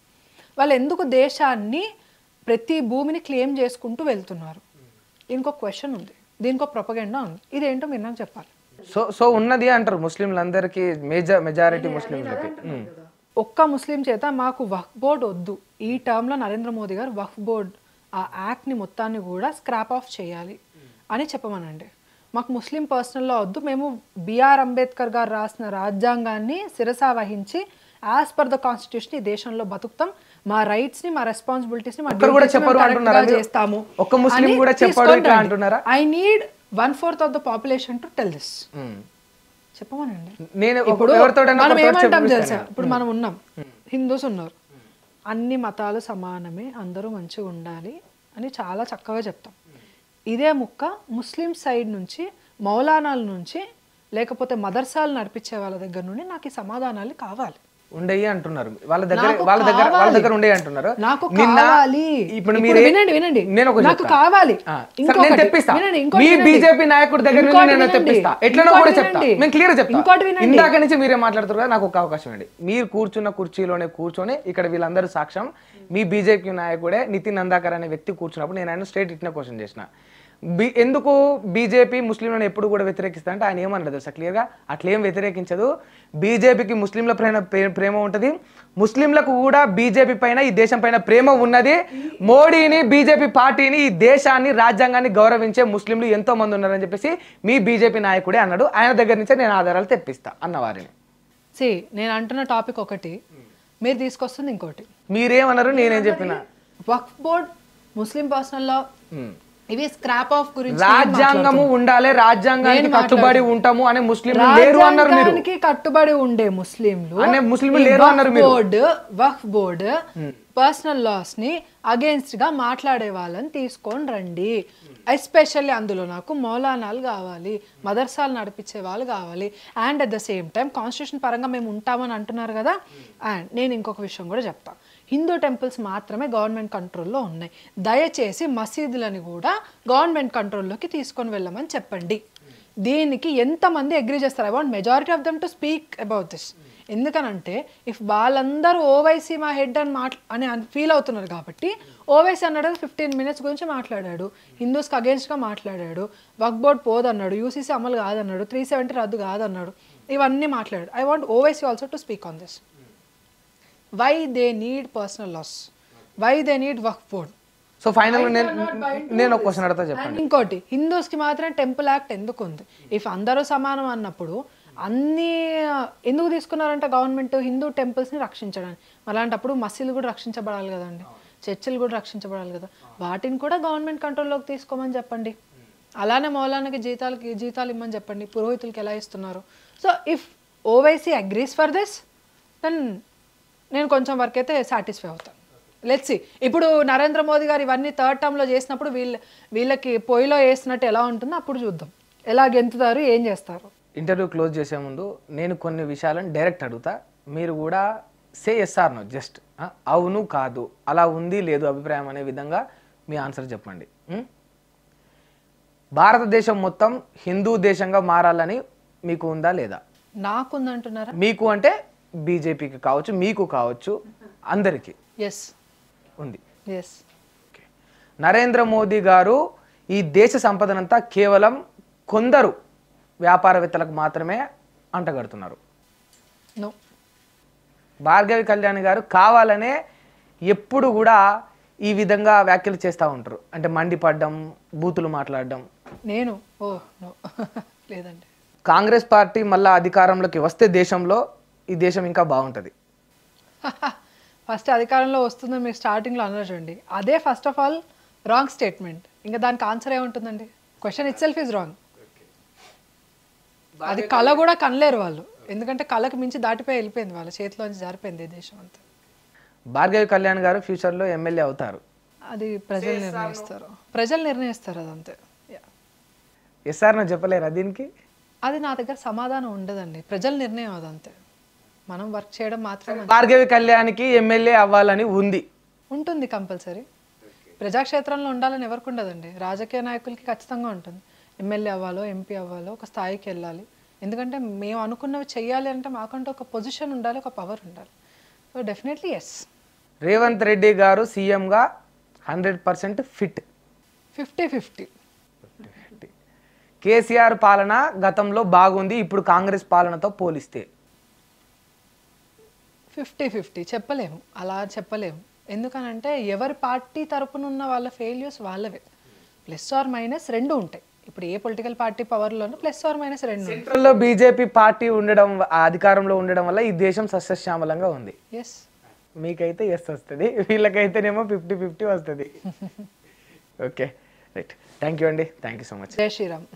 వాళ్ళు ఎందుకు దేశాన్ని ప్రతి భూమిని క్లెయిమ్ చేసుకుంటూ వెళ్తున్నారు? దీనికి ఒక క్వశ్చన్ ఉంది, దీనికి ఒక ప్రొపగెండా ఉంది. ఇదేంటో మీరు నాకు చెప్పాలి. సో ఉన్నది అంటారు ముస్లింలందరికీ, మెజారిటీ ముస్లింలకి. ఒక్క ముస్లిం చేత మాకు వక్ఫ్ బోర్డ్ వద్దు, ఈ టర్మ్లో నరేంద్ర మోదీ గారు వక్ఫ్ బోర్డ్ ఆ యాక్ట్ని మొత్తాన్ని కూడా స్క్రాప్ ఆఫ్ చేయాలి అని చెప్పమనండి. మాకు ముస్లిం పర్సనల్లో వద్దు, మేము బిఆర్ అంబేద్కర్ గారు రాసిన రాజ్యాంగాన్ని శిరసా వహించి యాజ్ పర్ ద కాన్స్టిట్యూషన్ ఈ దేశంలో బతుకుతాం, మా రైట్స్ ని మా రెస్పాన్సిబిలిటీస్ ని చేస్తాము. I need 1/4 of the population to tell this. చెప్పమనండి. మనం ఏమంటాం తెలుసా? ఇప్పుడు మనం ఉన్నాం, హిందూస్ ఉన్నారు, అన్ని మతాలు సమానమే, అందరూ మంచిగా ఉండాలి అని చాలా చక్కగా చెప్తాం. ఇదే ముక్క ముస్లిం సైడ్ నుంచి, మౌలానాల నుంచి, లేకపోతే మదర్సాలు నడిపించే వాళ్ళ దగ్గర నుండి నాకు ఈ సమాధానాలు కావాలి. ఉండయి అంటున్నారు. వాళ్ళ దగ్గర ఉండయి అంటున్నారు. నాకు కావాలి. ఇప్పుడు మీరు వినండి, నాకు కావాలి. నేను తెప్పిస్తా. మీ బీజేపీ నాయకుడి దగ్గర నుంచి నేను తెప్పిస్తా. ఎట్లనో కూడా చెప్తా. నేను క్లియర్ చెప్తా. ఇందాక నుంచి మీరే మాట్లాడుతారు కదా, నాకు ఒక అవకాశం అండి. మీరు కూర్చున్న కుర్చీలోనే కూర్చొని ఇక్కడ వీళ్ళందరూ సాక్ష్యం, మీ బీజేపీ నాయకుడే నితిన్ నందాకర్ అనే వ్యక్తి కూర్చున్నప్పుడు నేను ఆయన స్ట్రైట్ ఇట్లా క్వశ్చన్ చేసిన, ఎందుకు బీజేపీ ముస్లింలను ఎప్పుడు కూడా వ్యతిరేకిస్తా అంటే ఆయన ఏమన్నది తెలుసా క్లియర్గా? అట్లేం వ్యతిరేకించదు. బీజేపీకి ముస్లింల పైన ప్రేమ ఉంటుంది, ముస్లింలకు కూడా బీజేపీ పైన, ఈ దేశం పైన ప్రేమ ఉన్నది. మోడీని, బీజేపీ పార్టీని, ఈ దేశాన్ని, రాజ్యాంగాన్ని గౌరవించే ముస్లింలు ఎంతో మంది ఉన్నారని చెప్పేసి మీ బీజేపీ నాయకుడే అన్నాడు. ఆయన దగ్గర నుంచే నేను ఆధారాలు తెప్పిస్తా అన్నవారిని. నేను అంటున్న టాపిక్ ఒకటి, మీరు తీసుకొస్తుంది ఇంకోటి. మీరేమన్నారు, నేనేం చెప్పిన? వక్ఫ్ బోర్డ్, ముస్లిం పర్సనల్ లా, ఇవి స్క్రాప్ ఆఫ్ గురించి. రాజ్యాంగము ఉండాలి, రాజ్యాంగానికి కట్టుబడి ఉంటాము అనే ముస్లింలు లేరు అన్నారు మీరు. రాజ్యాంగానికి కట్టుబడి ఉండే ముస్లింలు అనే ముస్లింలు లేరు అన్నారు మీరు. వక్ఫ్ బోర్డ్ పర్సనల్ లాస్ ని అగేన్స్ట్ గా మాట్లాడే వాళ్ళని తీసుకొని రండి. ఎస్పెషల్లీ అందులో నాకు మౌలానాలు కావాలి, మదర్సాలు నడిపించే వాళ్ళు కావాలి. And at the same time constitution పరంగా మేము ఉంటామని అంటున్నారు కదా. అండ్ నేను ఇంకొక విషయం కూడా చెప్తాను, హిందూ టెంపుల్స్ మాత్రమే గవర్నమెంట్ కంట్రోల్లో ఉన్నాయి, దయచేసి మసీదులని కూడా గవర్నమెంట్ కంట్రోల్లోకి తీసుకొని వెళ్ళమని చెప్పండి. దీనికి ఎంతమంది అగ్రీ చేస్తారు? I want majority of them to speak about this. ఎందుకనంటే ఇఫ్ వాళ్ళందరూ ఓవైసీ మా హెడ్ అని ఫీల్ అవుతున్నారు కాబట్టి, ఓవైసీ అన్నాడు 15 minutes గురించి మాట్లాడాడు, హిందూస్కి అగేన్స్ట్గా మాట్లాడాడు, వక్ఫ్ బోర్డ్ పోదన్నాడు, యూసీసీ అమలు కాదన్నాడు, 370 రద్దు కాదన్నాడు, ఇవన్నీ మాట్లాడాడు. I want Owaisi also to speak on this. Why they need personal laws, why they need waqf board. So final నేను ఒక క్వశ్చన్ అడుగుతా చెప్పండి. ఇంకోటి, హిందూస్కి మాత్రం టెంపుల్ యాక్ట్ ఎందుకు ఉంది? ఇఫ్ అందరూ సమానం అన్నప్పుడు అన్నీ ఎందుకు తీసుకున్నారంటే గవర్నమెంట్ హిందూ టెంపుల్స్ని రక్షించడానికి, అలాంటప్పుడు మసీదులు కూడా రక్షించబడాలి కదండి. చర్చిలు కూడా రక్షించబడాలి కదా, వాటిని కూడా గవర్నమెంట్ కంట్రోల్లోకి తీసుకోమని చెప్పండి. అలానే మౌలానాకి జీతాలు ఇమ్మని చెప్పండి, పురోహితులకి ఎలా ఇస్తున్నారు. So if Owaisi agrees for this then నేను కొంచెం వరకు అయితే సాటిస్ఫై అవుతాను. Let's see. ఇప్పుడు నరేంద్ర మోదీ గారు ఇవన్నీ థర్డ్ టర్మ్లో చేసినప్పుడు వీళ్ళకి పొయ్యిలో వేసినట్టు ఎలా ఉంటుందో అప్పుడు చూద్దాం, ఎలా గెంతుతారు, ఏం చేస్తారు. ఇంటర్వ్యూ క్లోజ్ చేసే ముందు నేను కొన్ని విషయాలను డైరెక్ట్ అడుగుతా, మీరు కూడా సే ఎస్ ఆర్ నో, జస్ట్ అవును కాదు, అలా ఉంది లేదు అభిప్రాయం అనే విధంగా మీ ఆన్సర్ చెప్పండి. భారతదేశం మొత్తం హిందూ దేశంగా మారాలని మీకు ఉందా లేదా? నాకుందంటున్నారా? మీకు అంటే బీజేపీకి కావచ్చు, మీకు కావచ్చు, అందరికీ ఎస్ ఉంది. ఎస్. నరేంద్ర మోదీ గారు ఈ దేశ సంపదనంతా కేవలం కొందరు వ్యాపారవేత్తలకు మాత్రమే అంటగడుతున్నారు. నో. భార్గవి కళ్యాణ్ గారు కావాలనే ఎప్పుడు కూడా ఈ విధంగా వ్యాఖ్యలు చేస్తూ ఉంటారు, అంటే మండిపడ్డం, బూతులు మాట్లాడడం. నేను నో లేదండి. కాంగ్రెస్ పార్టీ మళ్ళీ అధికారంలోకి వస్తే దేశంలో ఈ దేశం ఇంకా బాగుంటుంది. ఫస్ట్ అధికారంలో వస్తుందని మీరు స్టార్టింగ్లో అన్నారు చూడండి, అదే first of all wrong statement. ఇంకా దానికి ఆన్సర్ ఏముంటుందండి? Question it self is wrong. అది కళ కూడా కనలేరు వాళ్ళు, ఎందుకంటే కళకు మించి దాటిపోయి వెళ్ళిపోయింది, వాళ్ళ చేతిలోంచి జారిపోయింది దేశం అంతా. భార్గవి కళ్యాణ్ గారు ఫ్యూచర్లో ఎమ్మెల్యే అవుతారు. అది ప్రజలు నిర్ణయిస్తారు అదంతే. ఎస్ఆర్ నో చెప్పలేరా దీనికి? అది నా దగ్గర సమాధానం ఉండదండి, ప్రజల నిర్ణయం అదంతే, మనం వర్క్ చేయడం మాత్రమే. భార్గవి కళ్యాణ్కి ఎమ్మెల్యే అవ్వాలని ఉంటుంది కంపల్సరీ. ప్రజాక్షేత్రంలో ఉండాలని ఎవరికి ఉండదండి, రాజకీయ నాయకులకి ఖచ్చితంగా ఉంటుంది. ఎమ్మెల్యే అవ్వాలో, ఎంపీ అవ్వాలో, ఒక స్థాయికి వెళ్ళాలి. ఎందుకంటే మేము అనుకున్నవి చెయ్యాలి అంటే మాకంటూ ఒక పొజిషన్ ఉండాలి, ఒక పవర్ ఉండాలి. So definitely yes. Revanth Reddy garu సీఎంగా 100% ఫిట్. 50-50. కేసీఆర్ పాలన గతంలో బాగుంది, ఇప్పుడు కాంగ్రెస్ పాలనతో పోలిస్తే 50-50 చెప్పలేము, అలా చెప్పలేము. ఎందుకనంటే ఎవరి పార్టీ తరపున ఉన్న వాళ్ళ ఫెయిల్యూర్స్ వాళ్ళవే, ప్లస్ ఆర్ మైనస్ రెండు ఉంటాయి. ఇప్పుడు ఏ పొలిటికల్ పార్టీ పవర్లోనూ ప్లస్ ఆర్ మైనస్ రెండు. సెంట్రల్లో బీజేపీ పార్టీ ఉండడం, అధికారంలో ఉండడం వల్ల ఈ దేశం సస్యశ్యామలంగా ఉంది. ఎస్. మీకైతే ఎస్ వస్తుంది, వీళ్ళకైతేనేమో 50-50 వస్తుంది. Okay, right. థ్యాంక్ యూ అండి, థ్యాంక్ యూ సో మచ్. జై శ్రీరామ్.